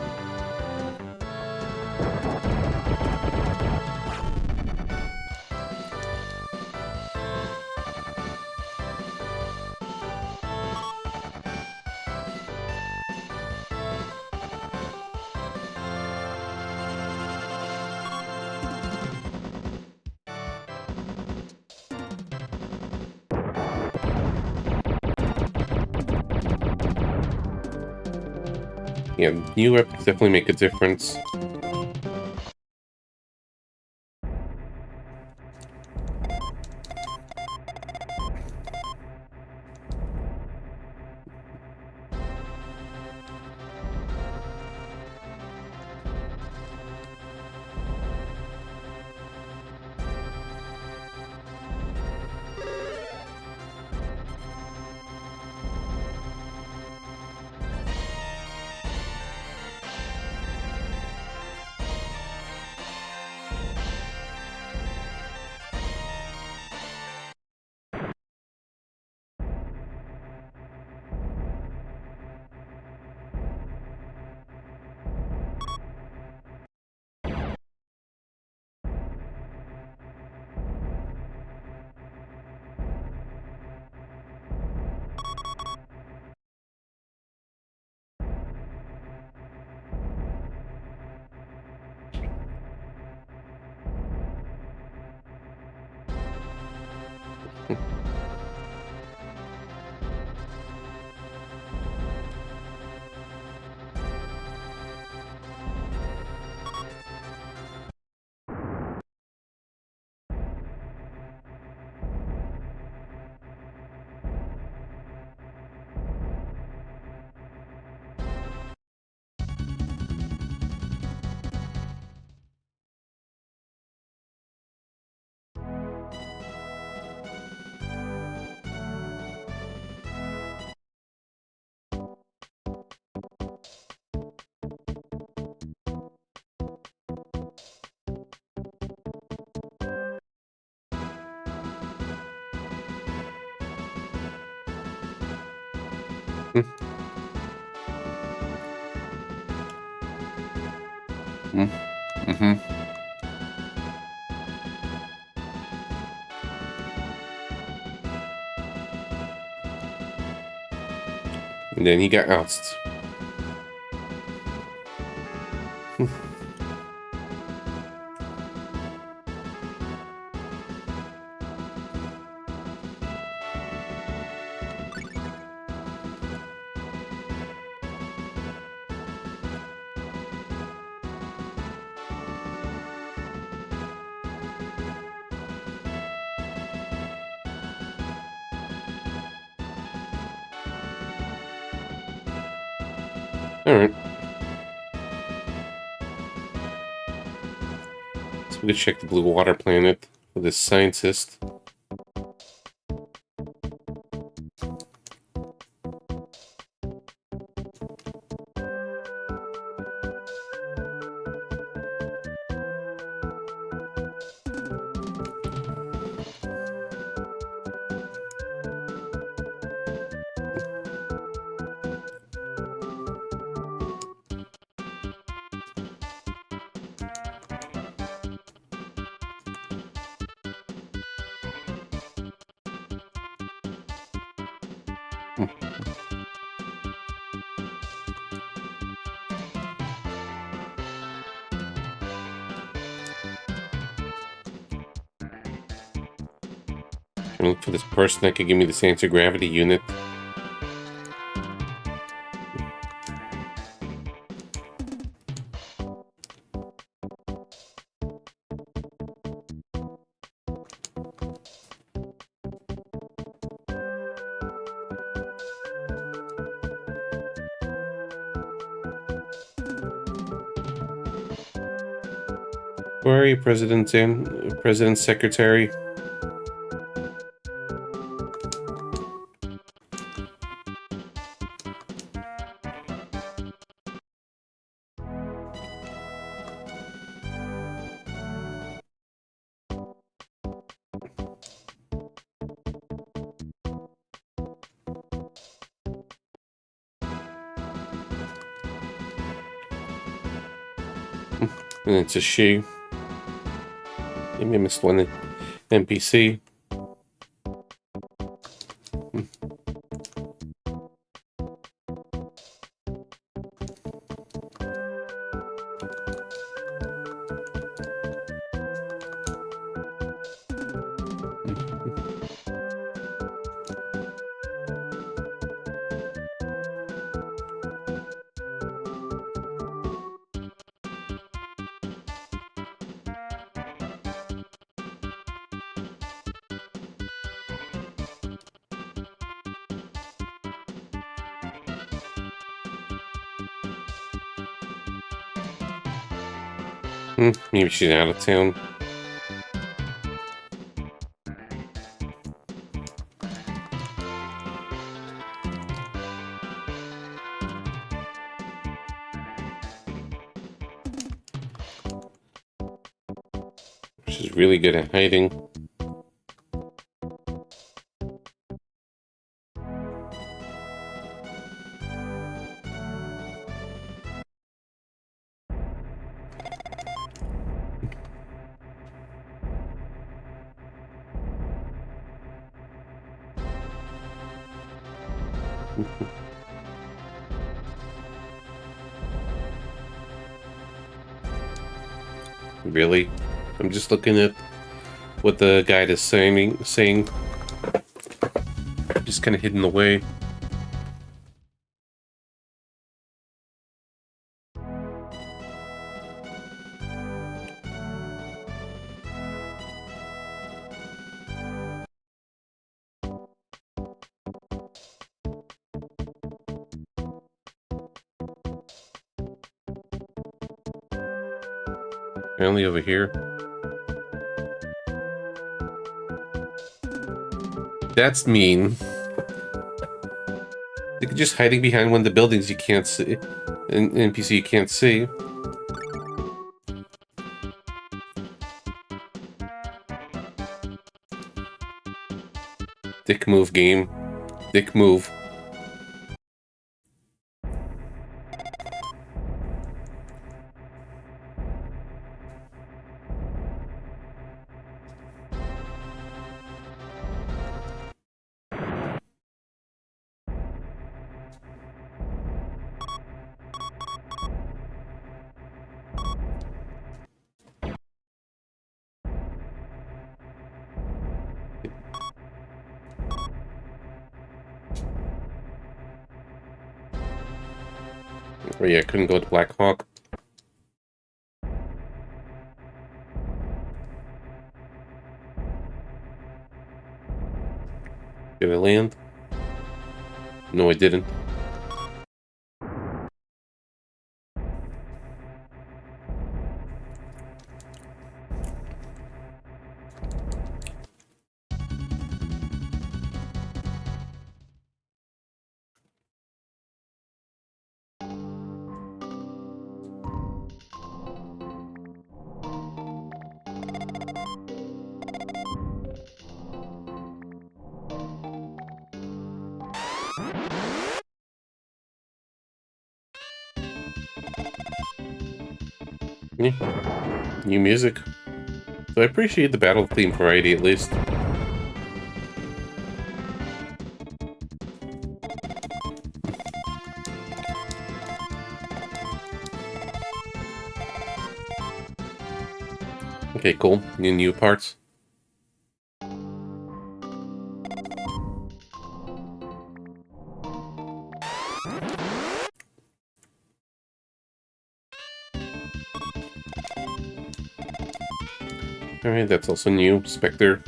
Yeah, new weapons definitely make a difference. Mm-hmm. And then he got ousted. Alright. So we can check the blue water planet with this scientist. I look for this person that could give me this anti-gravity unit. Where are you, President's Secretary? And it's a she. Maybe I missed one NPC. Maybe she's out of town. She's really good at hiding. Really? I'm just looking at what the guide is saying. Just kind of hidden away. Apparently over here. That's mean. They're just hiding behind one of the buildings you can't see. An NPC you can't see. Dick move game. Dick move. Oh yeah, I couldn't go to Black Hawk. Did I land? No, I didn't. Yeah. New music. So I appreciate the battle theme variety at least. Okay, cool. New parts. Alright, that's also new. Spectre.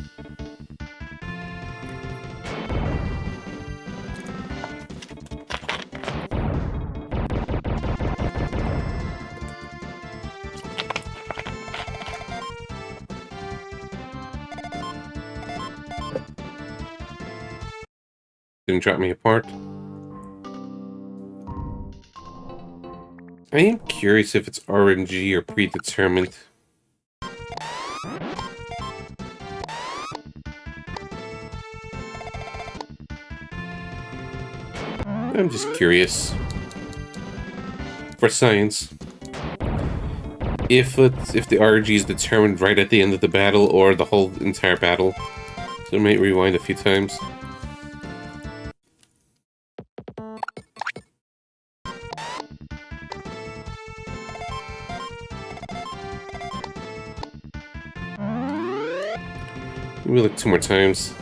Didn't drop me apart. I am curious if it's RNG or predetermined. I'm just curious. For science. If the RNG is determined right at the end of the battle or the whole entire battle. So I might rewind a few times. Maybe like 2 more times.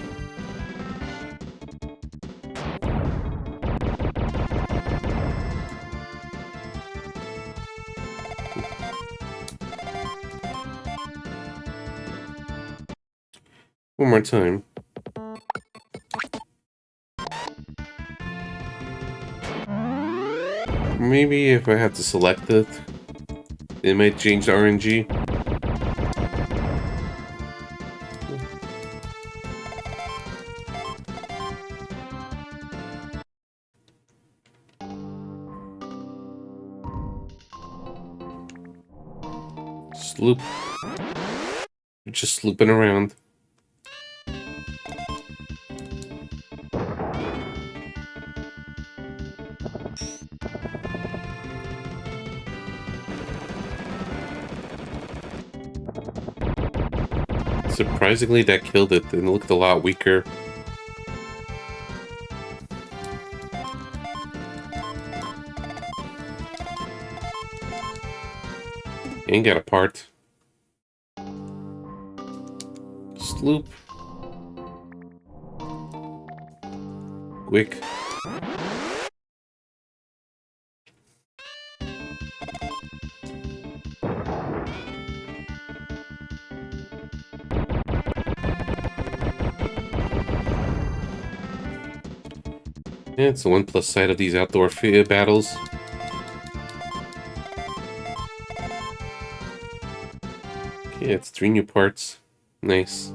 One more time. Maybe if I have to select it might change the RNG. Sloop. Just slooping around. Surprisingly, that killed it and it looked a lot weaker. Ain't got a part. Sloop. Quick. Yeah, it's the one plus side of these outdoor battles. Okay, it's 3 new parts. Nice.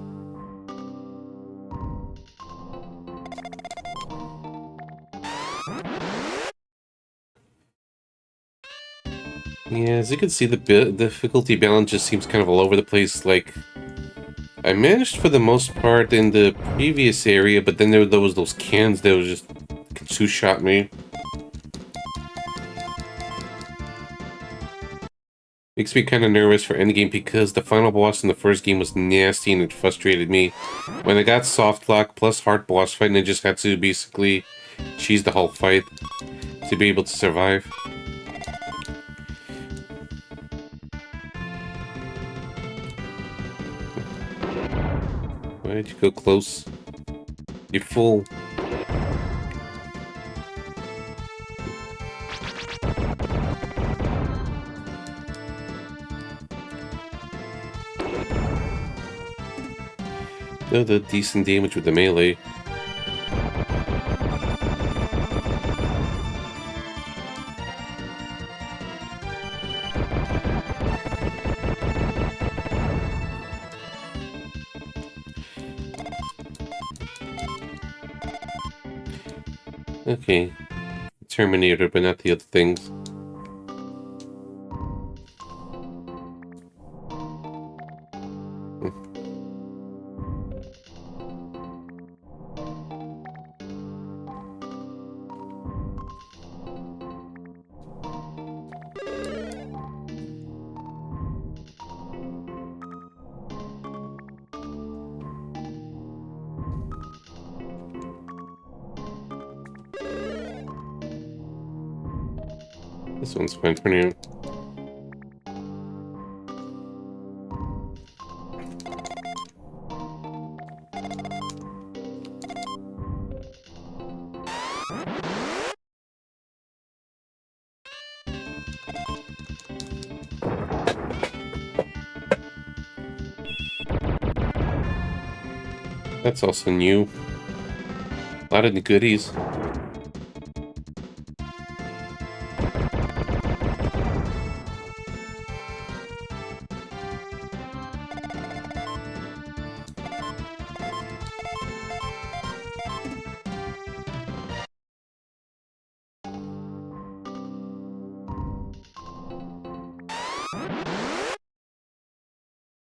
Yeah, as you can see, the difficulty balance just seems kind of all over the place. Like, I managed for the most part in the previous area, but then there was those cans that was just two-shot me. Makes me kind of nervous for endgame because the final boss in the first game was nasty and it frustrated me. When I got soft lock plus hard boss fight, and I just had to basically cheese the whole fight to be able to survive. Why'd you go close? You fool. No, the decent damage with the melee. Okay. Terminator, but not the other things. This one's fine for now. That's also new. A lot of the goodies.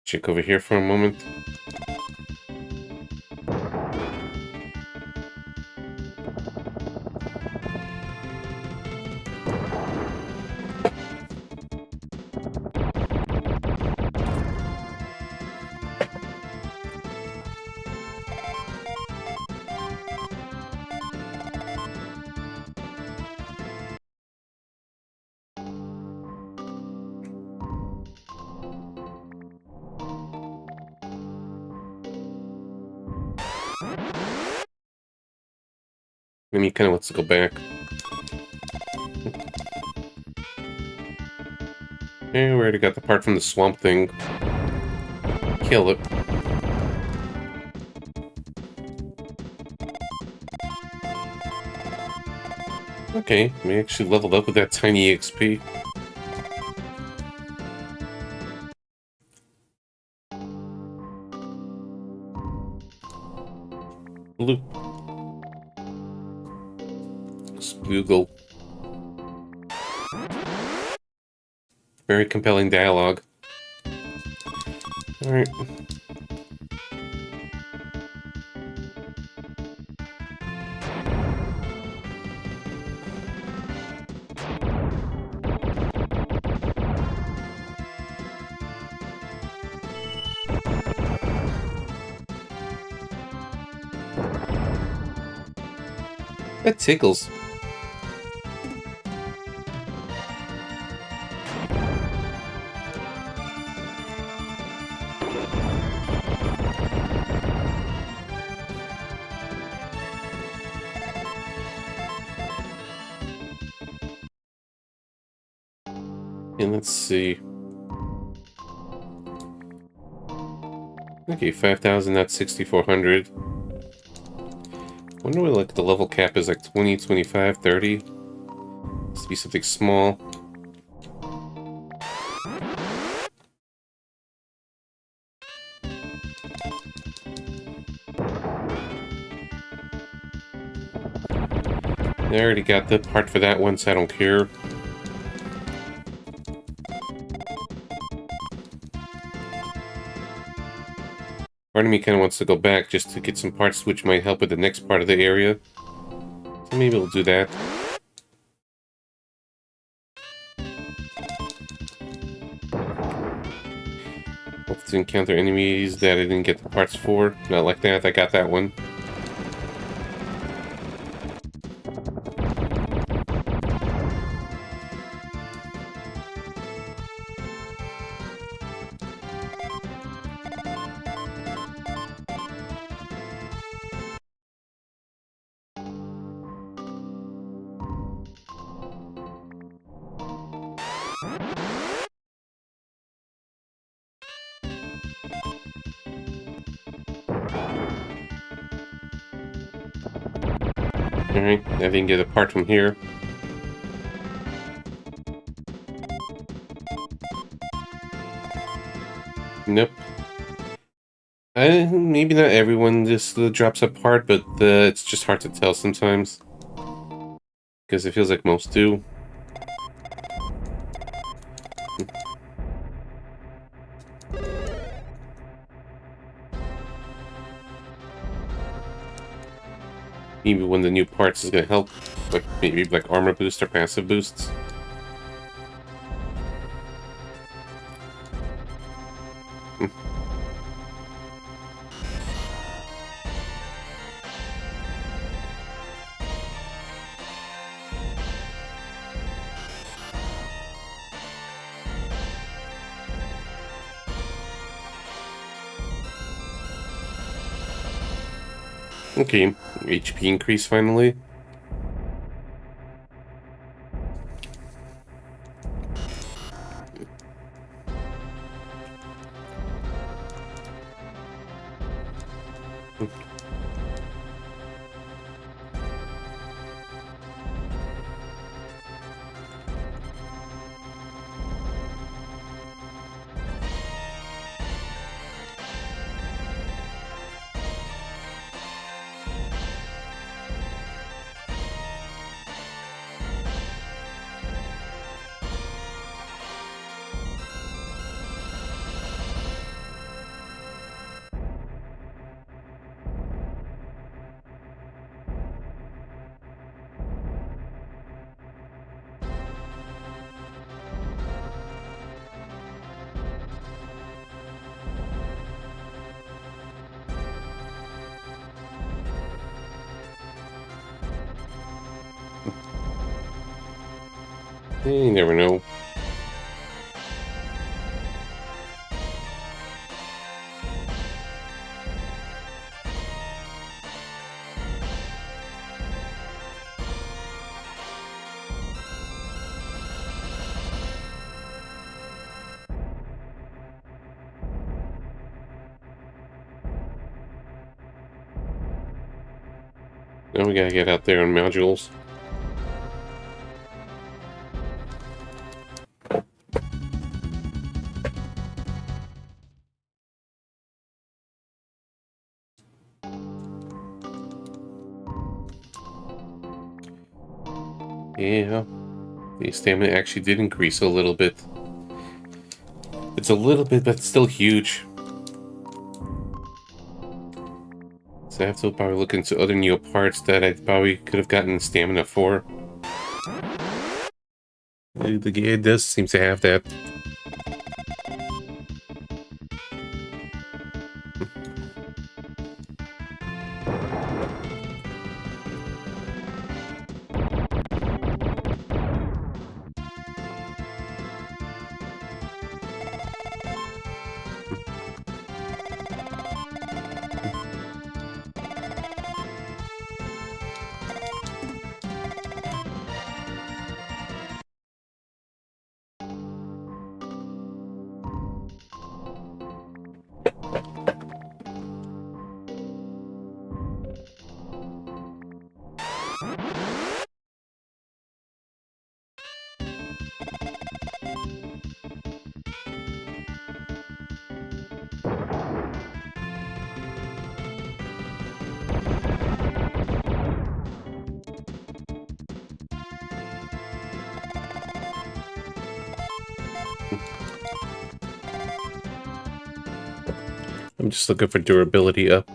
Check over here for a moment. And he kind of wants to go back. Yeah, we already got the part from the swamp thing. Kill it. Okay, we actually leveled up with that tiny XP. Loop. Spoogle. Very compelling dialogue. Alright. That tickles. And let's see. Okay, 5,000, that's 6,400. Wonder what like the level cap is, like 20, 25, 30. Must be something small. I already got the part for that one, so I don't care. Part of me kind of wants to go back just to get some parts which might help with the next part of the area. So maybe we'll do that. Hope to encounter enemies that I didn't get the parts for. Not like that, I got that one. Alright, I didn't get a part from here. Nope. Maybe not everyone just drops a part, but it's just hard to tell sometimes. Because it feels like most do. Maybe one of the new parts is gonna help. Like, maybe like armor boost or passive boosts. Okay, HP increase finally. You never know. Now we gotta get out there on modules. Yeah, the stamina actually did increase a little bit. It's a little bit, but still huge. So I have to probably look into other Neo parts that I probably could have gotten stamina for. The game does seem to have that. I'm just looking for durability up.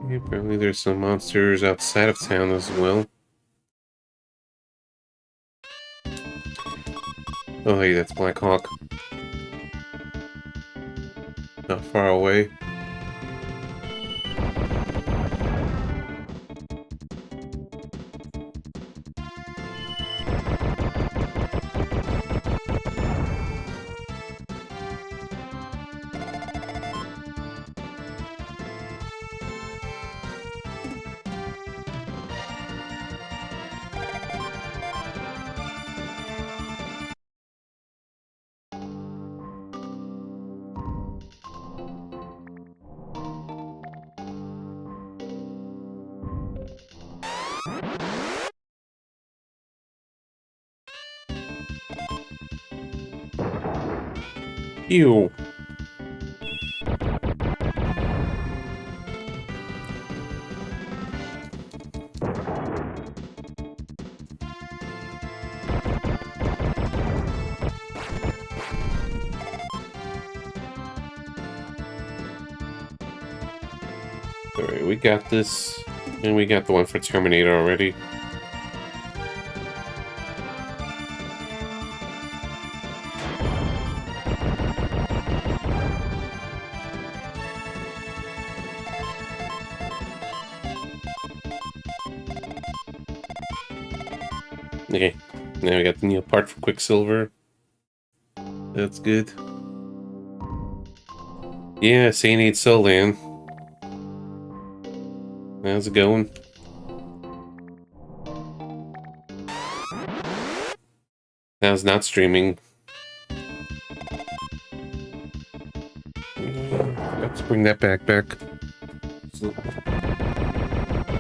Yeah, apparently there's some monsters outside of town as well. Oh hey, that's Black Hawk. Not far away. Ew. Alright, we got this. And we got the one for Terminator already. Okay, now we got the new part for Quicksilver. That's good. Yeah, Saint 8 Soul Land. How's it going? How's not streaming? Let's bring that back. So,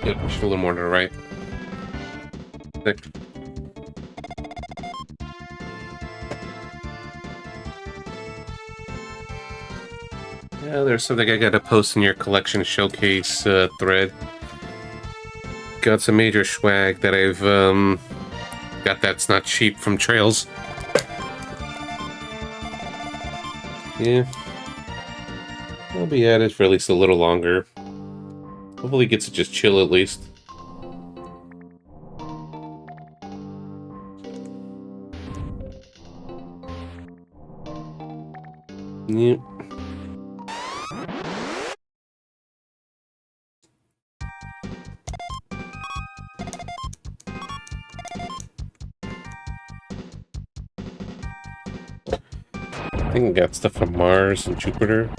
yeah, push a little more to the right. Thick. Yeah, there's something I gotta post in your collection showcase thread. Got some major swag that I've got that's not cheap from Trails. Yeah. I'll be at it for at least a little longer. Hopefully gets to just chill at least. Yep. I think I got stuff from Mars and Jupiter.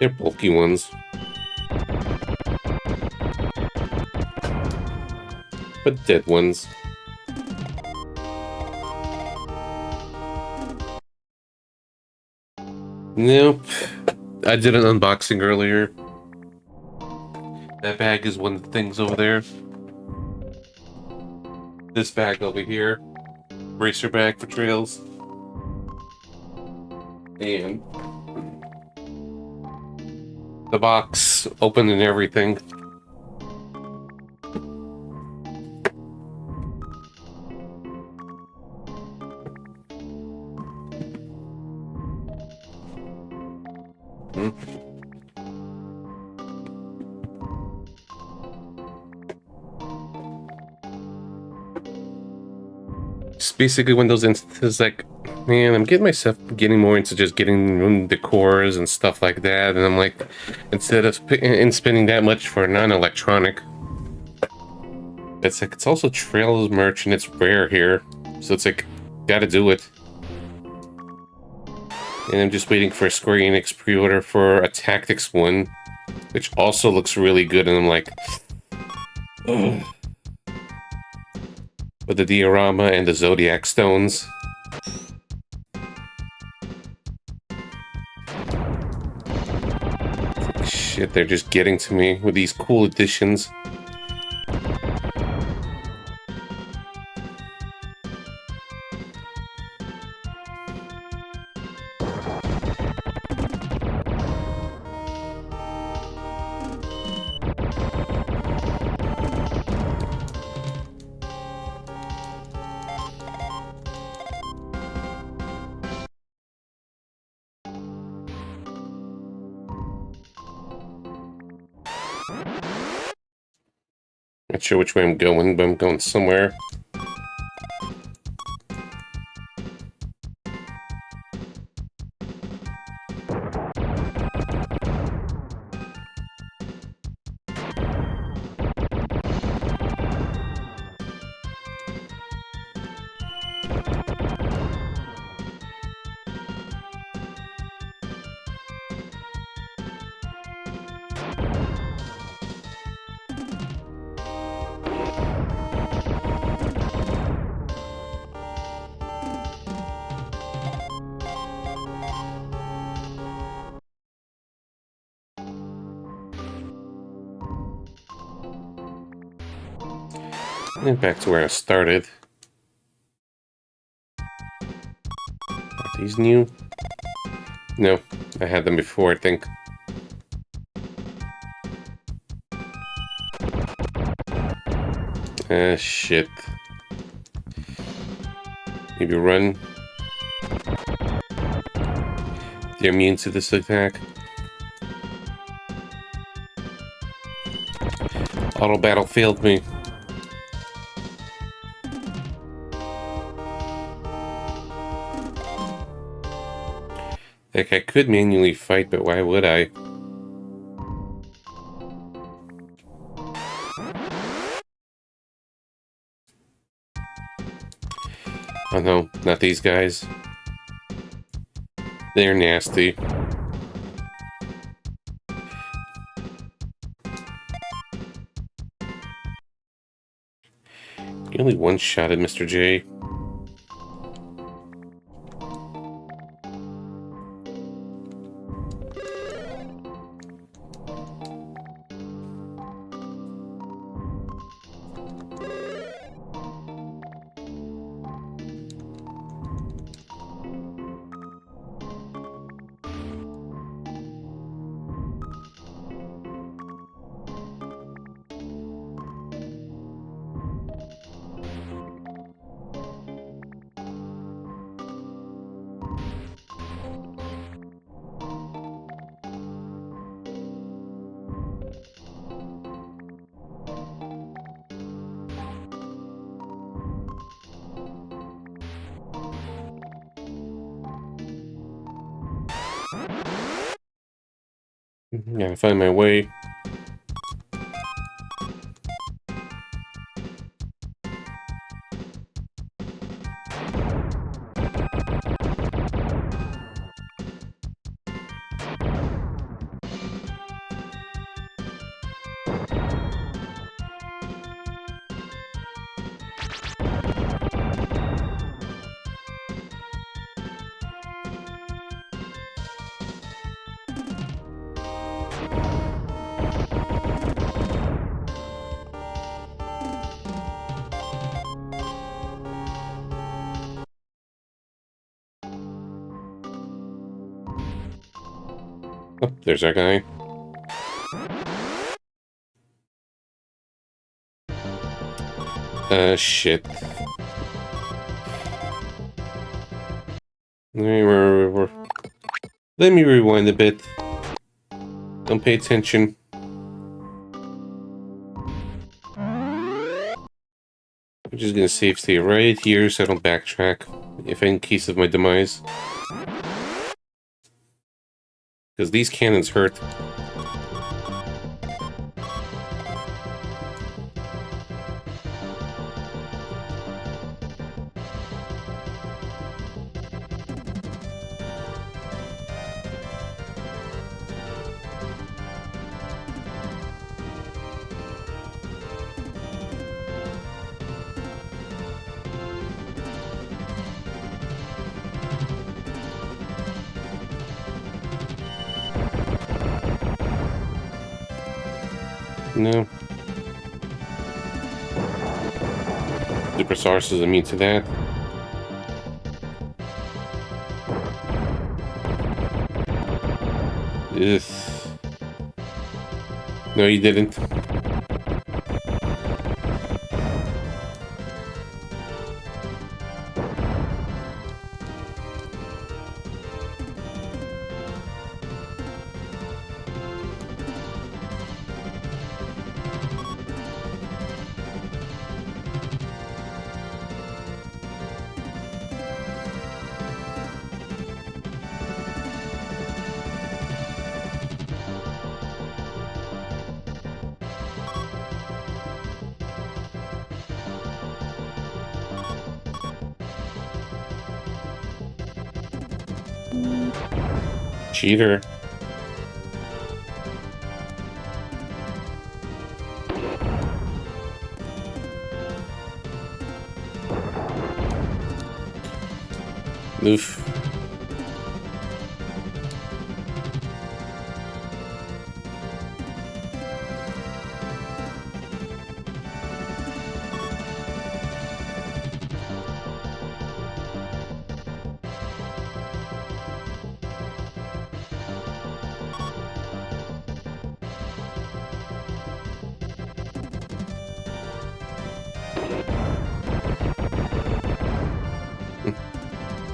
They're bulky ones. But dead ones. Nope. I did an unboxing earlier. That bag is one of the things over there. This bag over here. Racer bag for Trails. And the box open and everything. It's basically one of those instances like, man, I'm getting more into just getting room decors and stuff like that, and I'm like, instead of spending that much for non-electronic, it's like it's also Trails merch and it's rare here, so it's like, gotta do it. And I'm just waiting for a Square Enix pre-order for a Tactics one, which also looks really good, and I'm like, ugh. With the diorama and the Zodiac stones. Shit, they're just getting to me with these cool additions. Not sure which way I'm going, but I'm going somewhere. And back to where I started. Are these new? No, I had them before, I think. Shit. Maybe run. They're immune to this attack. Auto battle failed me. Like, I could manually fight, but why would I? Oh no, not these guys. They're nasty. You only one-shotted Mr. J. Gotta find my way. Oh, there's our guy. Shit. Let me rewind a bit. Don't pay attention. I'm just gonna save stay right here so I don't backtrack, if in case of my demise. Because these cannons hurt. No. Super Source is immune to that. Ugh. No, you didn't. Cheater. Oof.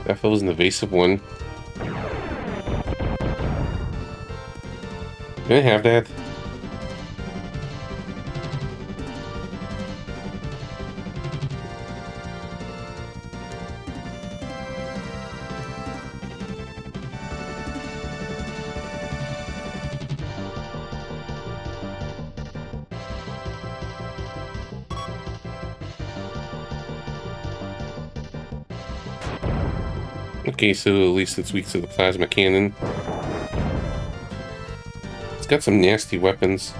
That was an evasive one. Can I have that? Okay, so at least it's weak to the plasma cannon. It's got some nasty weapons.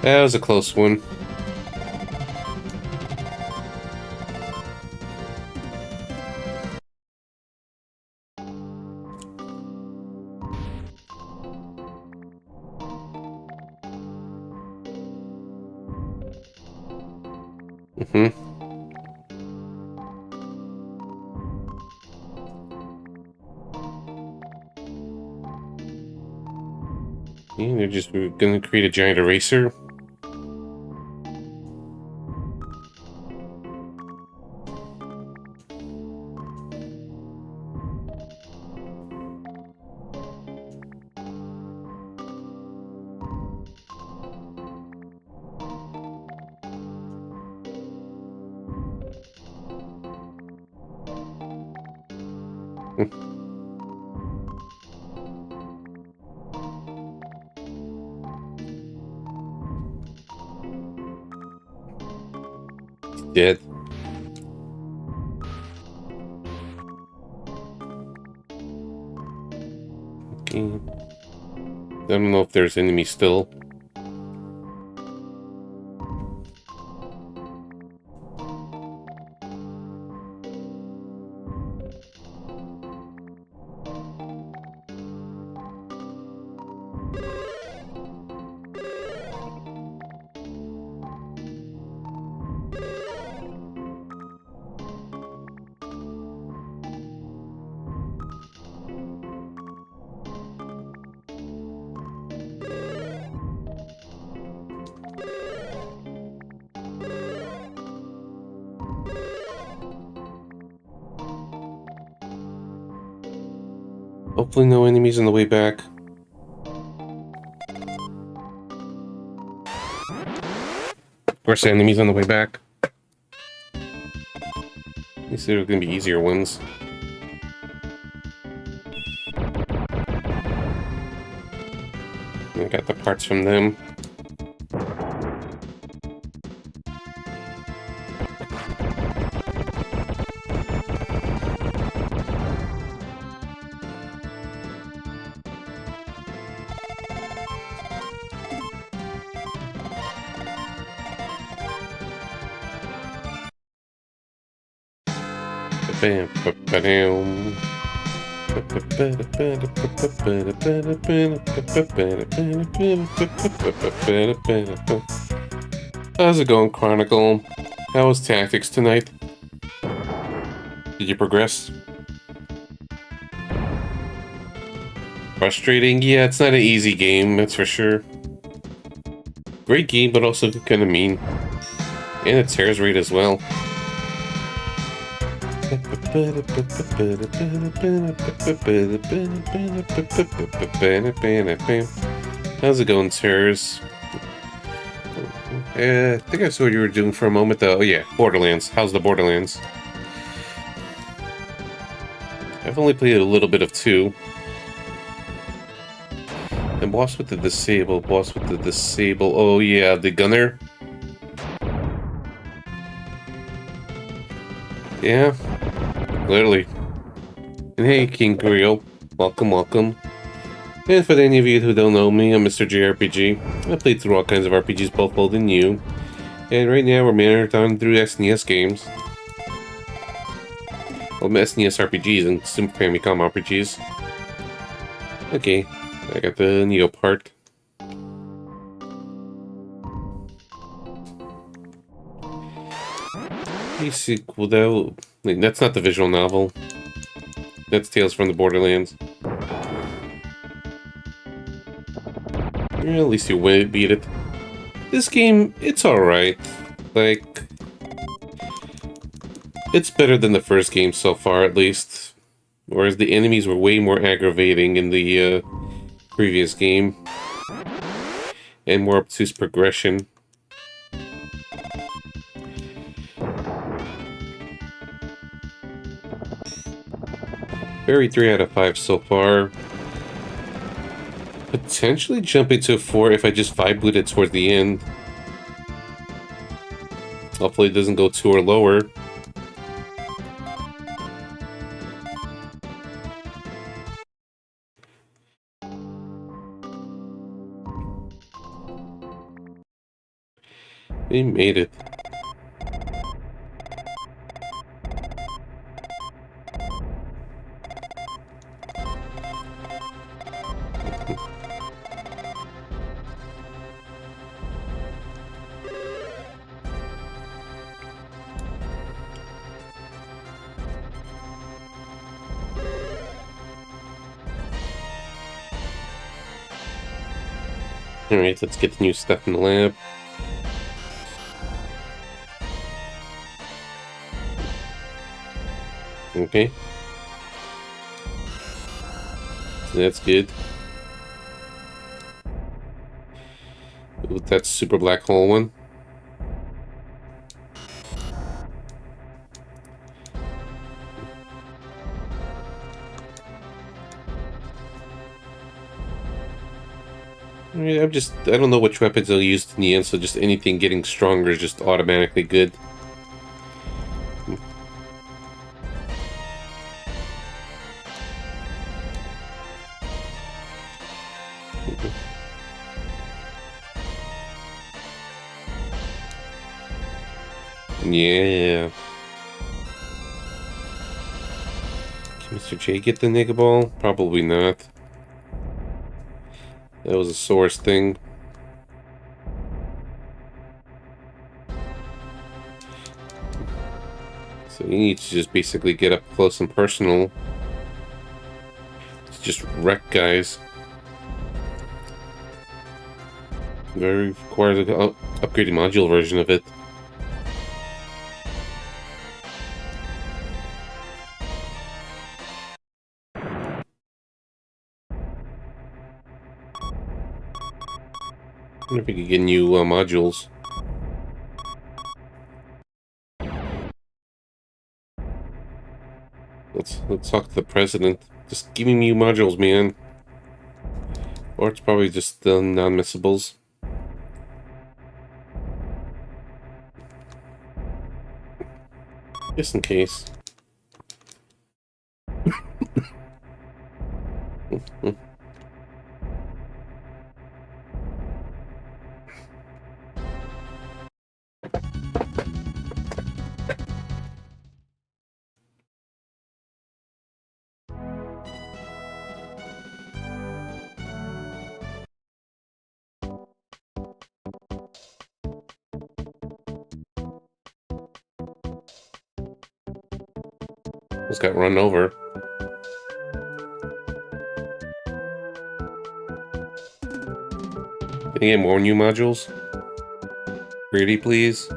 That was a close one. Mm-hmm. Yeah, they're just gonna create a giant eraser. Dead. Okay. I don't know if there's enemies still. Hopefully no enemies on the way back. Of course, enemies on the way back. At least there are going to be easier ones. I got the parts from them. Bam, ba-ba-dam. How's it going, Chronicle? How was tactics tonight? Did you progress? Frustrating? Yeah, it's not an easy game, that's for sure. Great game, but also kind of mean. And its tears rate as well. How's it going, sirs? I think I saw what you were doing for a moment, though. Oh, yeah, Borderlands. How's the Borderlands? I've only played a little bit of 2. And boss with the disable, Oh, yeah, the gunner. Yeah, literally. And hey, King Grill. Welcome, welcome. And for any of you who don't know me, I'm Mr. JRPG. I played through all kinds of RPGs, both old and new. And right now we're marathon through SNES games. Well, SNES RPGs and Super Famicom RPGs. Okay, I got the Neo part. Sequel though. Wait, that's not the visual novel. That's Tales from the Borderlands. Yeah, at least you beat it. This game, it's alright. Like, it's better than the first game so far, at least. Whereas the enemies were way more aggravating in the previous game. And more obtuse progression. Very 3 out of 5 so far. Potentially jumping to a 4 if I just vibe boot it towards the end. Hopefully it doesn't go 2 or lower. We made it. Alright, let's get the new stuff in the lab. Okay. That's good. Ooh, that's super black hole one. Alright, I don't know which weapons I'll use in the end, so just anything getting stronger is just automatically good. Yeah. Can Mr. J get the nigga ball? Probably not. That was a source thing. So you need to just basically get up close and personal. It's just wreck guys. Very requires an upgraded module version of it. I wonder if we could get new modules. Let's talk to the president. Just give me new modules, man. Or it's probably just non-missables. Just in case. Just got run over. Can I get more new modules? Pretty please.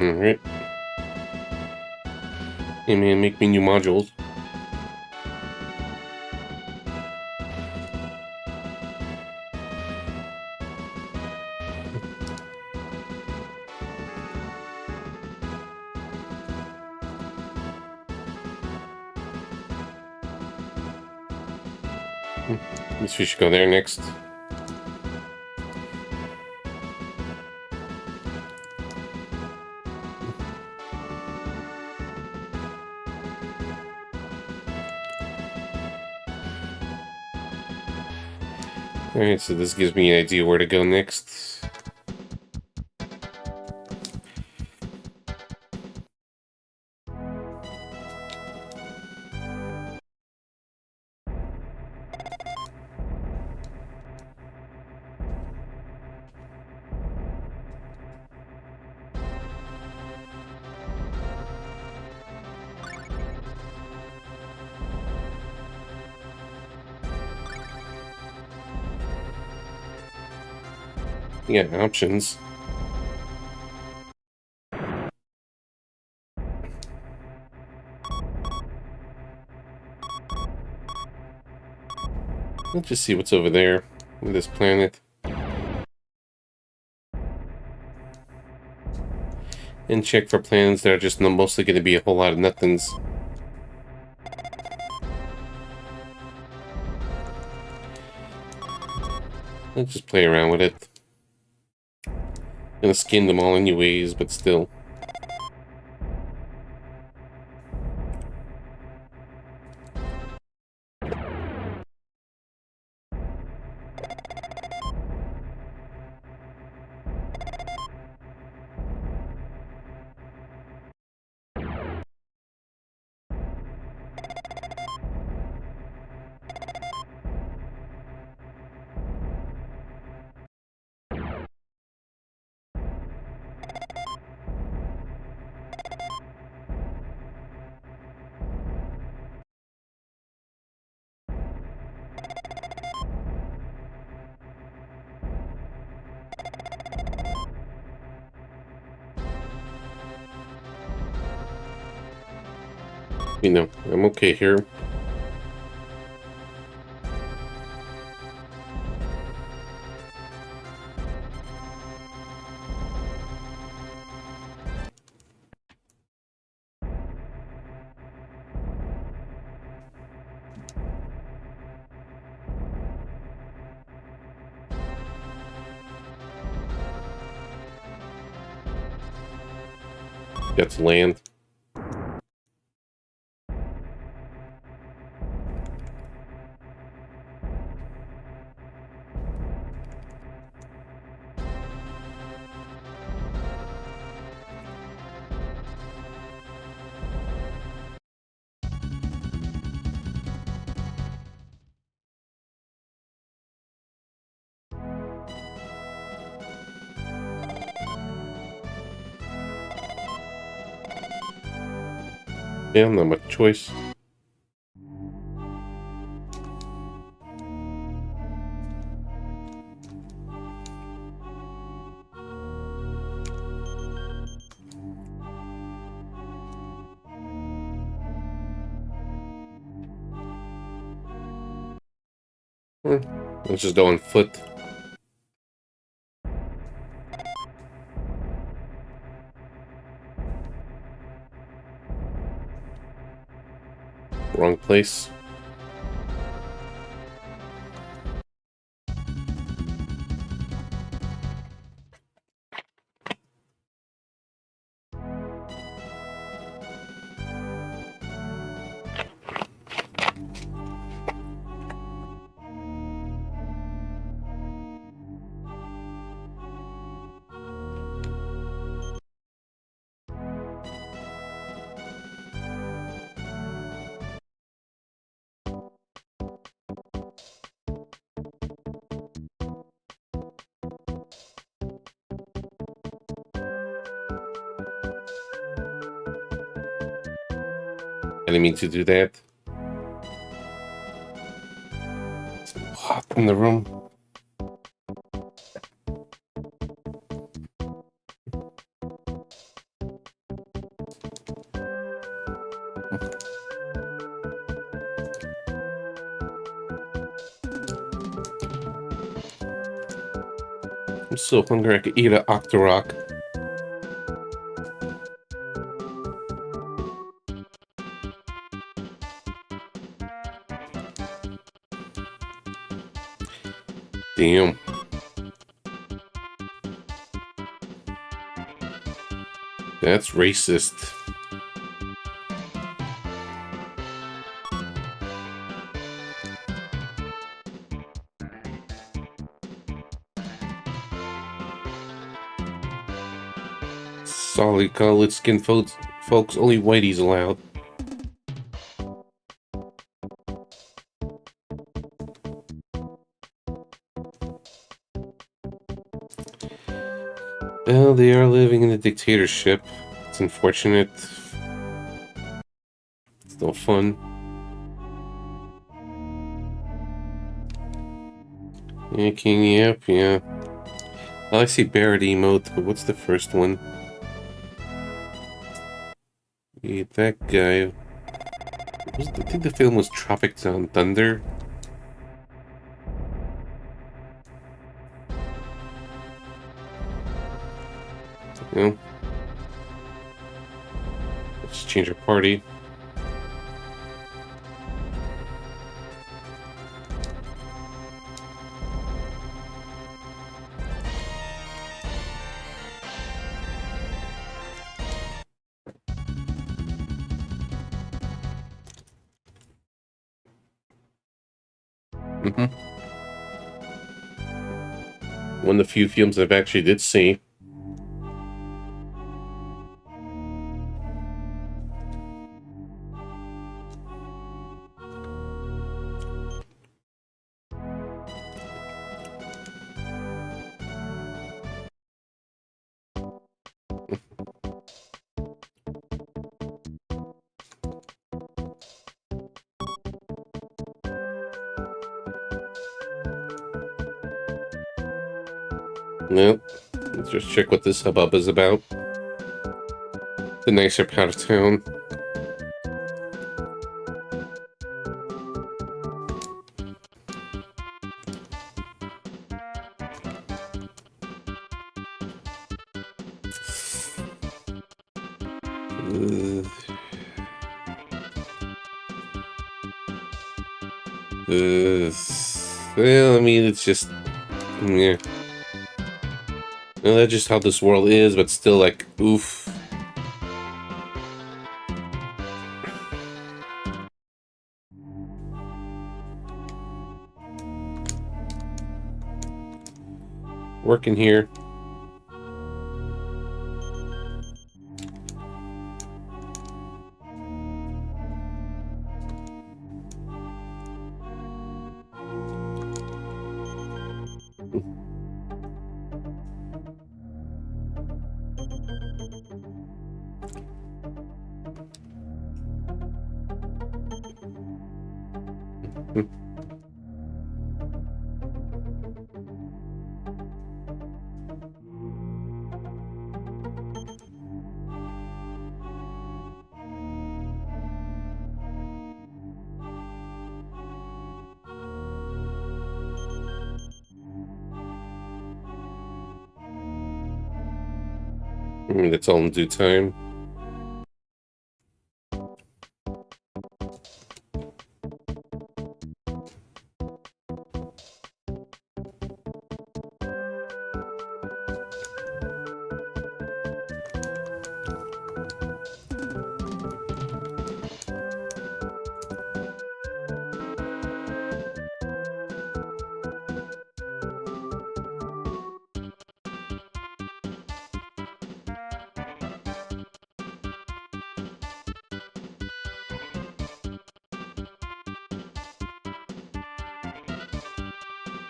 Alright. Hey man, make me new modules. Guess we should go there next. Alright, so this gives me an idea where to go next. Yeah, options. Let's just see what's over there with this planet. And check for planets that are just mostly going to be a whole lot of nothings. Let's just play around with it. Gonna skin them all anyways, but still. You know, I'm okay here. That's land. Yeah, not much choice. Let's just go on foot. Wrong place. I didn't mean to do that. It's hot in the room. I'm so hungry I could eat an Octorok. Damn. That's racist. Solid colored skin folks, only whitey's allowed. Well, they are living in a dictatorship. It's unfortunate. It's no fun. Yeah, King, yep, yeah. Well, I see Barrett emote, but what's the first one? Yeah, that guy. I think the film was Tropic Thunder. You know? Let's change our party. Mm-hmm. One of the few films I've actually did see. Well, let's just check what this hubbub is about. The nicer part of town. Uh, well, I mean, it's just... Yeah. Well, that's just how this world is, but still, like, oof. Working here. That's all in due time.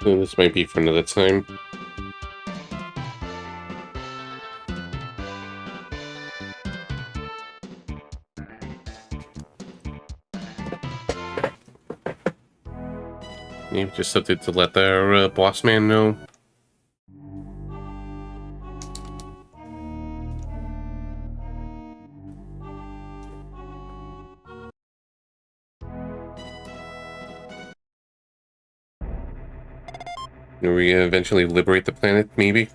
This might be for another time. Maybe just something to let their boss man know. Are we gonna eventually liberate the planet, maybe?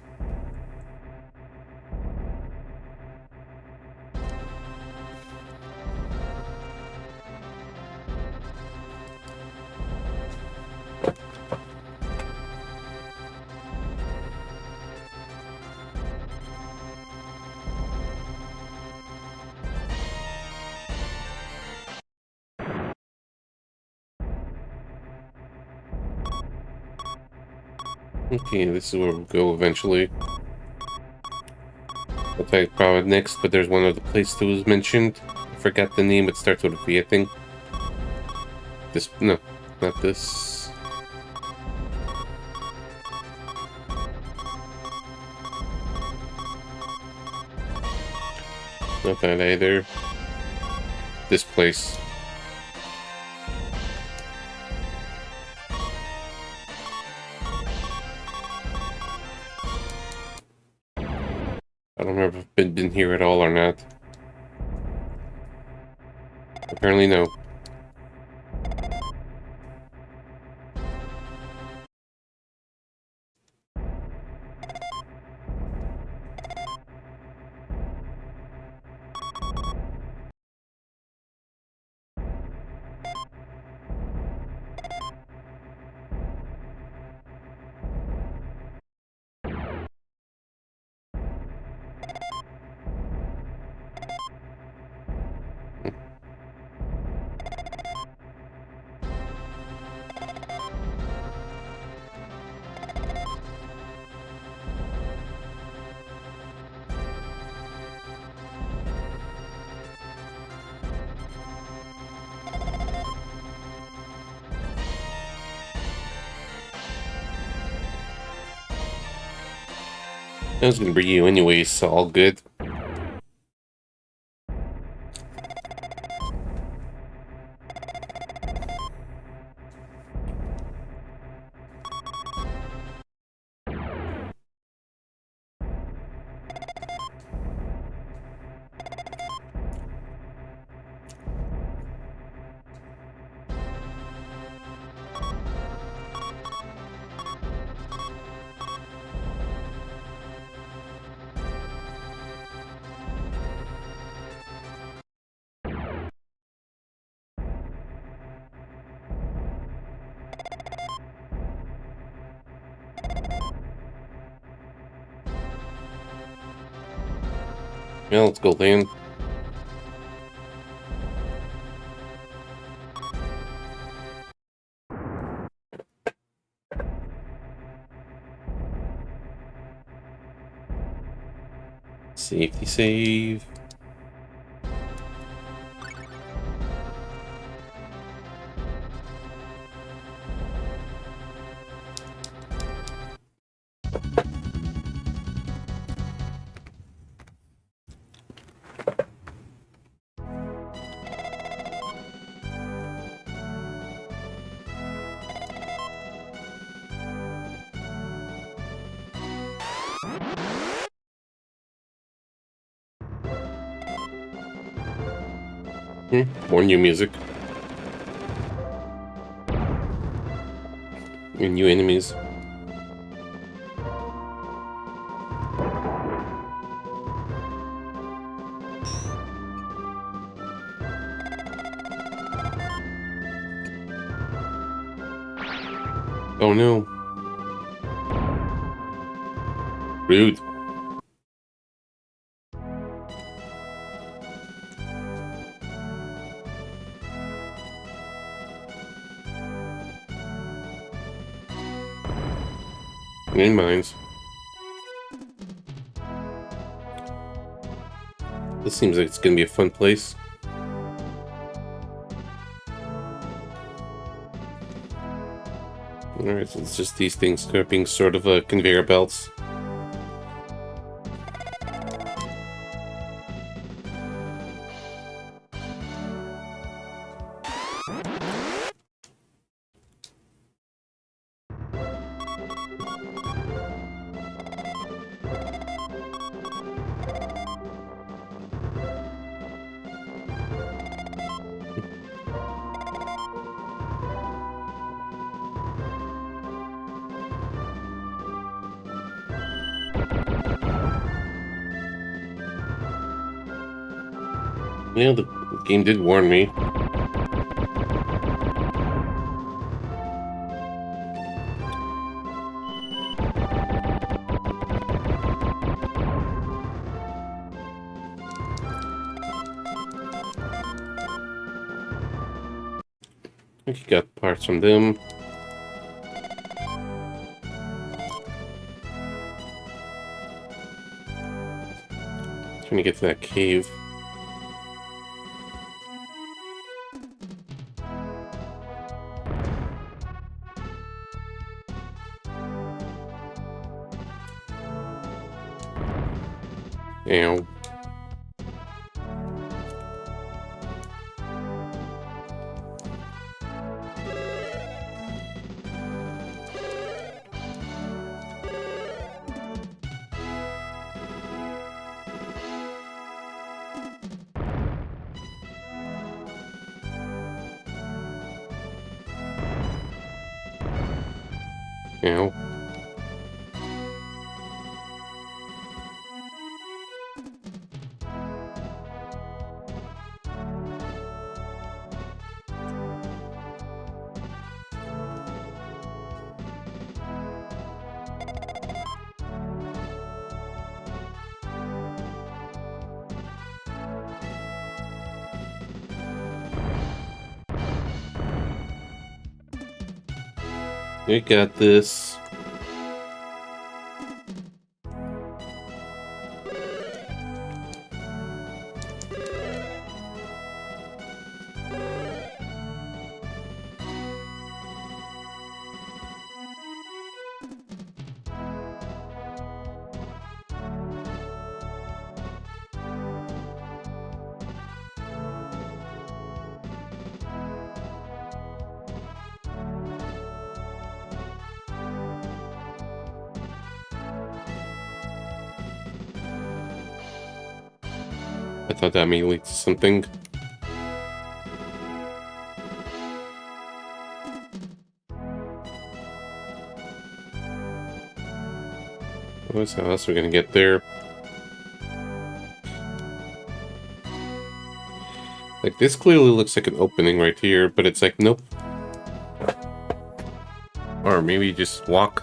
Okay, this is where we'll go eventually. I'll tell you probably next, but there's one other place that was mentioned. I forgot the name, it starts with a V, I think. This, no, not this. Not that either. This place. I don't remember if I've been here at all or not. Apparently no. I was gonna bring you anyways, so all good. Yeah, let's go land. Safety save. More new music. And new enemies. Oh no. Rude. In mines. This seems like it's gonna be a fun place. Alright, so it's just these things being sort of conveyor belts. Yeah, the game did warn me. I think you got parts from them. Trying to get to that cave. Ow. Ow. You got this. I thought that may lead to something. What's how else we're gonna get there? Like, this clearly looks like an opening right here, but it's like, nope. Or maybe just walk.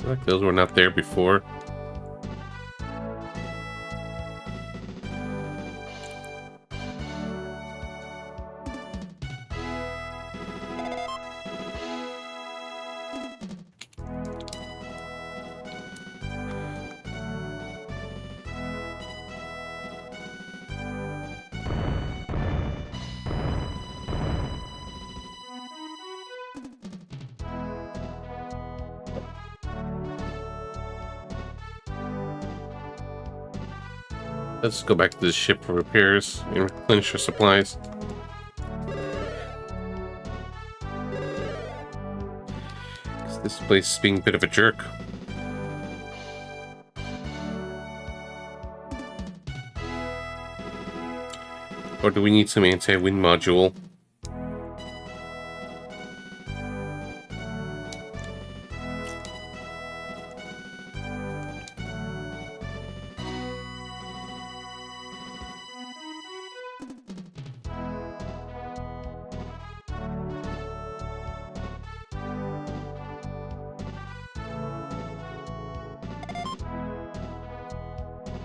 Like those were not there before. Let's go back to the ship for repairs and replenish our supplies. This place is being a bit of a jerk. Or do we need some anti-wind module?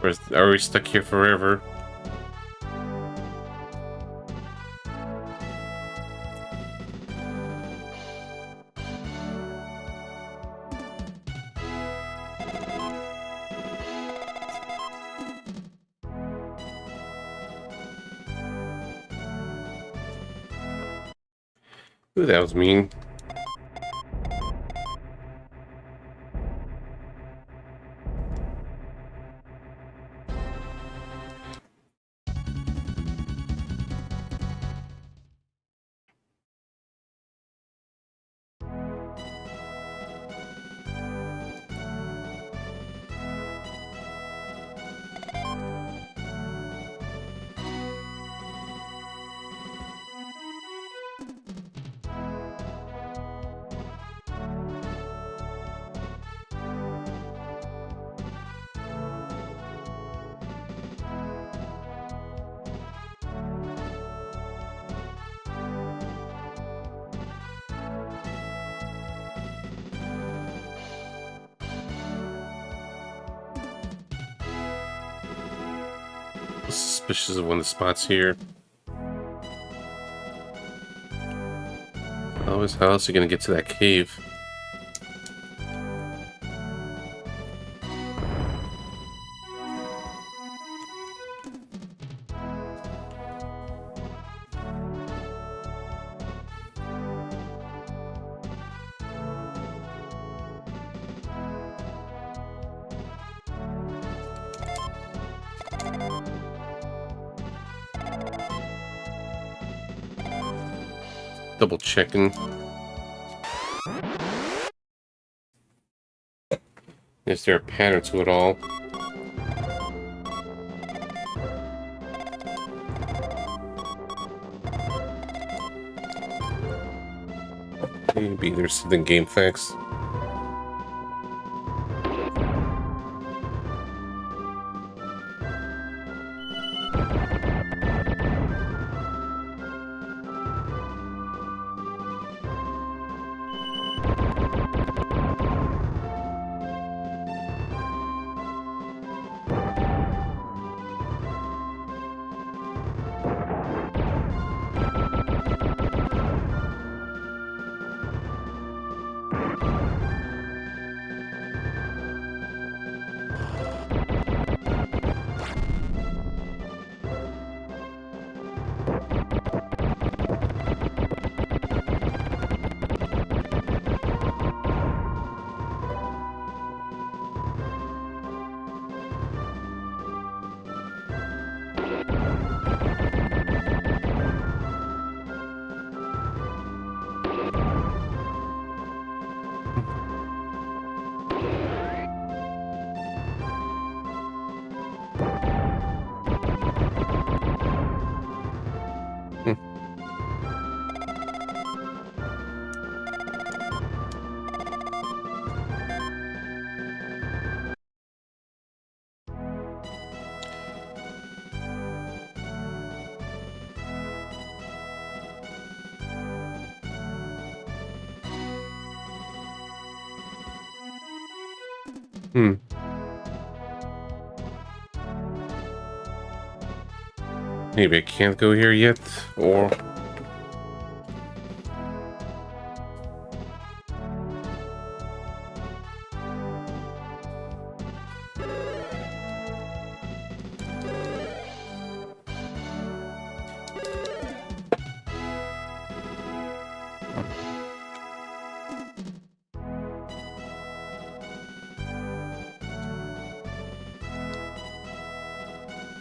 Or are we stuck here forever? Ooh, that was mean. suspicious of one of the spots here. How else are you gonna get to that cave? Double checking. Is there a pattern to it all? Maybe there's something game facts. Maybe I can't go here yet, or...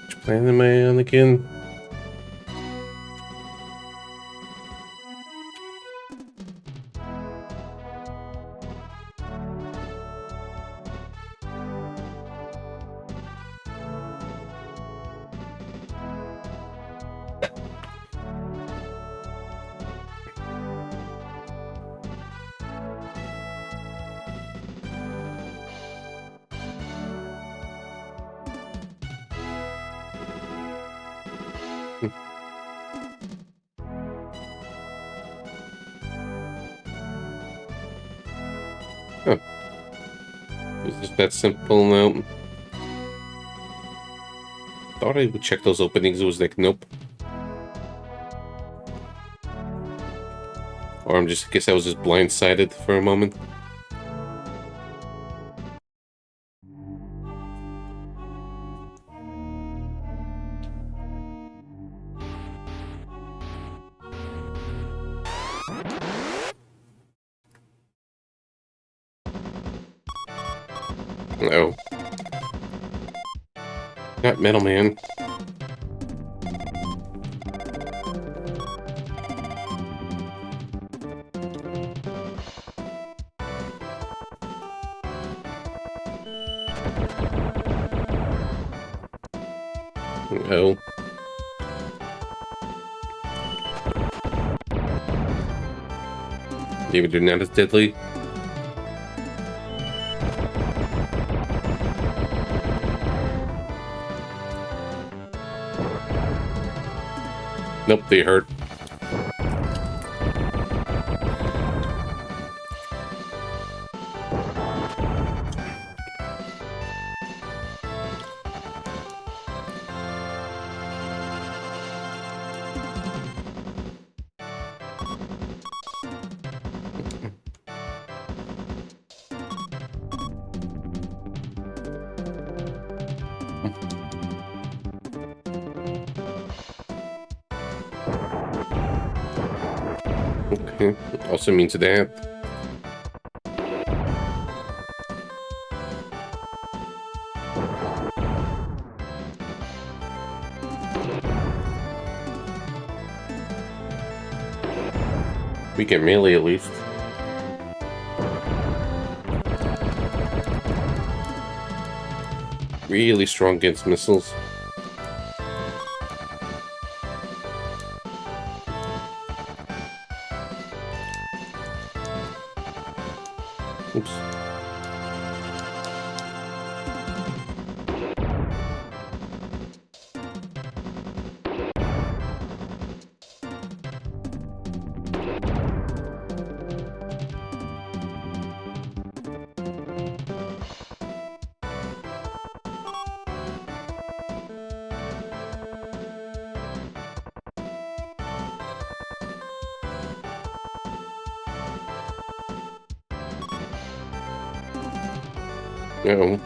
Which planet am I on again? Huh. Is this that simple now? Thought I would check those openings. It was like, nope. Or I guess I was just blindsided for a moment. Oh. Not Metal Man. Oh. Maybe they're not as deadly. Nope, they hurt. Also means that. We can melee at least. Really strong against missiles. Oops. Uh-oh.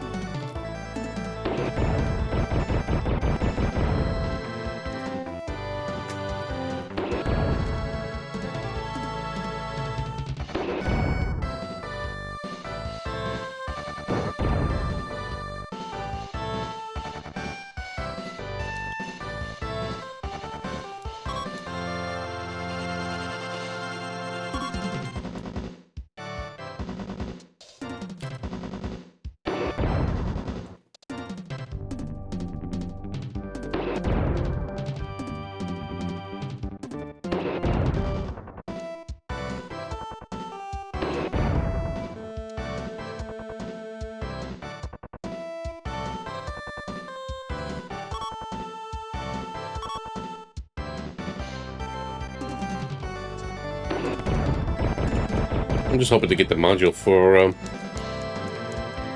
I'm just hoping to get the module for,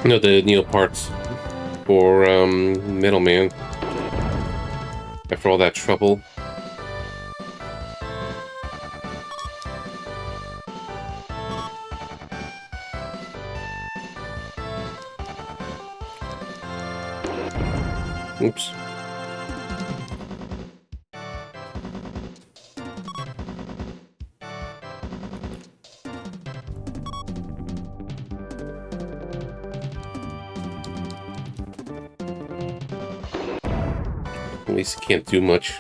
the Neo parts for, Middleman. After all that trouble. Oops. At least he can't do much.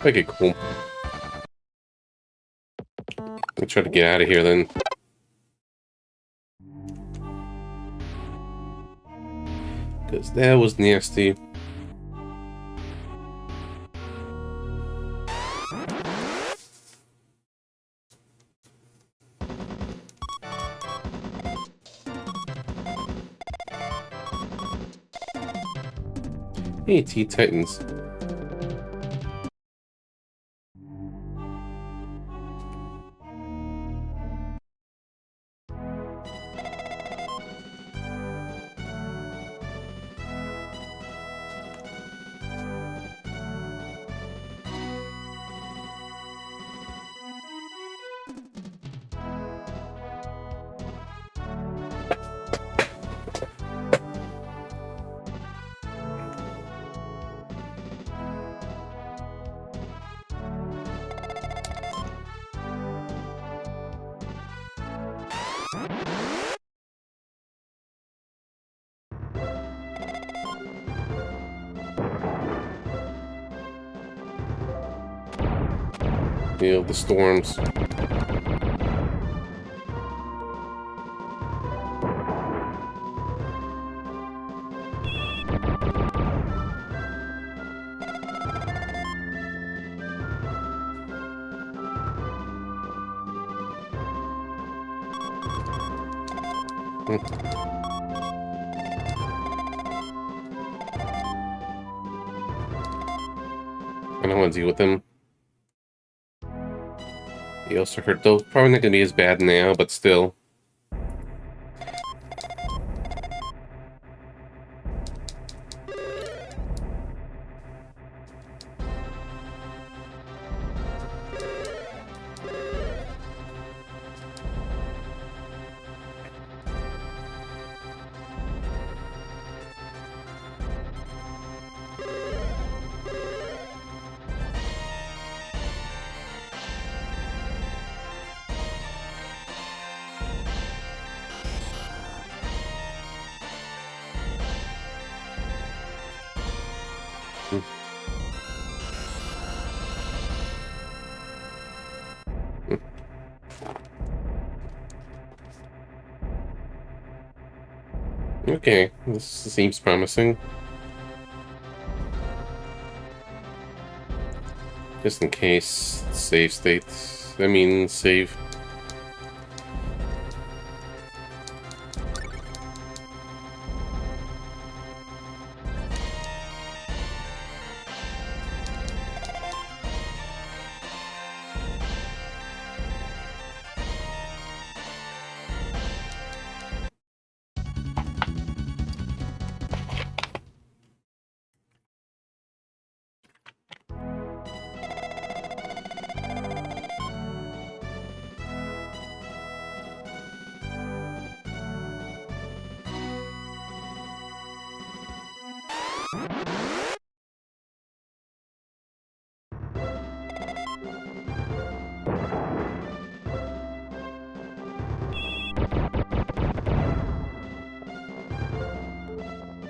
Okay, cool. I'll try to get out of here then. Because that was nasty. Hey, T-Titans. Feel the storms. I don't want to deal with them. They also hurt, though. Probably not going to be as bad now, but still. Okay, this seems promising. Just in case. Save state. I mean, save.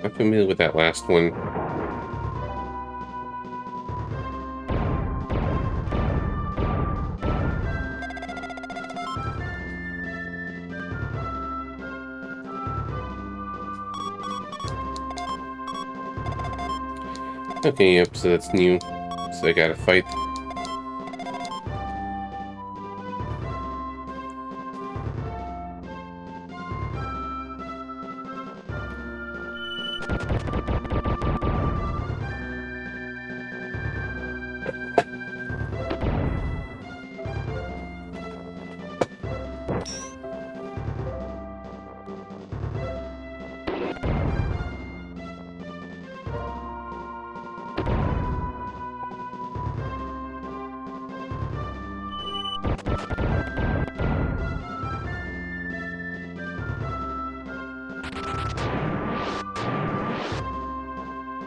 I'm familiar with that last one. Okay, yep, so that's new. So I gotta fight.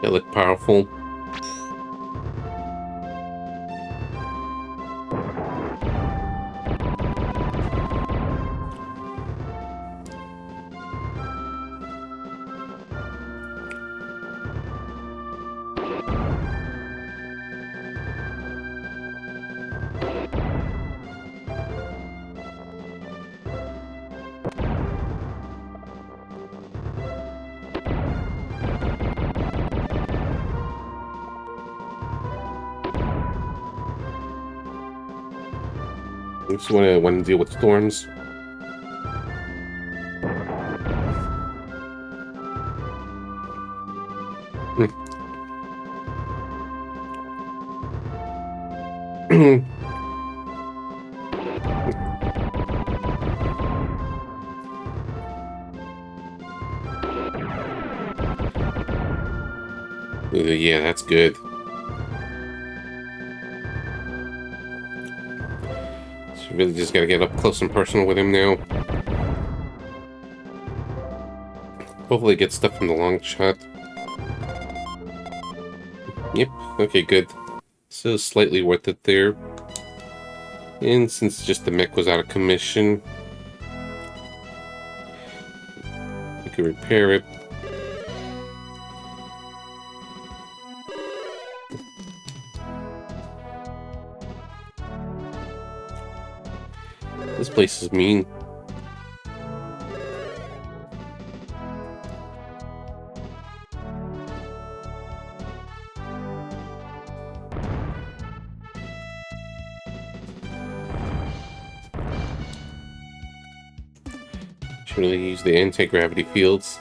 They look powerful. I just want to deal with storms. Yeah, that's good. So really just gotta get up close and personal with him now. Hopefully get stuff from the long shot. Yep, okay, good. So slightly worth it there. And since just the mech was out of commission, we can repair it. This place is mean. Should really use the anti-gravity fields.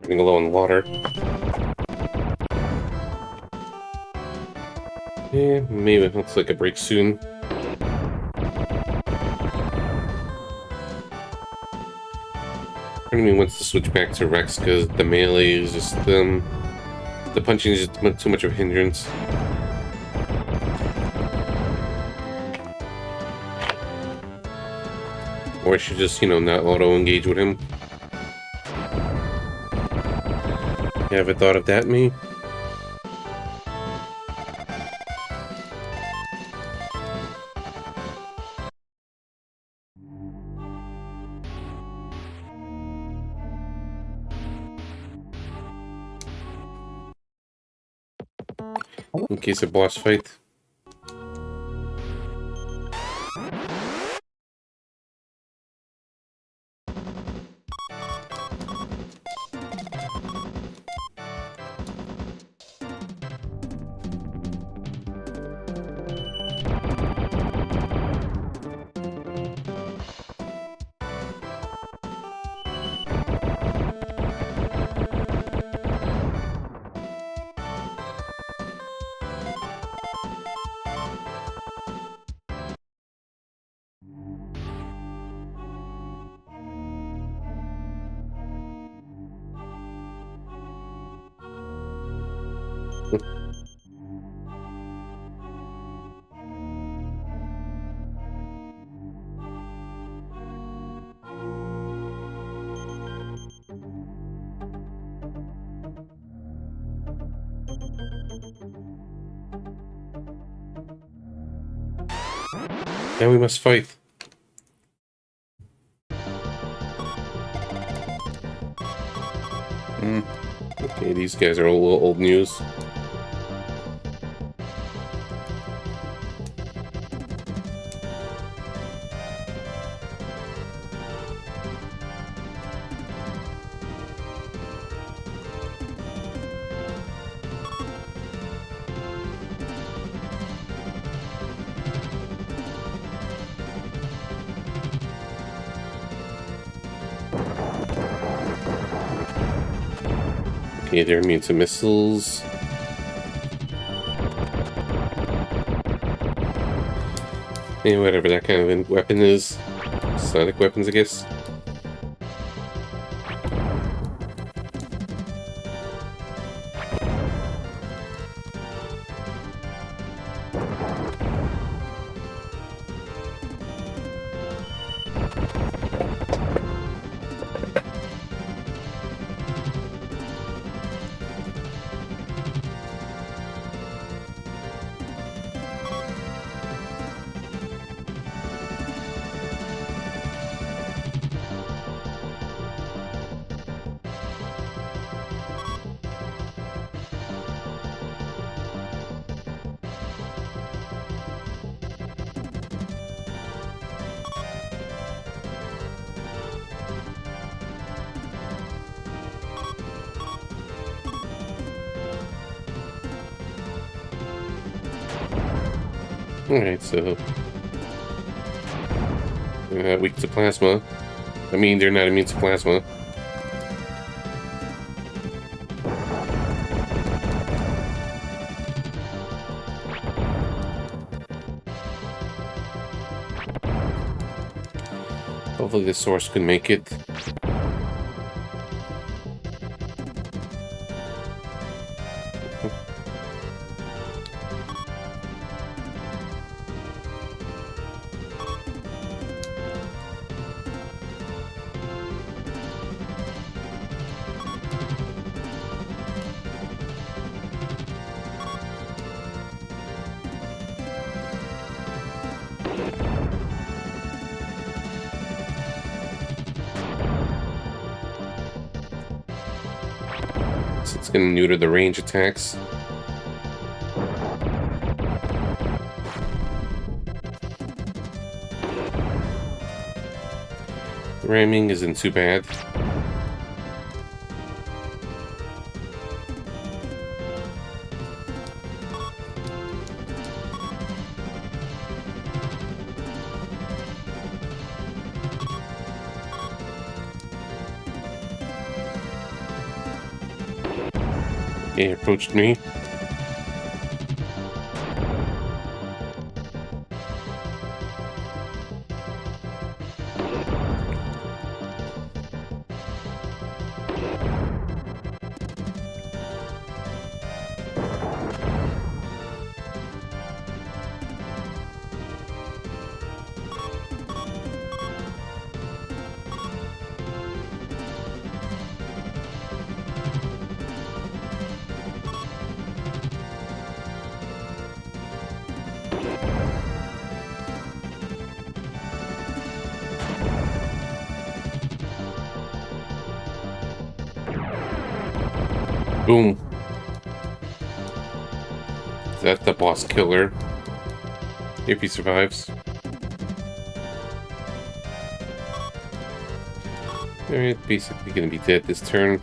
Running low on water. Yeah, maybe it looks like a break soon. Part of me wants to switch back to Rex because the melee is just the punching is just too much of a hindrance. Or I should just, you know, not auto-engage with him. You ever thought of that, me? In case of boss fight. Now we must fight. Okay, these guys are a little old news. Okay, they're immune to missiles. And whatever that kind of weapon is. Sonic weapons, I guess. Alright, so... they're not weak to plasma. I mean, they're not immune to plasma. Hopefully the source can make it. So it's going to neuter the range attacks. Ramming isn't too bad. He approached me. Boom. That's the boss killer. If he survives. Alright, basically gonna be dead this turn.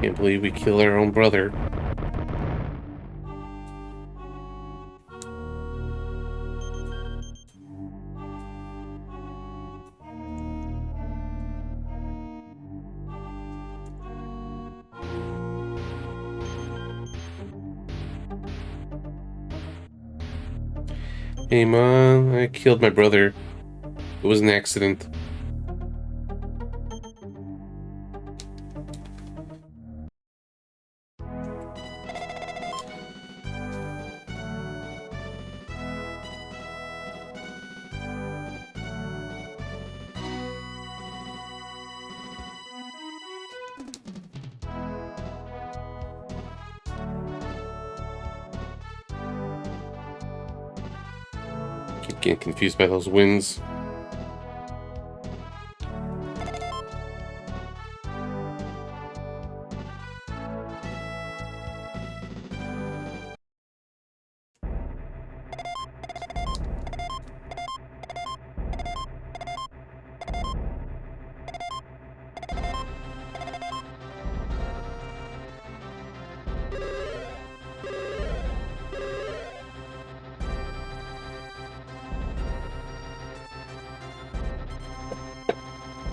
Can't believe we killed our own brother. Hey Mom, I killed my brother. It was an accident. Keep getting confused by those winds.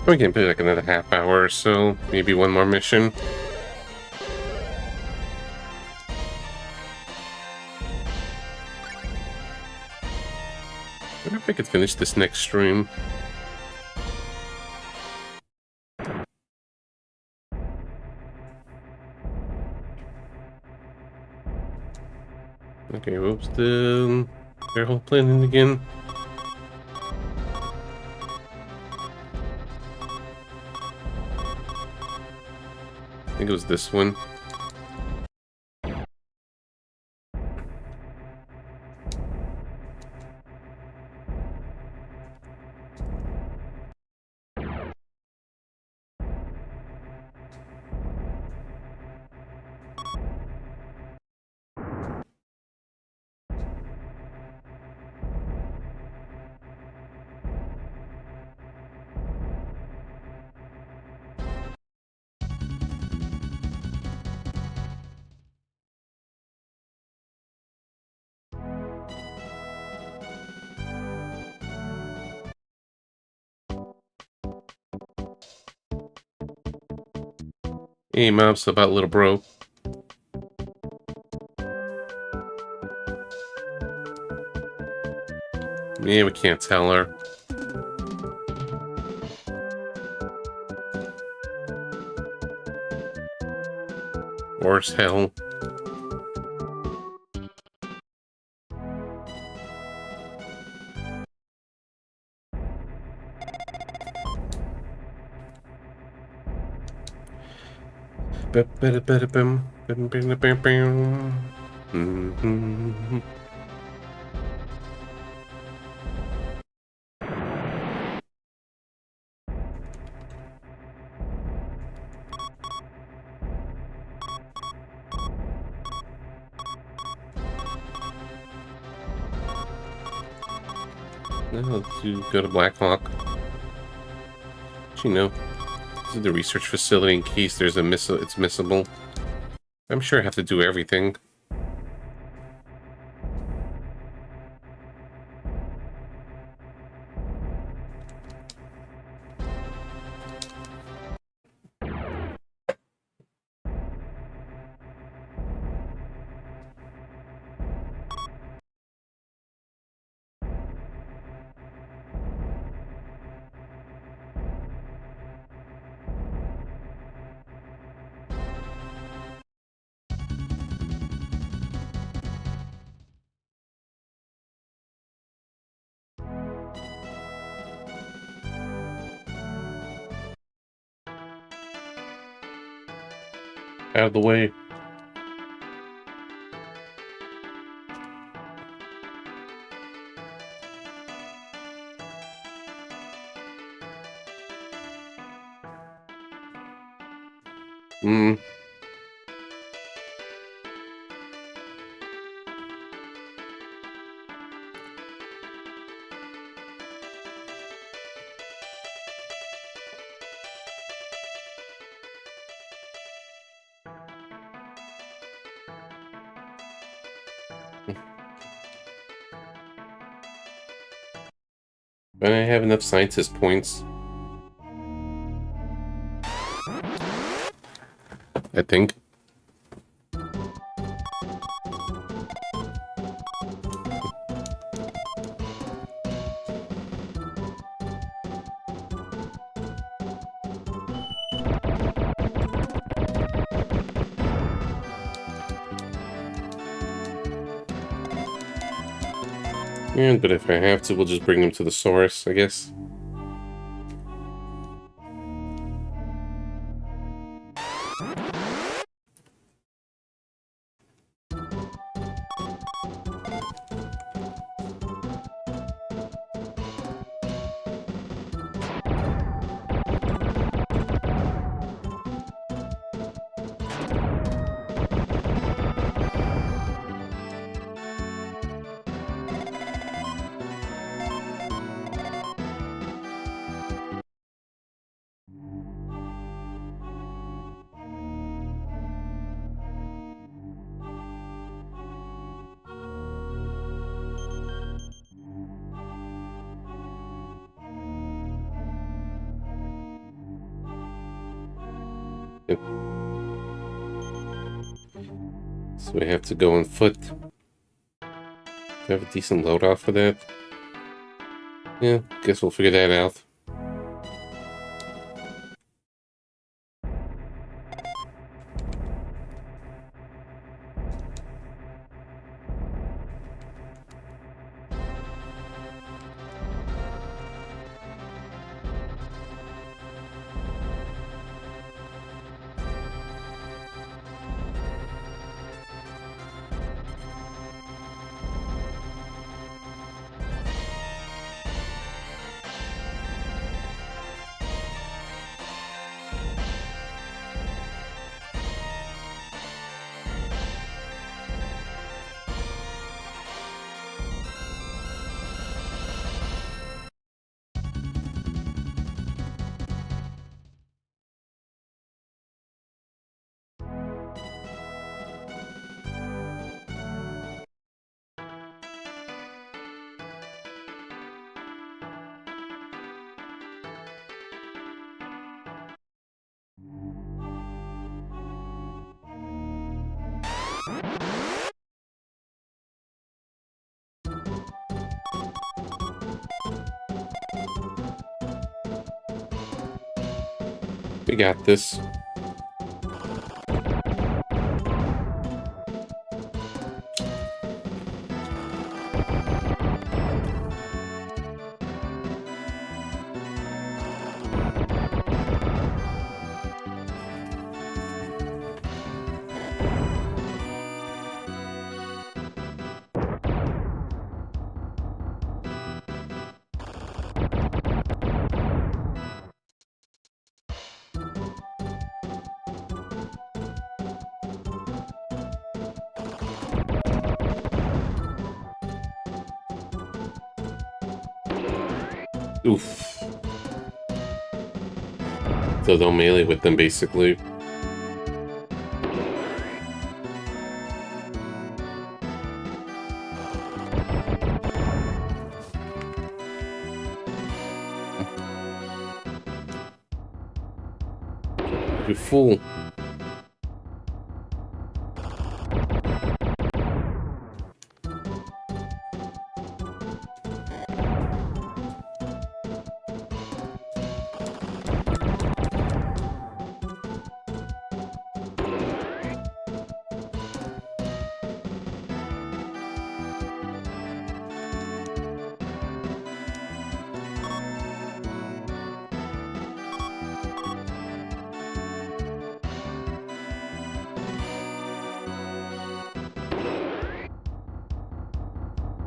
We can play like another half hour or so, maybe one more mission. I wonder if I could finish this next stream. Okay, whoops, their whole planning again. I think it was this one. Hey, Mom, so about little bro. Yeah, we can't tell her. Or as hell. Mhm. Now let's go to Black Hawk. You know, this is the research facility in case there's a missile. It's missable. I'm sure I have to do everything. out of the way. Hmm. And I have enough scientist points, I think. Yeah, but if I have to, we'll just bring them to the source, I guess. Yep. So we have to go on foot. Do I have a decent loadout for that? Yeah, guess we'll figure that out. We got this. Oof. So they'll melee with them, basically. You fool.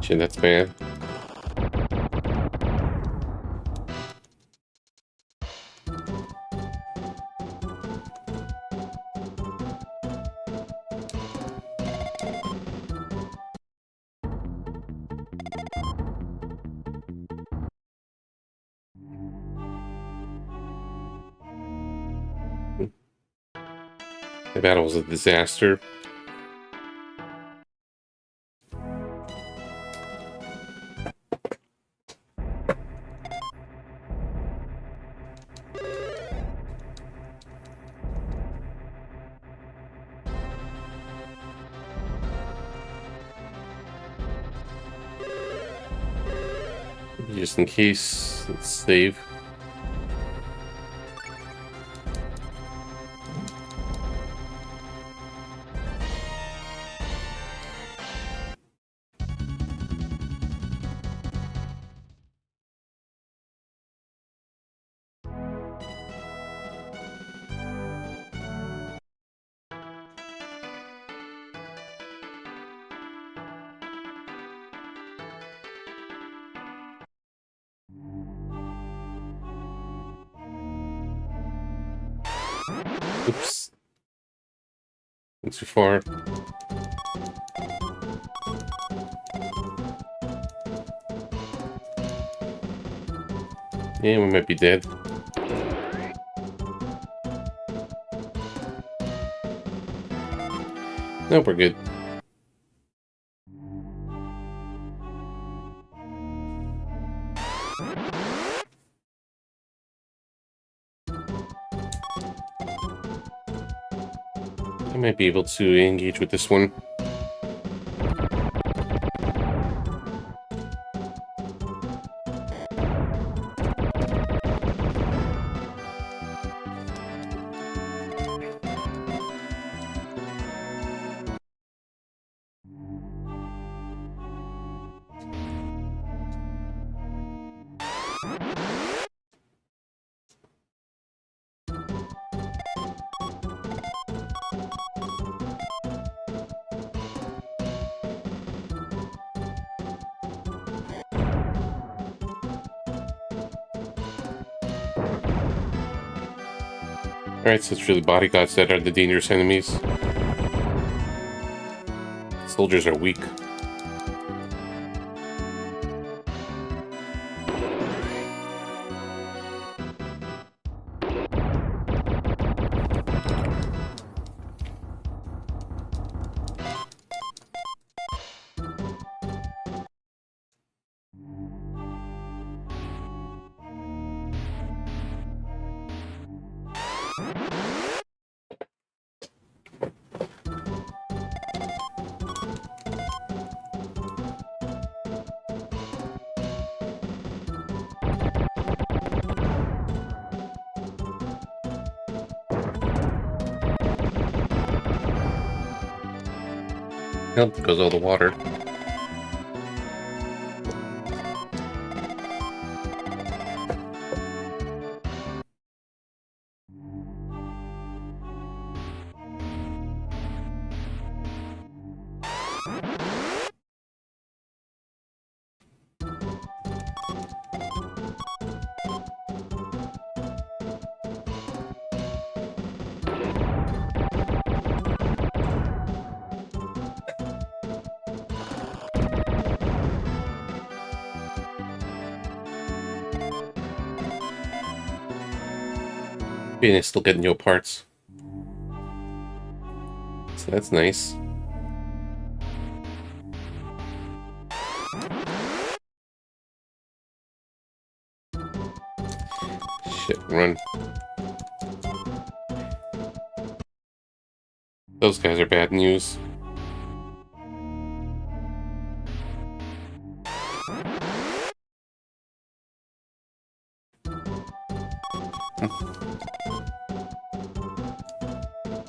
Shit, that's bad. The battle was a disaster. Just in case, let's save. Oops. Went too far. Yeah, we might be dead. No, we're good. I might be able to engage with this one. Alright, so it's really bodyguards that are the dangerous enemies. Soldiers are weak. Nope, goes all the water. And it's still getting your parts. So that's nice. Shit, run. Those guys are bad news.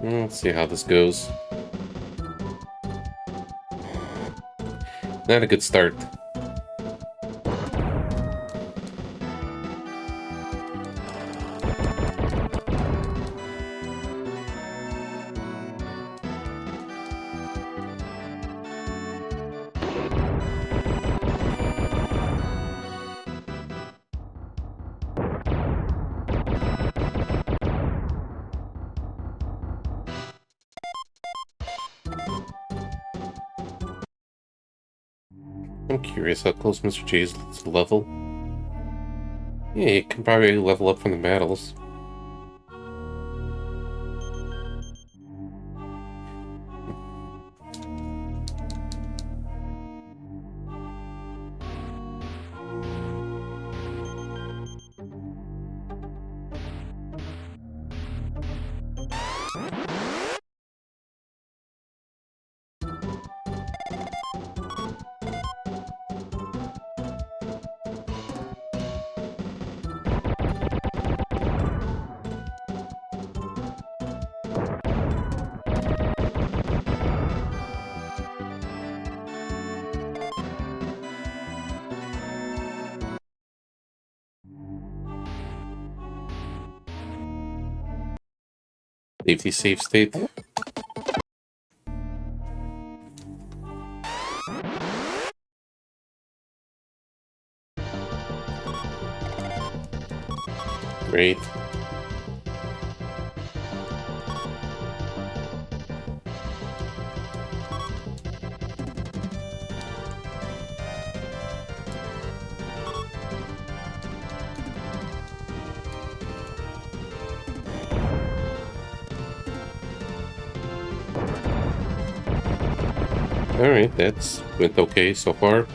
Let's see how this goes. Not a good start. I'm curious how close Mr. J is to level. Yeah, you can probably level up from the battles. Safety save state. Great. Alright, that's went okay so far.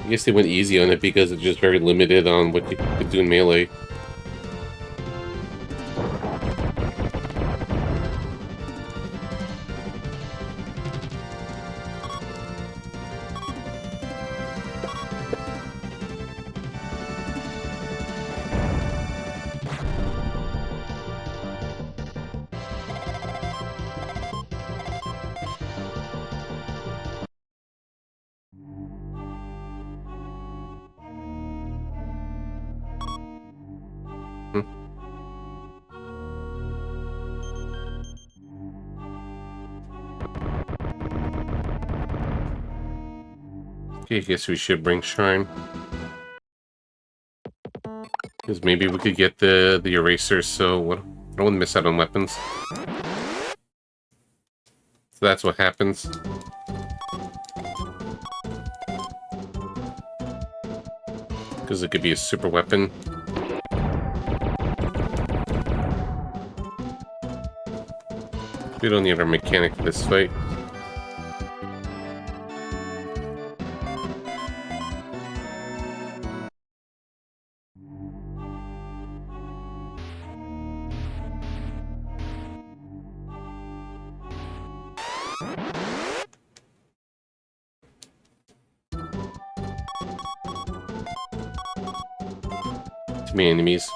I guess they went easy on it because it's just very limited on what you could do in melee. Hmm. Okay, I guess we should bring Shrine. Because maybe we could get the erasers, so I don't want to miss out on weapons. So that's what happens. Because it could be a super weapon. We don't need our mechanic for this fight. Too many enemies.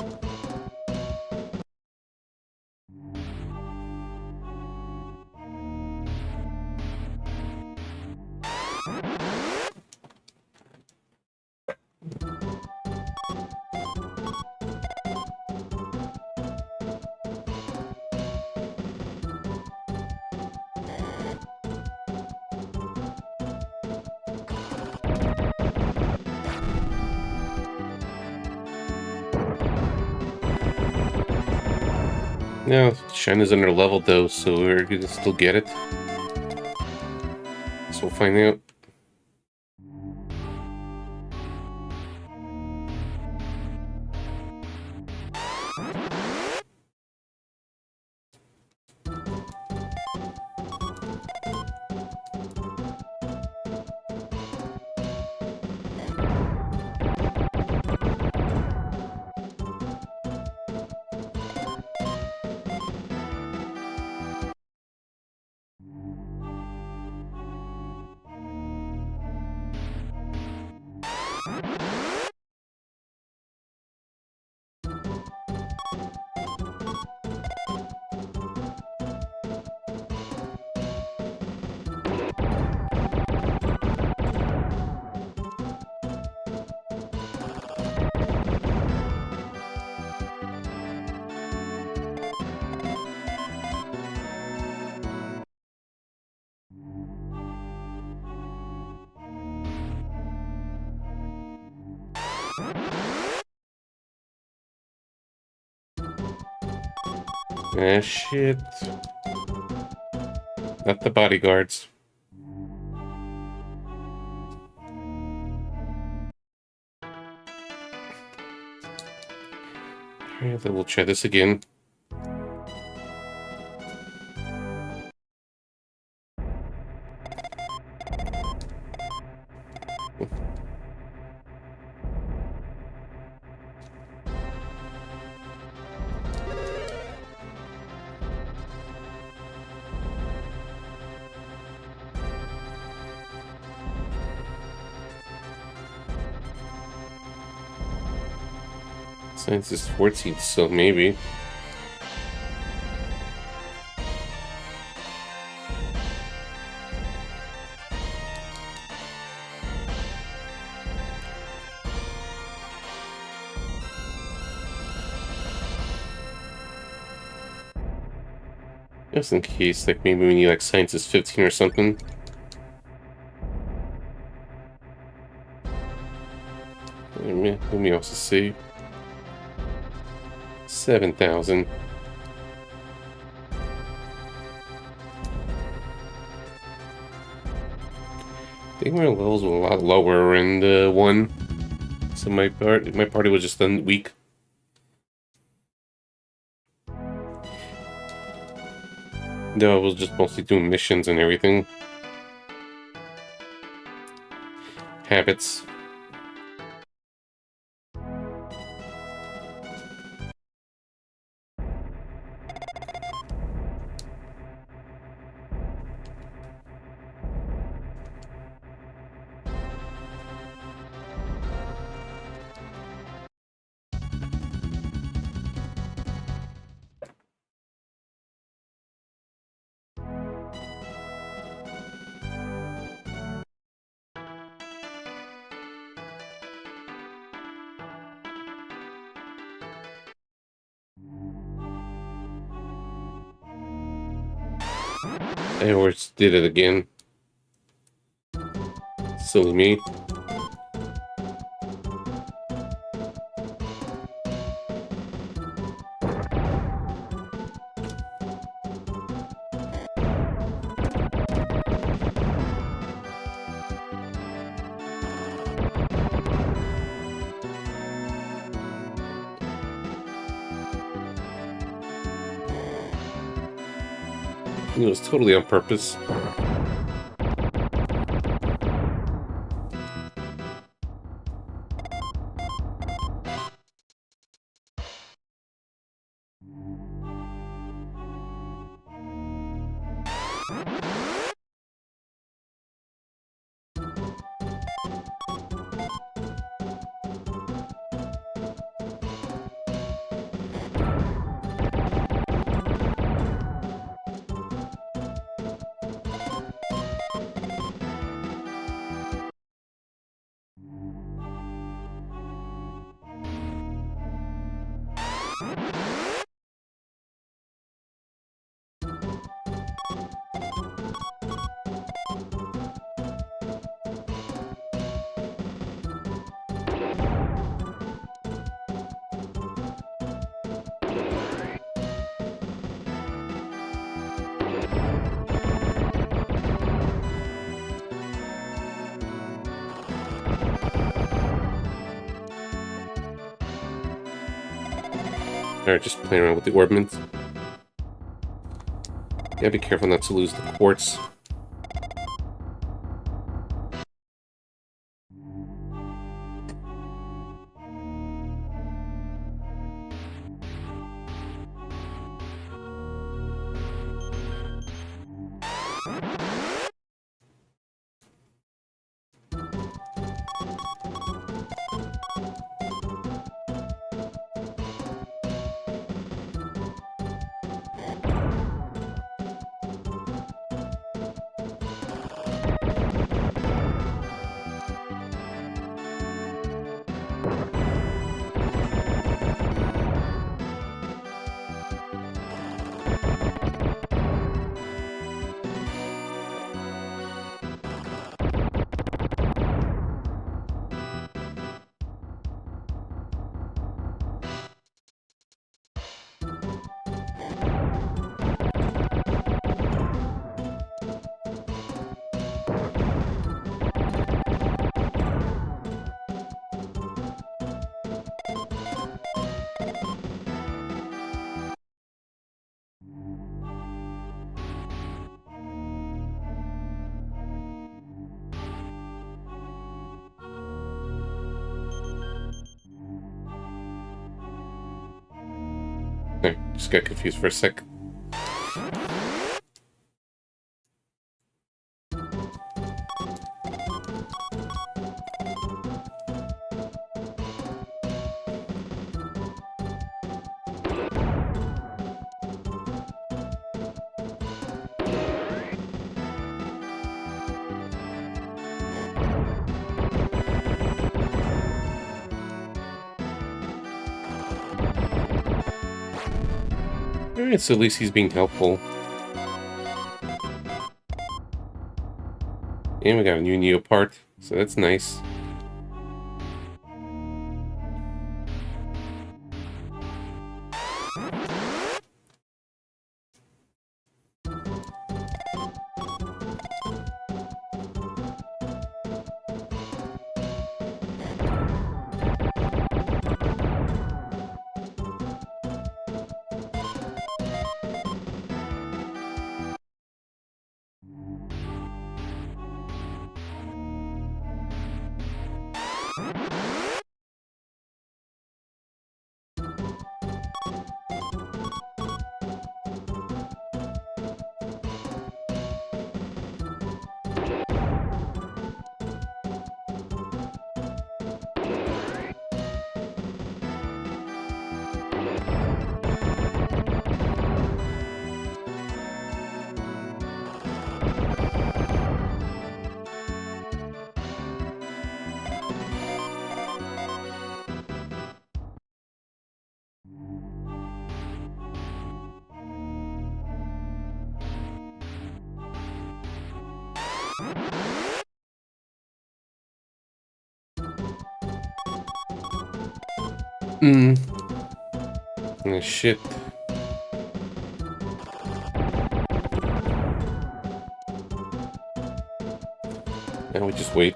No, Shine is under level though, so we're gonna still get it. So we'll find out. Ah, shit. Not the bodyguards. Alright, then we'll try this again. Science is 14, so maybe. Just in case, like maybe we need like science is 15 or something. Let me also see. 7,000. I think my levels were a lot lower in the one, so my party was just weak. Though I was just mostly doing missions and everything. Habits. I always did it again. Silly me. It was totally on purpose. Alright, just playing around with the orbments. Gotta be careful not to lose the quartz. Just got confused for a sec. Alright, so at least he's being helpful. And we got a new Neo part, so that's nice. Oh, shit. Now we just wait.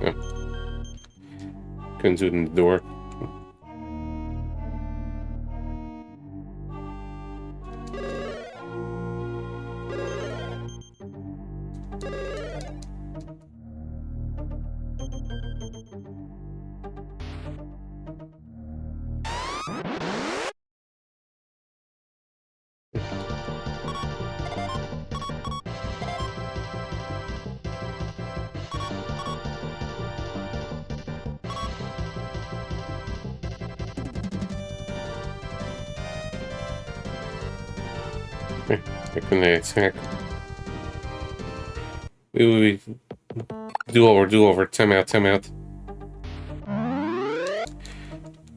Oh. Couldn't do it in the door. How can they attack? Wait. Do over. Time out.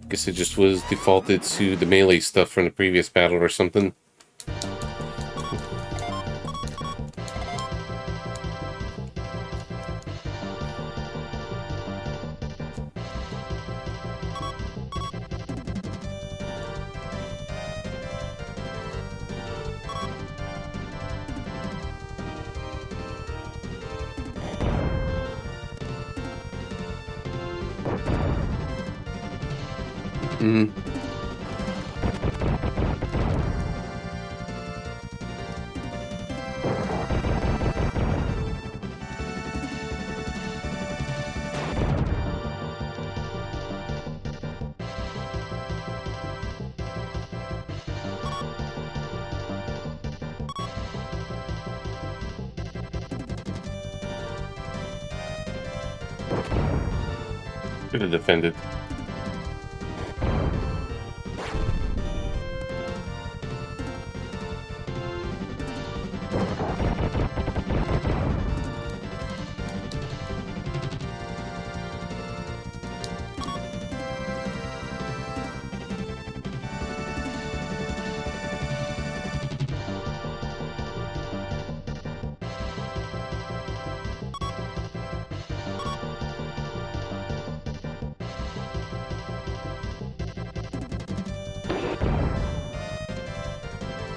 Guess it just was defaulted to the melee stuff from the previous battle or something. Should have defended.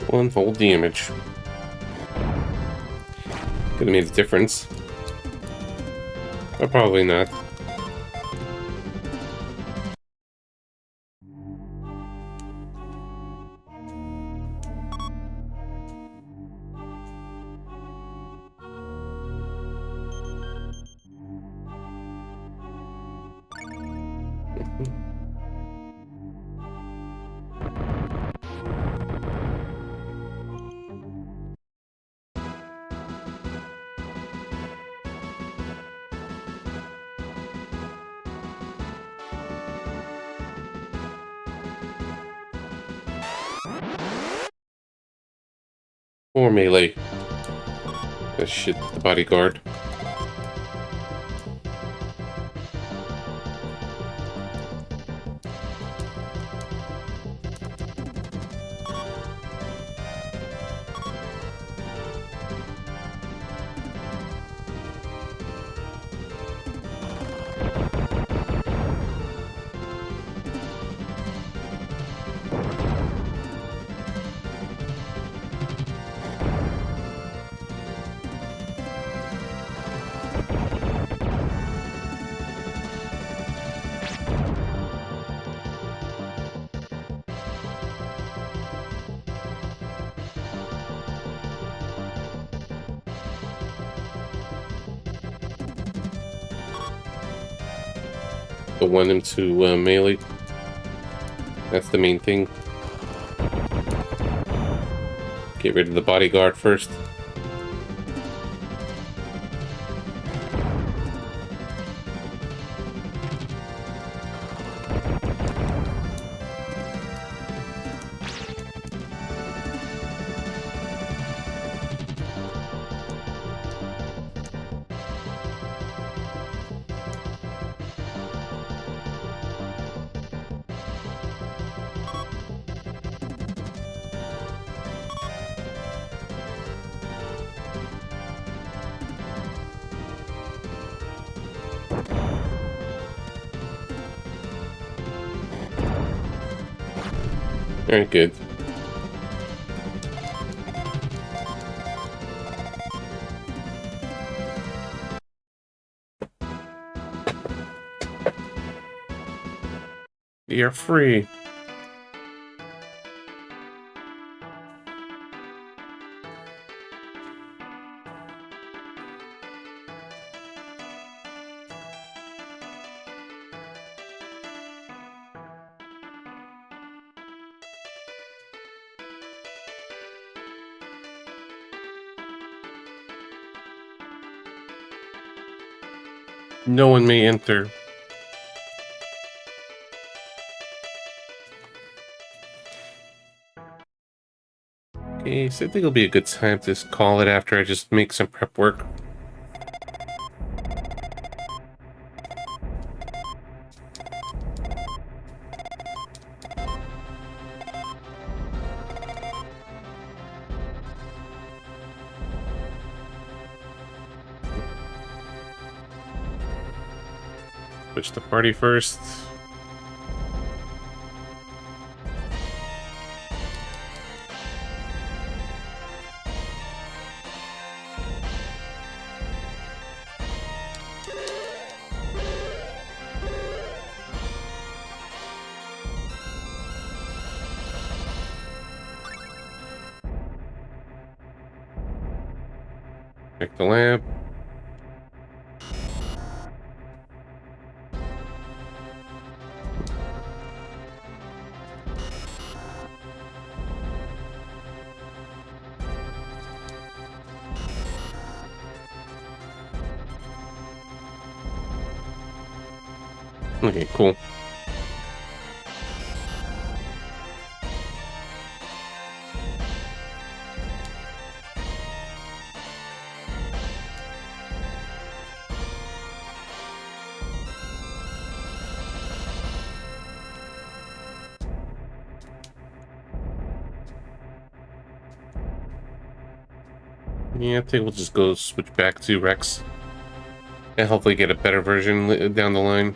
One full damage. Could have made a difference. But probably not. Or melee. Shit, the bodyguard. But want him to melee. That's the main thing. Get rid of the bodyguard first. Very good. You're free. No one may enter. Okay, so I think it'll be a good time to just call it after I just make some prep work. Switch the party first. Check the lamp. Okay, cool. Yeah, I think we'll just go switch back to Rex. And hopefully get a better version down the line.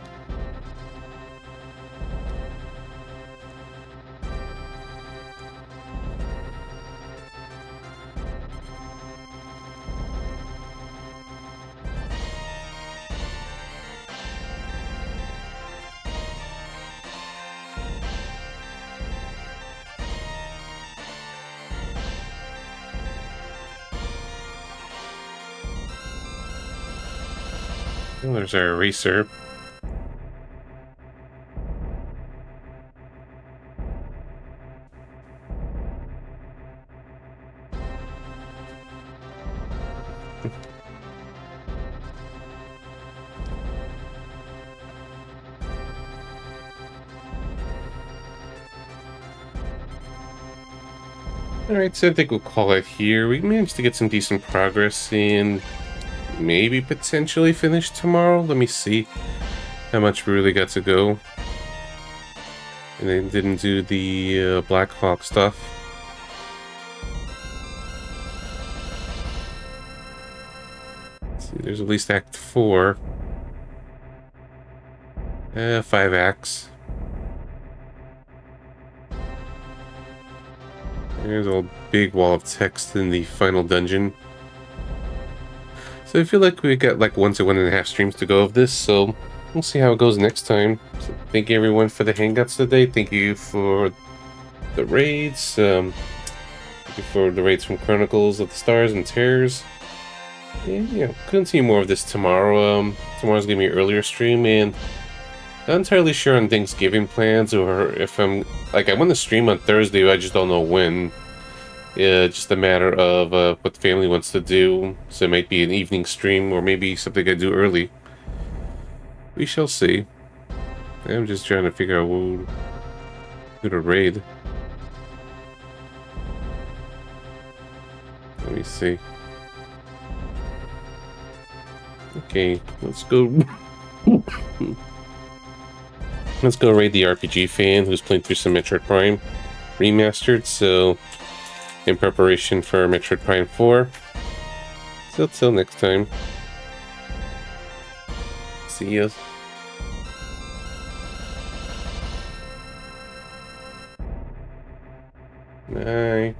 And there's our eraser. Alright, so I think we'll call it here. We managed to get some decent progress and maybe potentially finish tomorrow. Let me see how much we really got to go. And then didn't do the Black Hawk stuff. Let's see, there's at least Act 4. 5 acts. There's a big wall of text in the final dungeon. So I feel like we got like 1 to 1.5 streams to go of this, so we'll see how it goes next time. So thank you everyone for the hangouts today. Thank you for the raids. Thank you for the raids from Chronicles of the Stars and Terrors. And yeah, continue more of this tomorrow. Tomorrow's gonna be an earlier stream, and not entirely sure on Thanksgiving plans or if I'm like I want to stream on Thursday, but I just don't know when. Yeah, just a matter of what the family wants to do. So it might be an evening stream or maybe something I do early. We shall see. I'm just trying to figure out who to raid. Let me see. Okay, let's go. Let's go raid the RPG fan who's playing through some Metroid Prime Remastered, so in preparation for Metroid Prime 4. So till next time. See ya. Bye.